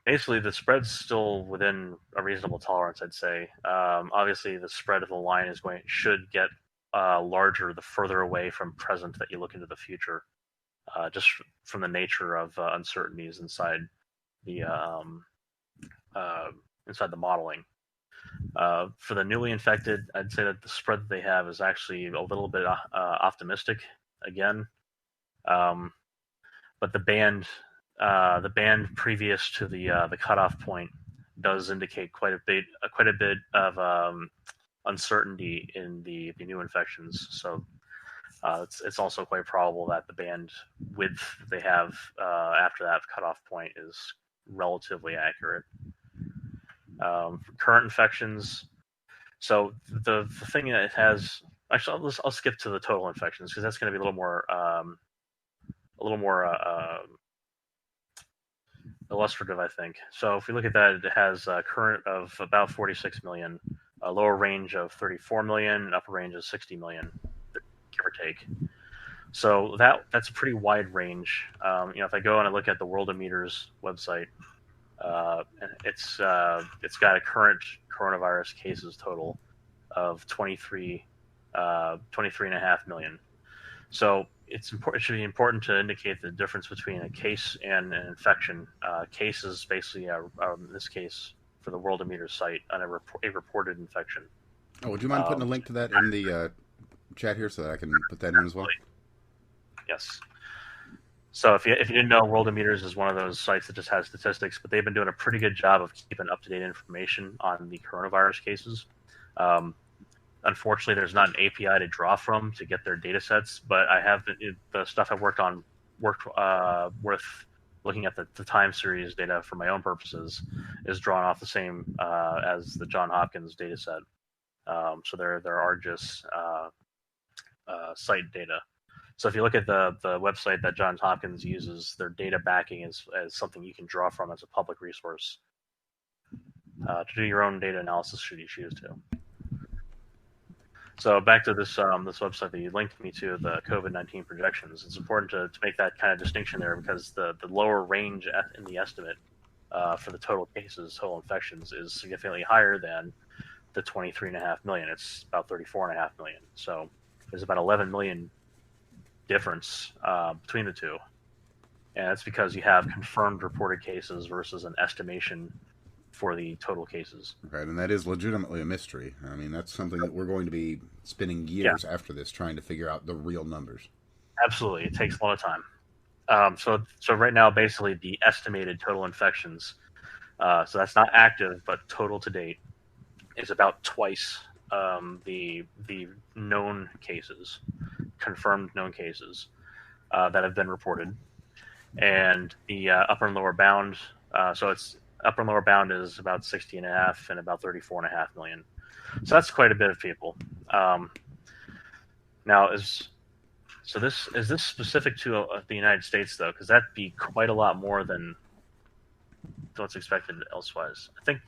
basically the spread's still within a reasonable tolerance, I'd say. Obviously, the spread of the line should get larger the further away from present that you look into the future, just from the nature of uncertainties inside the modeling. For the newly infected, I'd say that the spread that they have is actually a little bit optimistic again, but the band previous to the cutoff point does indicate quite a bit of uncertainty in the new infections. So it's also quite probable that the band width they have after that cutoff point is relatively accurate. For current infections, so the thing that it has, actually I'll skip to the total infections because that's going to be a little more illustrative, I think. So if we look at that, it has a current of about 46 million, a lower range of 34 million, an upper range of 60 million, give or take. So that's a pretty wide range. If I go and I look at the Worldometers website, and it's got a current coronavirus cases total of 23.5 million. So it should be important to indicate the difference between a case and an infection. Case is basically, in this case, for the Worldometers site, a reported infection. Oh, would you mind putting a link to that in the chat here so that I can put that in as well? Yes. So if you didn't know, Worldometers is one of those sites that just has statistics, but they've been doing a pretty good job of keeping up-to-date information on the coronavirus cases. Unfortunately, there's not an API to draw from to get their data sets, but I have the stuff I've worked with looking at the time series data for my own purposes is drawn off the same as the Johns Hopkins data set. So there are just site data. So if you look at the website that Johns Hopkins uses, their data backing is something you can draw from as a public resource to do your own data analysis should you choose to. So back to this this website that you linked me to, the COVID-19 projections. It's important to make that kind of distinction there because the lower range in the estimate for the total cases, total infections, is significantly higher than the 23.5 million. It's about 34.5 million. So there's about 11 million difference between the two, and that's because you have confirmed reported cases versus an estimation for the total cases. Right, and that is legitimately a mystery. I mean, that's something that we're going to be spending years after this trying to figure out the real numbers. Absolutely, it takes a lot of time. So right now, basically, the estimated total infections, so that's not active, but total to date, is about twice the known cases, confirmed known cases that have been reported, and the upper and lower bound. So it's upper and lower bound is about 60.5 and about 34.5 million. So that's quite a bit of people. Now is this specific to the United States though? Because that'd be quite a lot more than what's expected elsewise. I think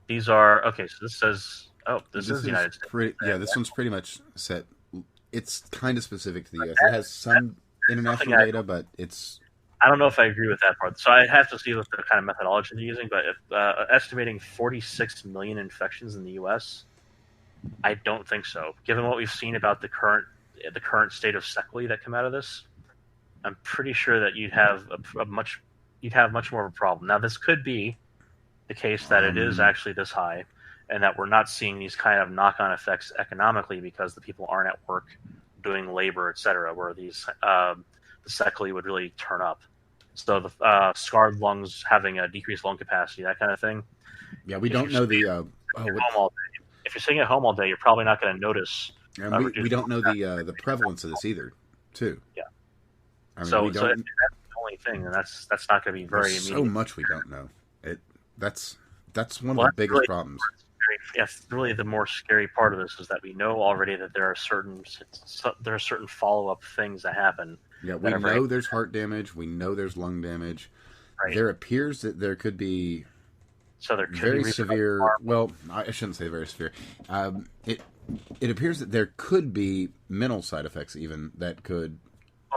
these are okay. So this says this is the United States. This one's pretty much set. It's kind of specific to the U.S. It has some international data, but it's. I don't know if I agree with that part. So I have to see what the kind of methodology they're using. But if estimating 46 million infections in the U.S., I don't think so. Given what we've seen about the current state of sequelae that come out of this, I'm pretty sure that you'd have much more of a problem. Now, this could be the case that it is actually this high, and that we're not seeing these kind of knock-on effects economically because the people aren't at work doing labor, etc., where these the sequelae would really turn up. So the scarred lungs, having a decreased lung capacity, that kind of thing. Yeah, we don't know the. If you're sitting at home all day, you're probably not going to notice. And we don't know the prevalence of this either, too. Yeah. I mean, so if that's the only thing, then that's not going to be very immediate. So much we don't know. That's one of the biggest problems. Yes, really the more scary part of this is that we know already that there are certain follow-up things that happen. Yeah, we know there's heart damage. We know there's lung damage. Right. There appears that there could be very severe. Well, I shouldn't say very severe. It appears that there could be mental side effects even that could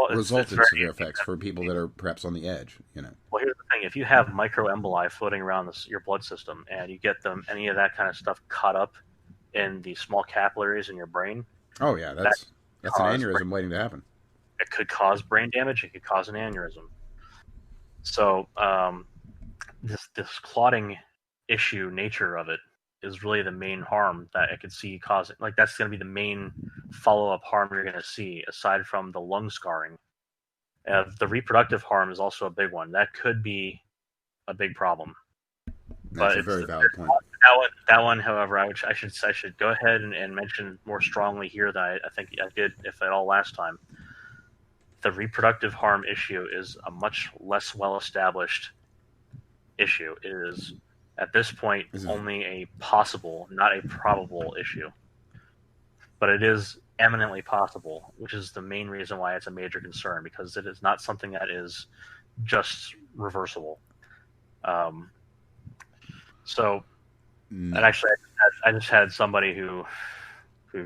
result in severe effects for people that are perhaps on the edge. Well, here's the thing: if you have microemboli floating around your blood system, and you get any of that kind of stuff caught up in the small capillaries in your brain, oh yeah, that's an aneurysm waiting to happen. It could cause brain damage. It could cause an aneurysm. So this clotting issue nature of it is really the main harm that I could see causing. Like that's going to be the main follow-up harm you're going to see, aside from the lung scarring. The reproductive harm is also a big one. That could be a big problem. That's a very valid point. That one, however, I should go ahead and mention more strongly here than I think I did, if at all, last time. The reproductive harm issue is a much less well-established issue. It is, at this point, only a possible, not a probable issue. But it is eminently possible, which is the main reason why it's a major concern, because it is not something that is just reversible. And actually, I just had somebody who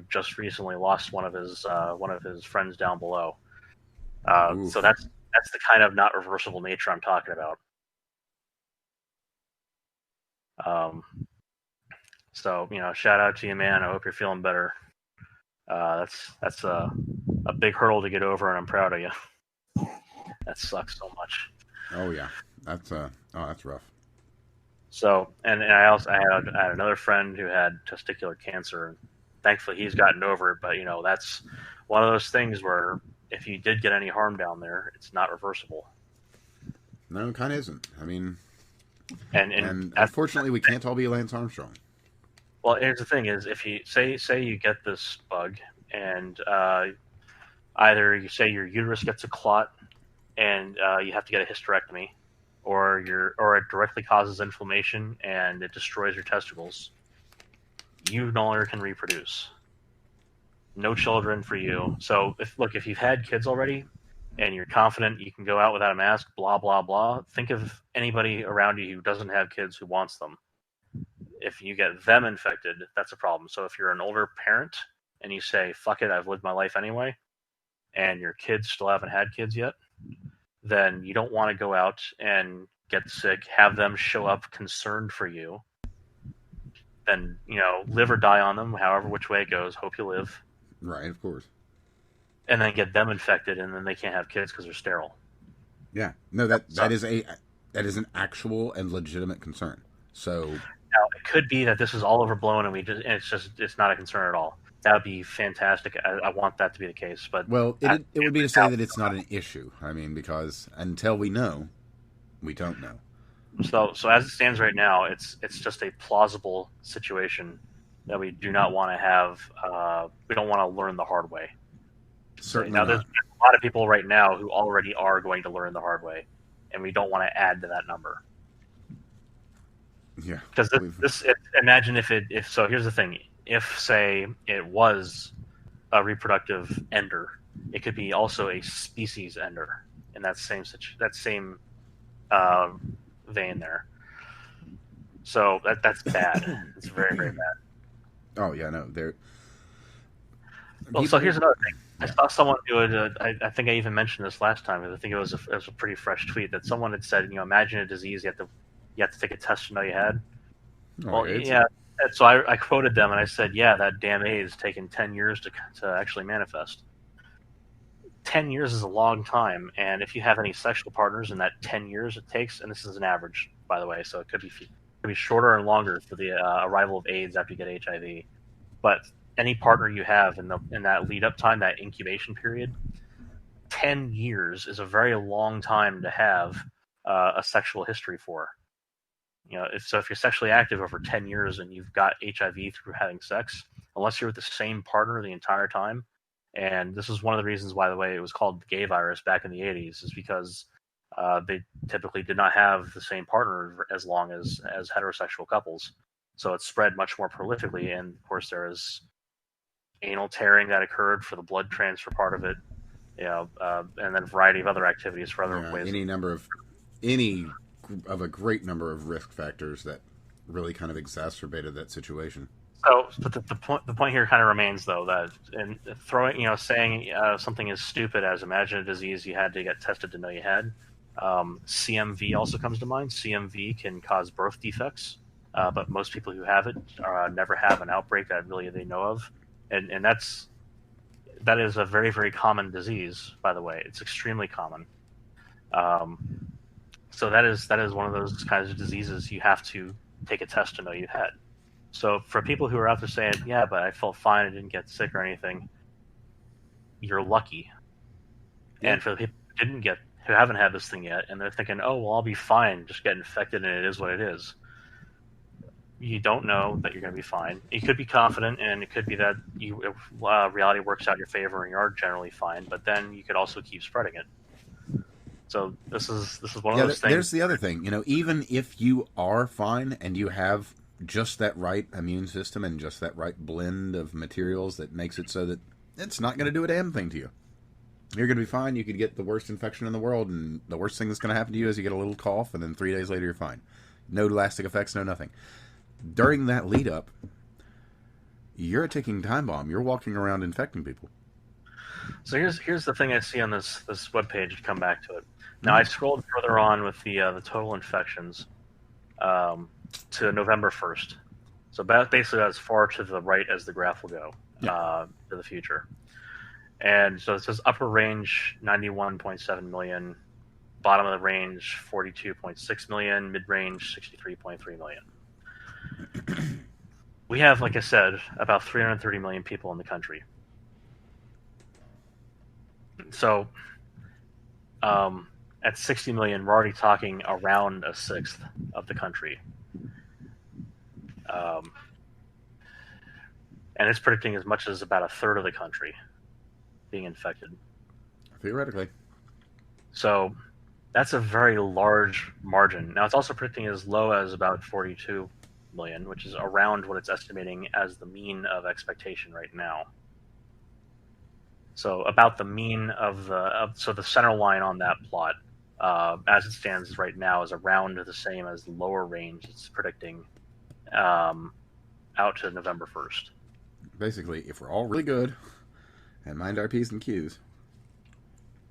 just recently lost one of his friends down below. So that's the kind of not reversible nature I'm talking about. So shout out to you, man. I hope you're feeling better. That's a big hurdle to get over, and I'm proud of you. That sucks so much. Oh yeah, that's rough. So, and I had another friend who had testicular cancer. Thankfully, he's gotten over it. But that's one of those things where if you did get any harm down there, it's not reversible. No, it kind of isn't. I mean, and unfortunately, we can't all be Lance Armstrong. Well, here's the thing: is if you say you get this bug, and either you say your uterus gets a clot, and you have to get a hysterectomy, or it directly causes inflammation and it destroys your testicles, you no longer can reproduce. no children for you. So if you've had kids already and you're confident you can go out without a mask, blah blah blah. Think of anybody around you who doesn't have kids who wants them. If you get them infected, that's a problem. So if you're an older parent and you say, "Fuck it, I've lived my life anyway," and your kids still haven't had kids yet, then you don't want to go out and get sick, have them show up concerned for you. Then, live or die on them, however which way it goes. Hope you live. Right, of course. And then get them infected, and then they can't have kids because they're sterile. Yeah, no, that is an actual and legitimate concern. So now it could be that this is all overblown, and it's not a concern at all. That would be fantastic. I want that to be the case, but it would be to say that it's not an issue. I mean, because until we know, we don't know. So as it stands right now, it's just a plausible situation that we do not want to have. We don't want to learn the hard way. Certainly now, not. There's a lot of people right now who already are going to learn the hard way, and we don't want to add to that number. Yeah. Because imagine if here's the thing: if say it was a reproductive ender, it could be also a species ender in that same vein there. So that's bad. It's very, very bad. Oh yeah, no. So here's another thing. I saw someone do it. I think I even mentioned this last time. I think it was a pretty fresh tweet that someone had said. Imagine a disease you have to take a test to know you had. Yeah. And so I quoted them and I said, yeah, that damn AIDS has taken 10 years to actually manifest. 10 years is a long time, and if you have any sexual partners in that 10 years it takes, and this is an average, by the way, so it could be shorter and longer for the arrival of AIDS after you get HIV. But any partner you have in that lead-up time, that incubation period, 10 years is a very long time to have a sexual history for. If you're sexually active over 10 years and you've got HIV through having sex, unless you're with the same partner the entire time, and this is one of the reasons, by the way, it was called the gay virus back in the 80s, is because they typically did not have the same partner as long as heterosexual couples. So it spread much more prolifically, and of course there is anal tearing that occurred for the blood transfer part of it, and then a variety of other activities for other ways. Any of a great number of risk factors that really kind of exacerbated that situation. So, but the point here kind of remains, though, that in saying something as stupid as imagine a disease you had to get tested to know you had. CMV also comes to mind. CMV can cause birth defects, but most people who have it never have an outbreak that really they know of, and that is a very, very common disease, by the way. It's extremely common. So that is one of those kinds of diseases you have to take a test to know you had. So for people who are out there saying, yeah, but I felt fine, I didn't get sick or anything, you're lucky. Yeah. And for the people who haven't had this thing yet, and they're thinking, oh, well, I'll be fine, just get infected and it is what it is. You don't know that you're going to be fine. You could be confident, and it could be that reality works out in your favor and you are generally fine, but then you could also keep spreading it. So this is one of those things. There's the other thing. Even if you are fine and you have just that right immune system and just that right blend of materials that makes it so that it's not going to do a damn thing to you. You're going to be fine. You could get the worst infection in the world, and the worst thing that's going to happen to you is you get a little cough, and then 3 days later you're fine. No lasting effects, no nothing. During that lead up, you're a ticking time bomb. You're walking around infecting people. So here's the thing I see on this webpage. To come back to it. Now I scrolled further on with the total infections to November 1st. So basically as far to the right as the graph will go to the future. And so it says upper range 91.7 million, bottom of the range 42.6 million, mid range 63.3 million. We have, like I said, about 330 million people in the country. So at 60 million, we're already talking around a sixth of the country. And it's predicting as much as about a third of the country being infected. Theoretically. So that's a very large margin. Now, it's also predicting as low as about 42 million, which is around what it's estimating as the mean of expectation right now. So about the mean of so the center line on that plot, as it stands right now, is around the same as the lower range. It's predicting out to November 1st. Basically, if we're all really good and mind our P's and Q's.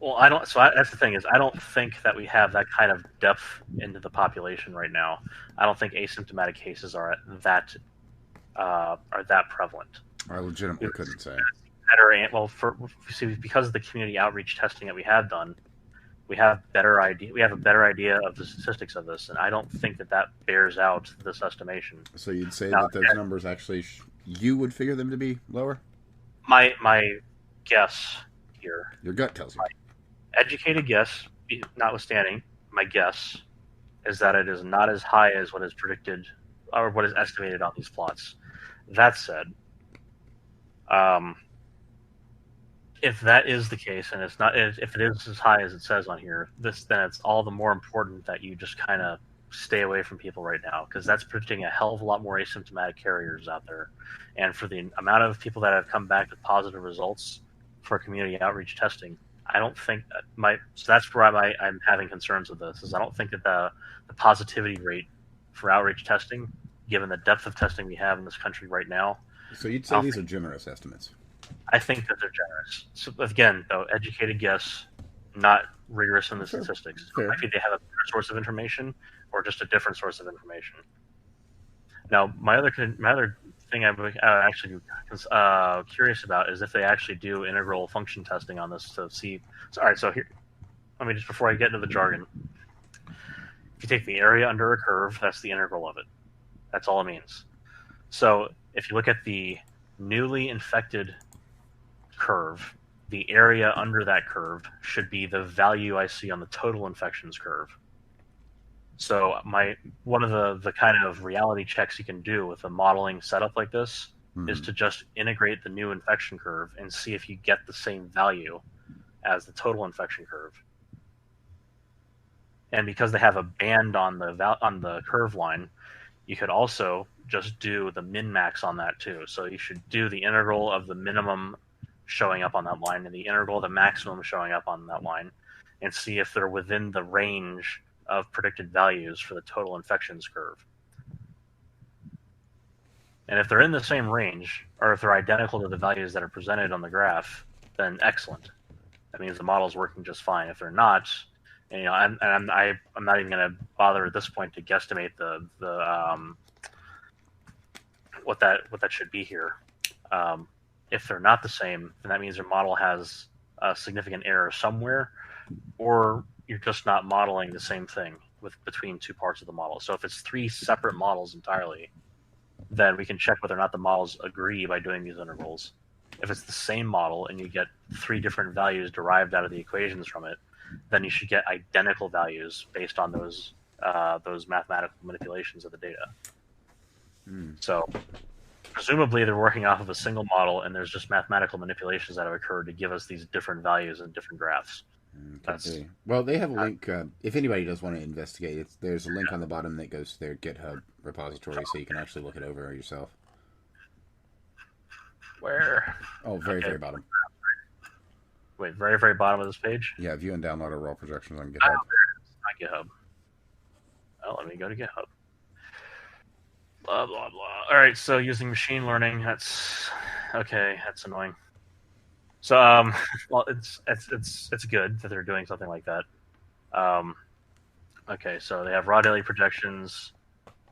Well, that's the thing is, I don't think that we have that kind of depth into the population right now. I don't think asymptomatic cases are that prevalent. I legitimately couldn't say. Because of the community outreach testing that we had done, we have a better idea of the statistics of this, and I don't think that bears out this estimation. So you'd say that those numbers actually, you would figure them to be lower? My guess here. Your gut tells you. My educated guess, notwithstanding, my guess is that it is not as high as what is predicted or what is estimated on these plots. That said, if that is the case, and if it is as high as it says on here, then it's all the more important that you just kind of stay away from people right now, because that's predicting a hell of a lot more asymptomatic carriers out there. And for the amount of people that have come back with positive results for community outreach testing, I don't think so that's where I'm having concerns with this. Is I don't think that the positivity rate for outreach testing, given the depth of testing we have in this country right now. So you'd say these are generous estimates? I think that they're generous. So again, though, educated guess, not rigorous in the statistics. So maybe they have a better source of information or just a different source of information. Now, my other thing I'm actually curious about is if they actually do integral function testing on this to see. All right, so here, let me just, before I get into the jargon, if you take the area under a curve, that's the integral of it. That's all it means. So if you look at the newly infected curve, the area under that curve should be the value I see on the total infections curve. So one of the kind of reality checks you can do with a modeling setup like this is to just integrate the new infection curve and see if you get the same value as the total infection curve. And because they have a band on the curve line, you could also just do the min-max on that too. So you should do the integral of the minimum showing up on that line and the integral of the maximum showing up on that line, and see if they're within the range of predicted values for the total infections curve. And if they're in the same range, or if they're identical to the values that are presented on the graph, then excellent. That means the model's working just fine. If they're not, and I'm not even going to bother at this point to guesstimate the what that should be here. If they're not the same, then that means your model has a significant error somewhere, or you're just not modeling the same thing between two parts of the model. So if it's three separate models entirely, then we can check whether or not the models agree by doing these intervals. If it's the same model and you get three different values derived out of the equations from it, then you should get identical values based on those mathematical manipulations of the data. So presumably they're working off of a single model, and there's just mathematical manipulations that have occurred to give us these different values in different graphs. Well, they have a link. If anybody does want to investigate, there's a link on the bottom that goes to their GitHub repository, so you can actually look it over yourself. Where? Oh, very bottom. Wait, very, very bottom of this page? Yeah, view and download our raw projections on GitHub. Oh, there it is. Not GitHub. Oh, let me go to GitHub. Blah, blah, blah. All right, so using machine learning, that's annoying. So, well, it's good that they're doing something like that. Okay, so they have raw daily projections.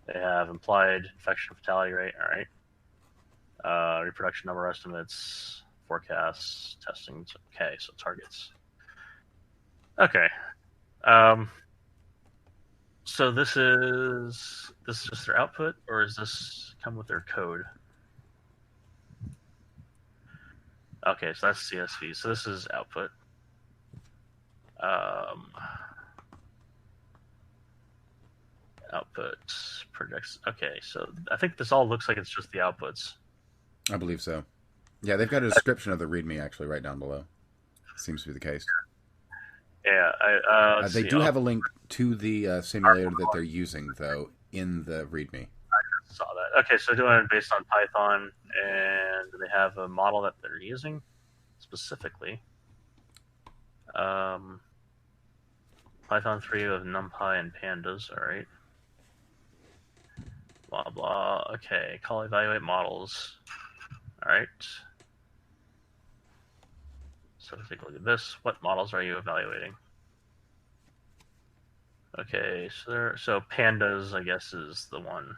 They have implied infection fatality rate. All right. Reproduction number estimates, forecasts, testing. Okay, so targets. Okay. So this is just their output, or does this come with their code? Okay, so that's CSV. So this is output. Output projects. Okay, so I think this all looks like it's just the outputs. I believe so. Yeah, they've got a description of the README actually right down below. Seems to be the case. Yeah, they do have a link to the simulator that they're using, though, in the README. I saw that. Okay, so doing it based on Python, and they have a model that they're using. specifically. Python 3 with NumPy and pandas. All right. Blah blah. Okay. Call evaluate models. All right. So take a look at this. What models are you evaluating? Okay, so pandas, I guess, is the one.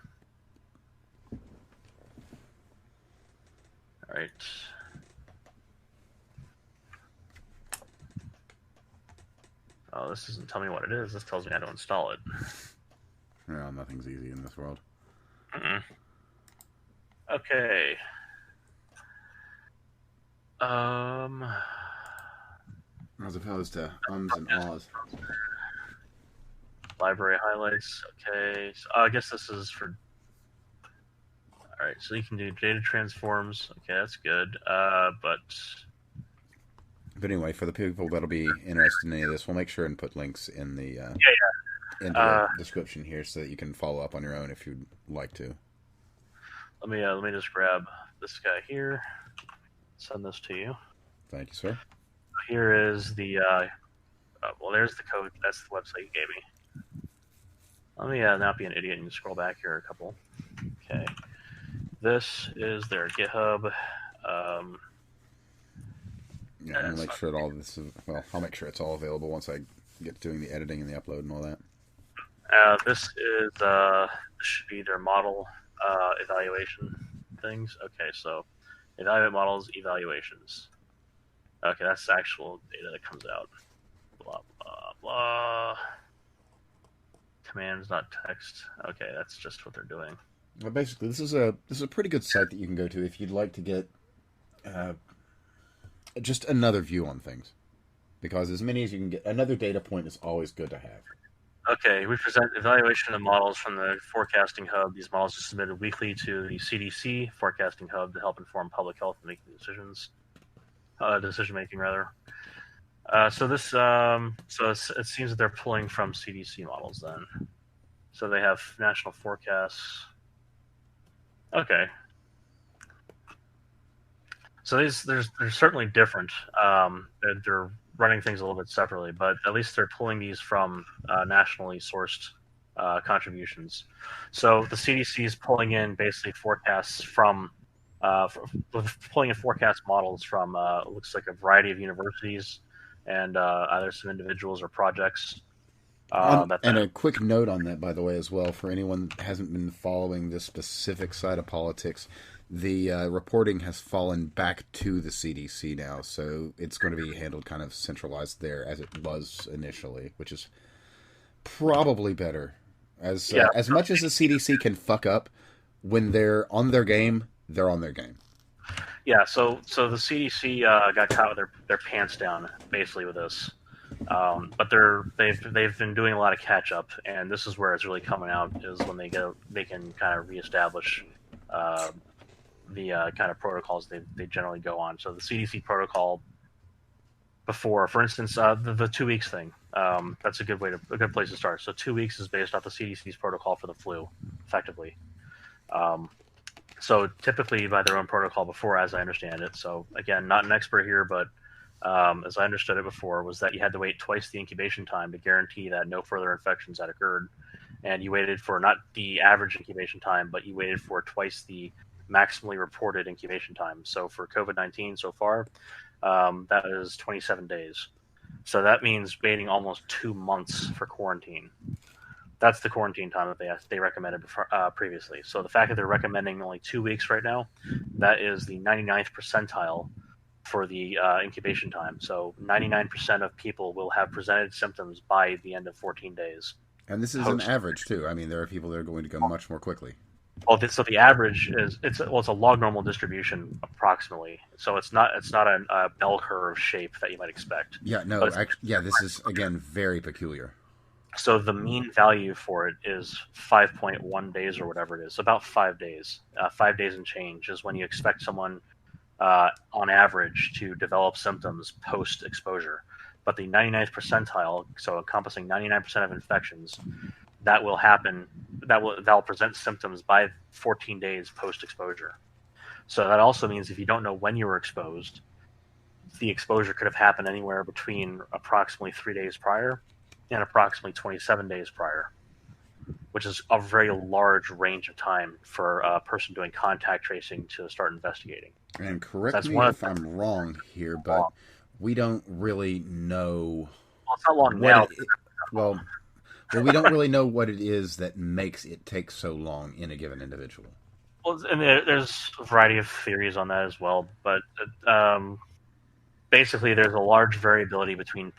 All right. Oh, this doesn't tell me what it is. This tells me how to install it. Well, nothing's easy in this world. Okay. As opposed to ums and ahs. Library highlights. Okay. So, I guess this is for. All right. So you can do data transforms. Okay, that's good. But anyway, for the people that'll be interested in any of this, we'll make sure and put links in the into the description here so that you can follow up on your own if you'd like to. Let me just grab this guy here. Send this to you. Thank you, sir. Here is the well, there's the code. That's the website you gave me. Let me not be an idiot and scroll back here a couple. Okay, this is their GitHub. Yeah, I'll make sure that all this is, well, I'll make sure it's all available once I get to doing the editing and the upload and all that. This should be their model evaluation things. Okay, so evaluate models, evaluations. Okay, that's the actual data that comes out. Blah, blah, blah. Commands, not text. Okay, that's just what they're doing. Well, basically, this is a pretty good site that you can go to if you'd like to get just another view on things. Because as many as you can get, another data point is always good to have. Okay, we present evaluation of models from the Forecasting Hub. These models are submitted weekly to the CDC Forecasting Hub to help inform public health and making decisions. Decision making, rather. So it seems that they're pulling from CDC models then. So they have national forecasts. Okay. So they're certainly different. They're running things a little bit separately, but at least they're pulling these from nationally sourced contributions. So the CDC is pulling in basically forecasts from pulling in forecast models from looks like a variety of universities and either some individuals or projects. And a quick note on that, by the way, as well, for anyone that hasn't been following this specific side of politics, the reporting has fallen back to the CDC now, so it's going to be handled kind of centralized there as it was initially, which is probably better. As much as the CDC can fuck up, when they're on their game, they're on their game. Yeah, so the CDC got caught with their pants down basically with this, but they've been doing a lot of catch up, and this is where it's really coming out is when they can kind of reestablish the kind of protocols they generally go on. So the CDC protocol before, for instance, the 2 weeks thing. That's a good place to start. So 2 weeks is based off the CDC's protocol for the flu, effectively. So typically by their own protocol before, as I understand it. So again, not an expert here, but as I understood it before, was that you had to wait twice the incubation time to guarantee that no further infections had occurred. And you waited for not the average incubation time, but you waited for twice the maximally reported incubation time. So for COVID-19 so far, that is 27 days. So that means waiting almost 2 months for quarantine. That's the quarantine time that they recommended previously. So the fact that they're recommending only 2 weeks right now, that is the 99th percentile for the incubation time. So 99% of people will have presented symptoms by the end of 14 days. And this is an average too. I mean, there are people that are going to go much more quickly. Well, so the average is it's a log normal distribution approximately. So it's not a bell curve shape that you might expect. Yeah, no, this is again very peculiar. So the mean value for it is 5.1 days or whatever it is. So about 5 days. 5 days and change is when you expect someone on average to develop symptoms post exposure. But the 99th percentile, so encompassing 99% of infections, that will happen. That'll present symptoms by 14 days post exposure. So that also means if you don't know when you were exposed, the exposure could have happened anywhere between approximately 3 days prior and approximately 27 days prior, which is a very large range of time for a person doing contact tracing to start investigating. And correct me if I'm wrong here, but we don't really know. Well, it's not long now. Well, we don't really know what it is that makes it take so long in a given individual. Well, and there's a variety of theories on that as well, but basically, there's a large variability between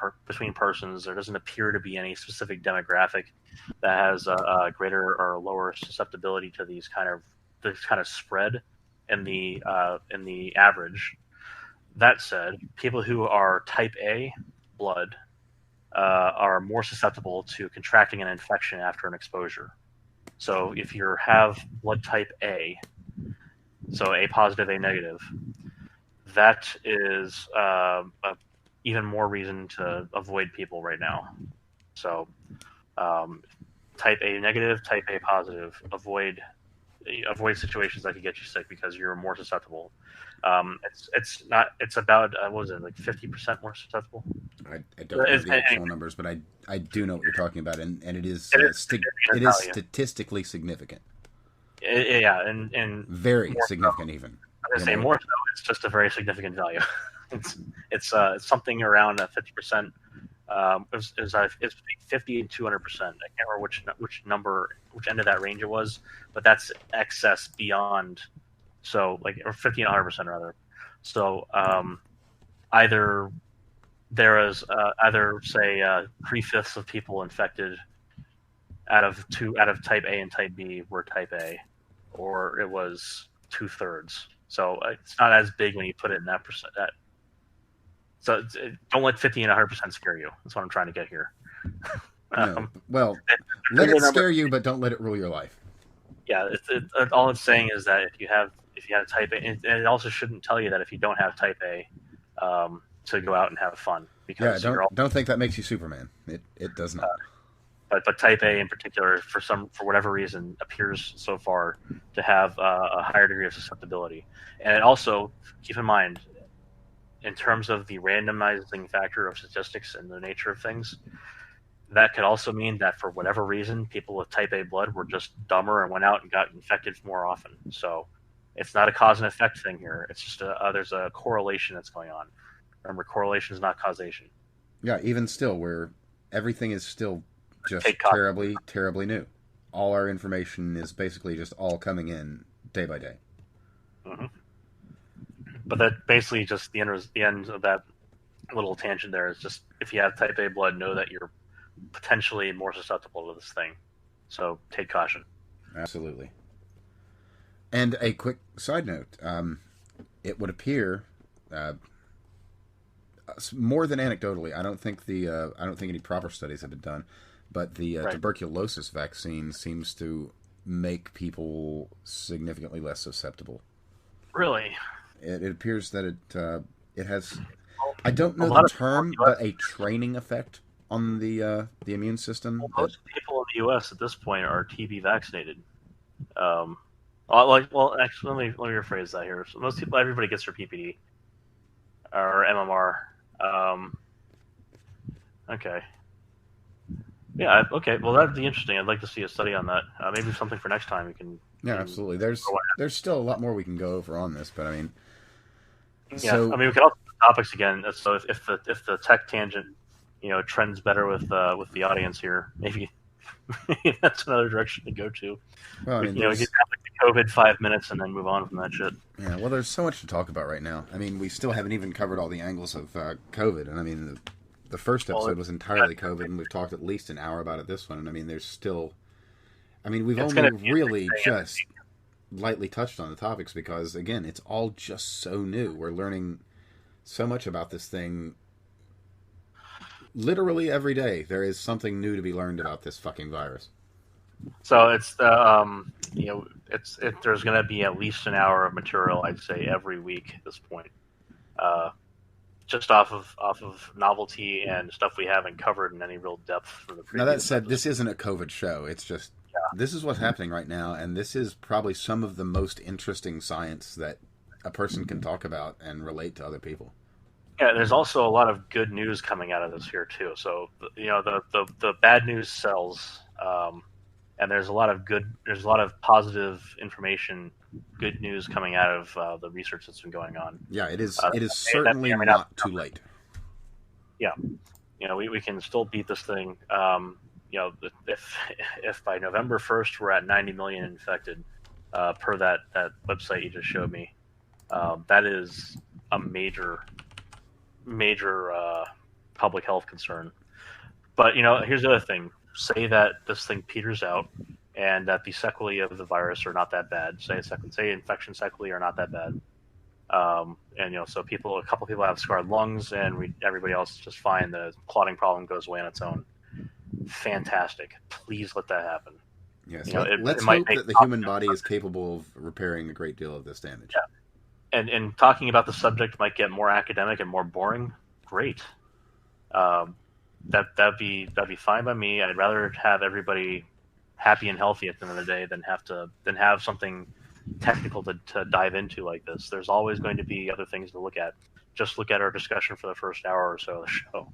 persons. There doesn't appear to be any specific demographic that has a greater or lower susceptibility to this kind of spread in the average. That said, people who are type A blood are more susceptible to contracting an infection after an exposure. So if you have blood type A, so A positive, A negative, that is even more reason to avoid people right now. So type A negative, type A positive, avoid situations that could get you sick because you're more susceptible. It's about what was it, like 50% more susceptible? I don't know the actual numbers, but I do know what you're talking about, and it is statistically significant. And very significant so. Even. I was going to say more so. It's just a very significant value. It's something around 50%. It's 50 and 200%. I can't remember which end of that range it was, but that's excess beyond. So or 50 and 100% rather. So either there is say 3/5 of people infected out of type A and type B were type A, or it was 2/3. So it's not as big when you put it in that percent. So don't let 50 and 100% scare you. That's what I'm trying to get here. No. Well, let it scare you, but don't let it rule your life. Yeah, all it's saying is that if you have type A, and it also shouldn't tell you that if you don't have type A, to go out and have fun. Because don't think that makes you Superman. It does not. But type A in particular, for whatever reason, appears so far to have a higher degree of susceptibility. And also, keep in mind, in terms of the randomizing factor of statistics and the nature of things, that could also mean that for whatever reason, people with type A blood were just dumber and went out and got infected more often. So it's not a cause and effect thing here. It's just there's a correlation that's going on. Remember, correlation is not causation. Yeah, even still, where everything is still just terribly, terribly new. All our information is basically just all coming in day by day. Mm-hmm. But that basically just the end of that little tangent there is just if you have type A blood, know that you're potentially more susceptible to this thing. So take caution. Absolutely. And a quick side note: it would appear, more than anecdotally, I don't think any proper studies have been done, but the tuberculosis vaccine seems to make people significantly less susceptible. Really? It appears that it has. I don't know the term, but a training effect on the immune system. Well, most people in the U.S. at this point are TB vaccinated. Actually, let me rephrase that here. So everybody gets their PPD or MMR. Okay. Yeah. Okay. Well, that'd be interesting. I'd like to see a study on that. Maybe something for next time we can. Yeah, absolutely. There's still a lot more we can go over on this, but I mean. Yeah. I mean, we can also do topics again. So if the tech tangent, trends better with the audience here, maybe that's another direction to go to. Well, I mean, we get the COVID 5 minutes and then move on from that shit. Yeah, well, there's so much to talk about right now. I mean, we still haven't even covered all the angles of COVID, and I mean, the first episode was entirely COVID, and we've talked at least an hour about it this one, and I mean, there's still... I mean, we've only really just lightly touched on the topics because, again, it's all just so new. We're learning so much about this thing. Literally every day, there is something new to be learned about this fucking virus. So it's there's going to be at least an hour of material, I'd say, every week at this point, just off of novelty and stuff we haven't covered in any real depth for the previous. Now that said, this isn't a COVID show. It's just this is what's happening right now, and this is probably some of the most interesting science that a person can talk about and relate to other people. Yeah, there's also a lot of good news coming out of this here too. So the bad news sells, and there's a lot of positive information, good news coming out of the research that's been going on. Yeah, it is. It is That certainly may or may not not too late. yeah, we can still beat this thing. If by November 1st we're at 90 million infected, per that website you just showed me, that is a major public health concern. But here's the other thing: say that this thing peters out, and that the sequelae of the virus are not that bad. Say infection sequelae are not that bad. And so a couple people have scarred lungs, and everybody else is just fine. The clotting problem goes away on its own. Fantastic. Please let that happen. Yes. Let's hope that the human body is capable of repairing a great deal of this damage. Yeah. And talking about the subject might get more academic and more boring. Great. That'd be fine by me. I'd rather have everybody happy and healthy at the end of the day than have something technical to dive into like this. There's always going to be other things to look at. Just look at our discussion for the first hour or so of the show.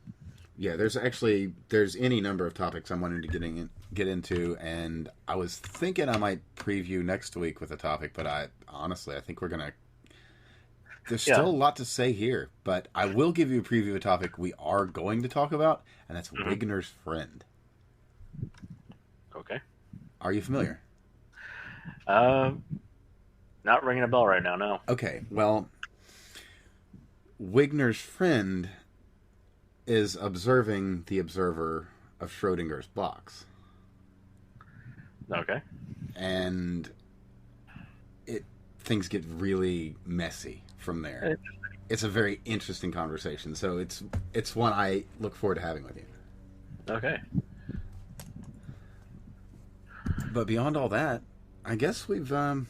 Yeah, there's any number of topics I'm wanting to get into, and I was thinking I might preview next week with a topic, but I think we're gonna. There's still a lot to say here, but I will give you a preview of a topic we are going to talk about, and that's Wigner's friend. Okay. Are you familiar? Not ringing a bell right now, no. Okay, well, Wigner's friend is observing the observer of Schrodinger's box. Okay. And things get really messy from there. It's a very interesting conversation, so it's one I look forward to having with you. Okay. But beyond all that, I guess we've gone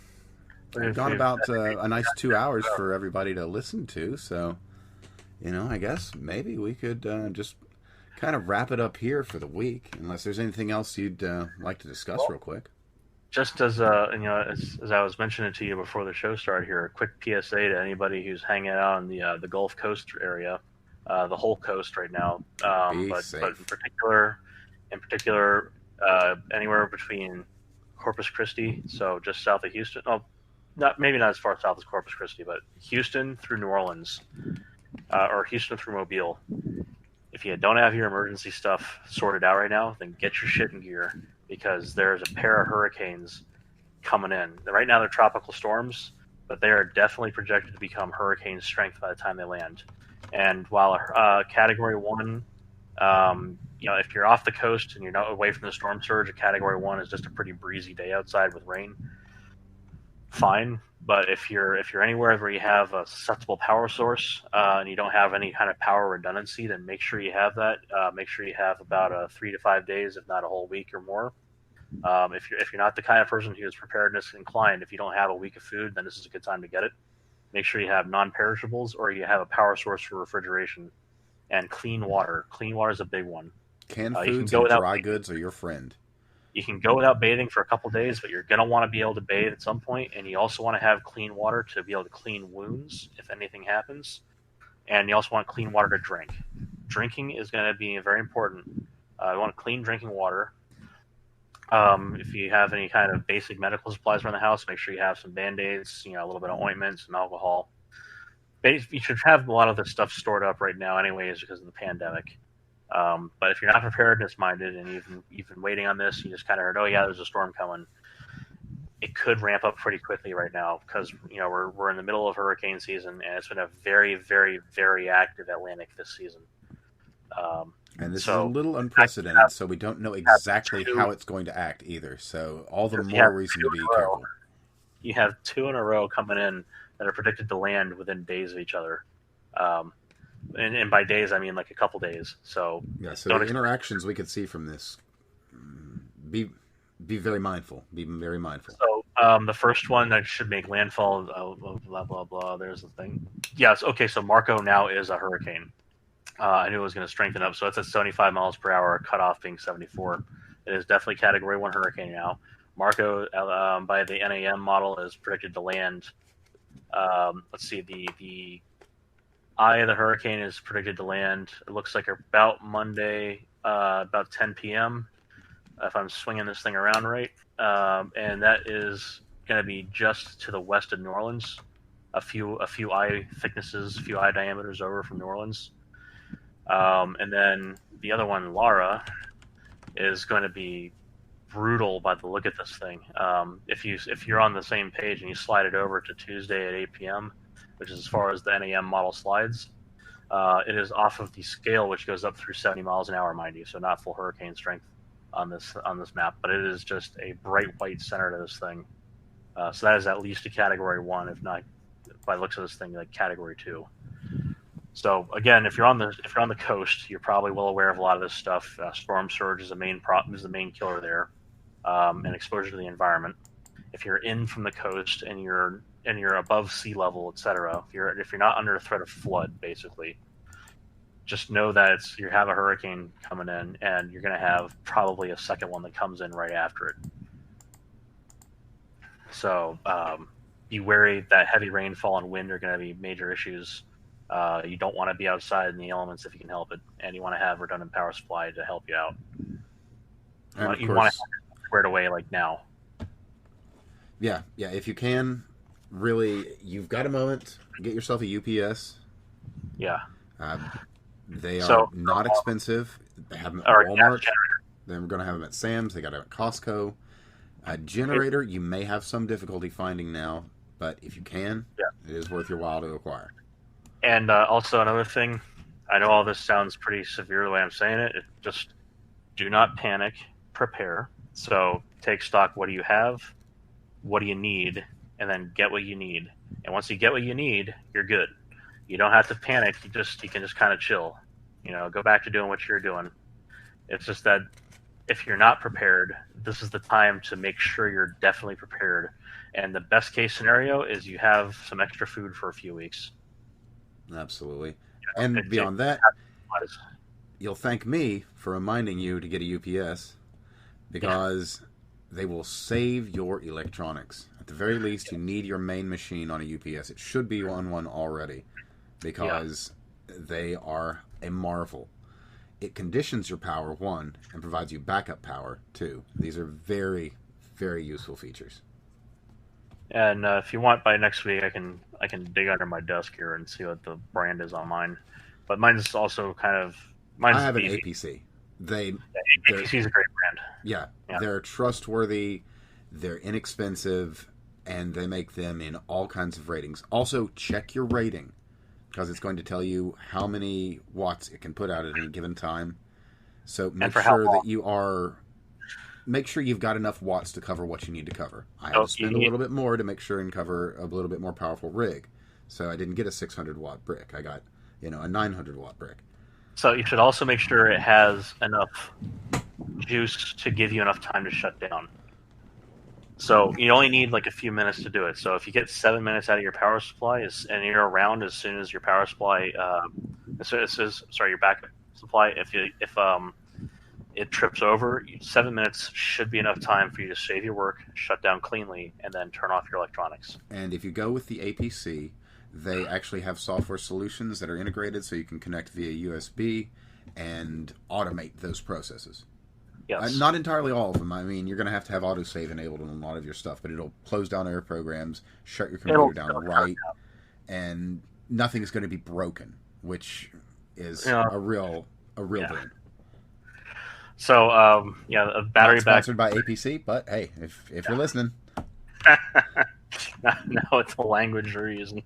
about a nice 2 hours for everybody to listen to, so I guess maybe we could just kind of wrap it up here for the week, unless there's anything else you'd like to discuss real quick. Just as as I was mentioning to you before the show started here, a quick PSA to anybody who's hanging out in the Gulf Coast area, the whole coast right now, but in particular, anywhere between Corpus Christi, so just south of Houston. Oh, maybe not as far south as Corpus Christi, but Houston through New Orleans, or Houston through Mobile. If you don't have your emergency stuff sorted out right now, then get your shit in gear, because there's a pair of hurricanes coming in. Right now they're tropical storms, but they are definitely projected to become hurricane strength by the time they land. And while Category 1, if you're off the coast and you're not away from the storm surge, a Category 1 is just a pretty breezy day outside with rain. Fine. But if you're anywhere where you have a susceptible power source and you don't have any kind of power redundancy, then make sure you have that. Make sure you have about 3 to 5 days, if not a whole week or more. If you're not the kind of person who is preparedness inclined, if you don't have a week of food, then this is a good time to get it. Make sure you have non-perishables, or you have a power source for refrigeration, and clean water. Clean water is a big one. Canned foods and dry goods are your friend. You can go without bathing for a couple days, but you're going to want to be able to bathe at some point, and you also want to have clean water to be able to clean wounds if anything happens, and you also want clean water to drink. Drinking is going to be very important. You want clean drinking water. If you have any kind of basic medical supplies around the house, make sure you have some Band-Aids, a little bit of ointment, some alcohol. You should have a lot of this stuff stored up right now anyways because of the pandemic. But if you're not preparedness minded and you've been waiting on this, you just kind of heard, oh yeah, there's a storm coming. It could ramp up pretty quickly right now because we're in the middle of hurricane season, and it's been a very, very, very active Atlantic this season. And this is a little unprecedented, so we don't know exactly how it's going to act either. So all the more reason to be careful. You have 2 in a row coming in that are predicted to land within days of each other. And by days, I mean like a couple days. So yeah, so the interactions we could see from this, be very mindful. Be very mindful. So the first one that should make landfall, blah, blah, blah, there's the thing. Yes, okay, so Marco now is a hurricane. I knew it was going to strengthen up, so it's at 75 miles per hour, cutoff being 74. It is definitely Category 1 hurricane now. Marco, by the NAM model, is predicted to land, let's see, the eye of the hurricane is predicted to land. It looks like about Monday, about 10 p.m. If I'm swinging this thing around right, and that is going to be just to the west of New Orleans, a few eye thicknesses, a few eye diameters over from New Orleans, and then the other one, Laura, is going to be brutal by the look at this thing. If you're on the same page and you slide it over to Tuesday at 8 p.m., which is as far as the NAM model slides, it is off of the scale, which goes up through 70 miles an hour, mind you, so not full hurricane strength on this map, but it is just a bright white center to this thing. So that is at least a Category 1, if not, by the looks of this thing, like Category 2. So again, if you're on the coast, you're probably well aware of a lot of this stuff. Storm surge is the main killer there, and exposure to the environment. If you're in from the coast and you're above sea level, etc., if you're not under a threat of flood, basically, just know that you have a hurricane coming in, and you're going to have probably a second one that comes in right after it. So be wary that heavy rainfall and wind are going to be major issues. You don't want to be outside in the elements if you can help it, and you want to have redundant power supply to help you out. You want to have it squared away like now. Yeah. If you can, really, you've got a moment. Get yourself a UPS. Yeah. They are not expensive. They have them at Walmart. They're going to have them at Sam's. They got them at Costco. A generator, you may have some difficulty finding now, but if you can, it is worth your while to acquire. And also another thing, I know all this sounds pretty severe the way I'm saying it. Just do not panic. Prepare. So take stock. What do you have? What do you need? And then get what you need. And once you get what you need, you're good. You don't have to panic. You can just kind of chill. Go back to doing what you're doing. It's just that if you're not prepared, this is the time to make sure you're definitely prepared. And the best case scenario is you have some extra food for a few weeks. Absolutely. And beyond that, you'll thank me for reminding you to get a UPS, because they will save your electronics. At the very least, you need your main machine on a UPS. It should be on one already, because they are a marvel. It conditions your power, 1, and provides you backup power, 2. These are very, very useful features. And if you want, by next week, I can dig under my desk here and see what the brand is on mine. But mine's also I have an APC. APC is a great brand. Yeah, they're trustworthy, they're inexpensive, and they make them in all kinds of ratings. Also, check your rating, because it's going to tell you how many watts it can put out at any given time. So make sure that make sure you've got enough watts to cover what you need to cover. I had to spend a little bit more to make sure and cover a little bit more powerful rig. So I didn't get a 600 watt brick. I got, a 900 watt brick. So you should also make sure it has enough juice to give you enough time to shut down. So you only need like a few minutes to do it. So if you get 7 minutes out of your power supply and you're around as soon as your power supply, your backup supply, if it trips over, 7 minutes should be enough time for you to save your work, shut down cleanly, and then turn off your electronics. And if you go with the APC, they actually have software solutions that are integrated so you can connect via USB and automate those processes. Yes. Not entirely all of them. I mean, you're going to have autosave enabled on a lot of your stuff, but it'll close down error programs, shut your computer down right, and nothing is going to be broken, which is a real boon. So, a battery Not sponsored by APC, but hey, if you're listening. No, it's a language reason.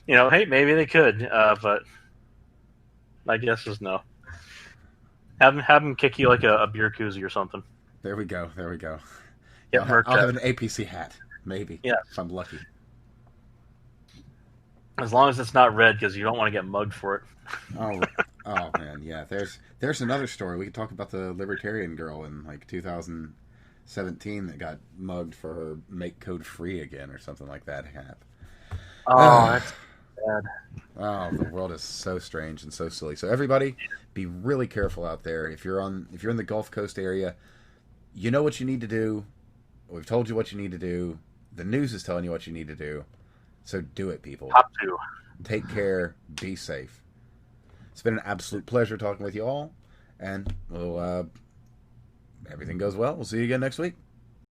Hey, maybe they could, but my guess is no. Have them kick you like a beer koozie or something. There we go. Yeah, I'll have an APC hat, maybe. Yeah, if I'm lucky. As long as it's not red, because you don't want to get mugged for it. Oh man, yeah. There's another story. We could talk about the libertarian girl in like 2017 that got mugged for her make code free again or something like that. That's bad. Oh, the world is so strange and so silly. So everybody, be really careful out there. If you're in the Gulf Coast area, you know what you need to do. We've told you what you need to do. The news is telling you what you need to do. So do it, people. Top two. Take care. Be safe. It's been an absolute pleasure talking with you all. And we'll, everything goes well. We'll see you again next week.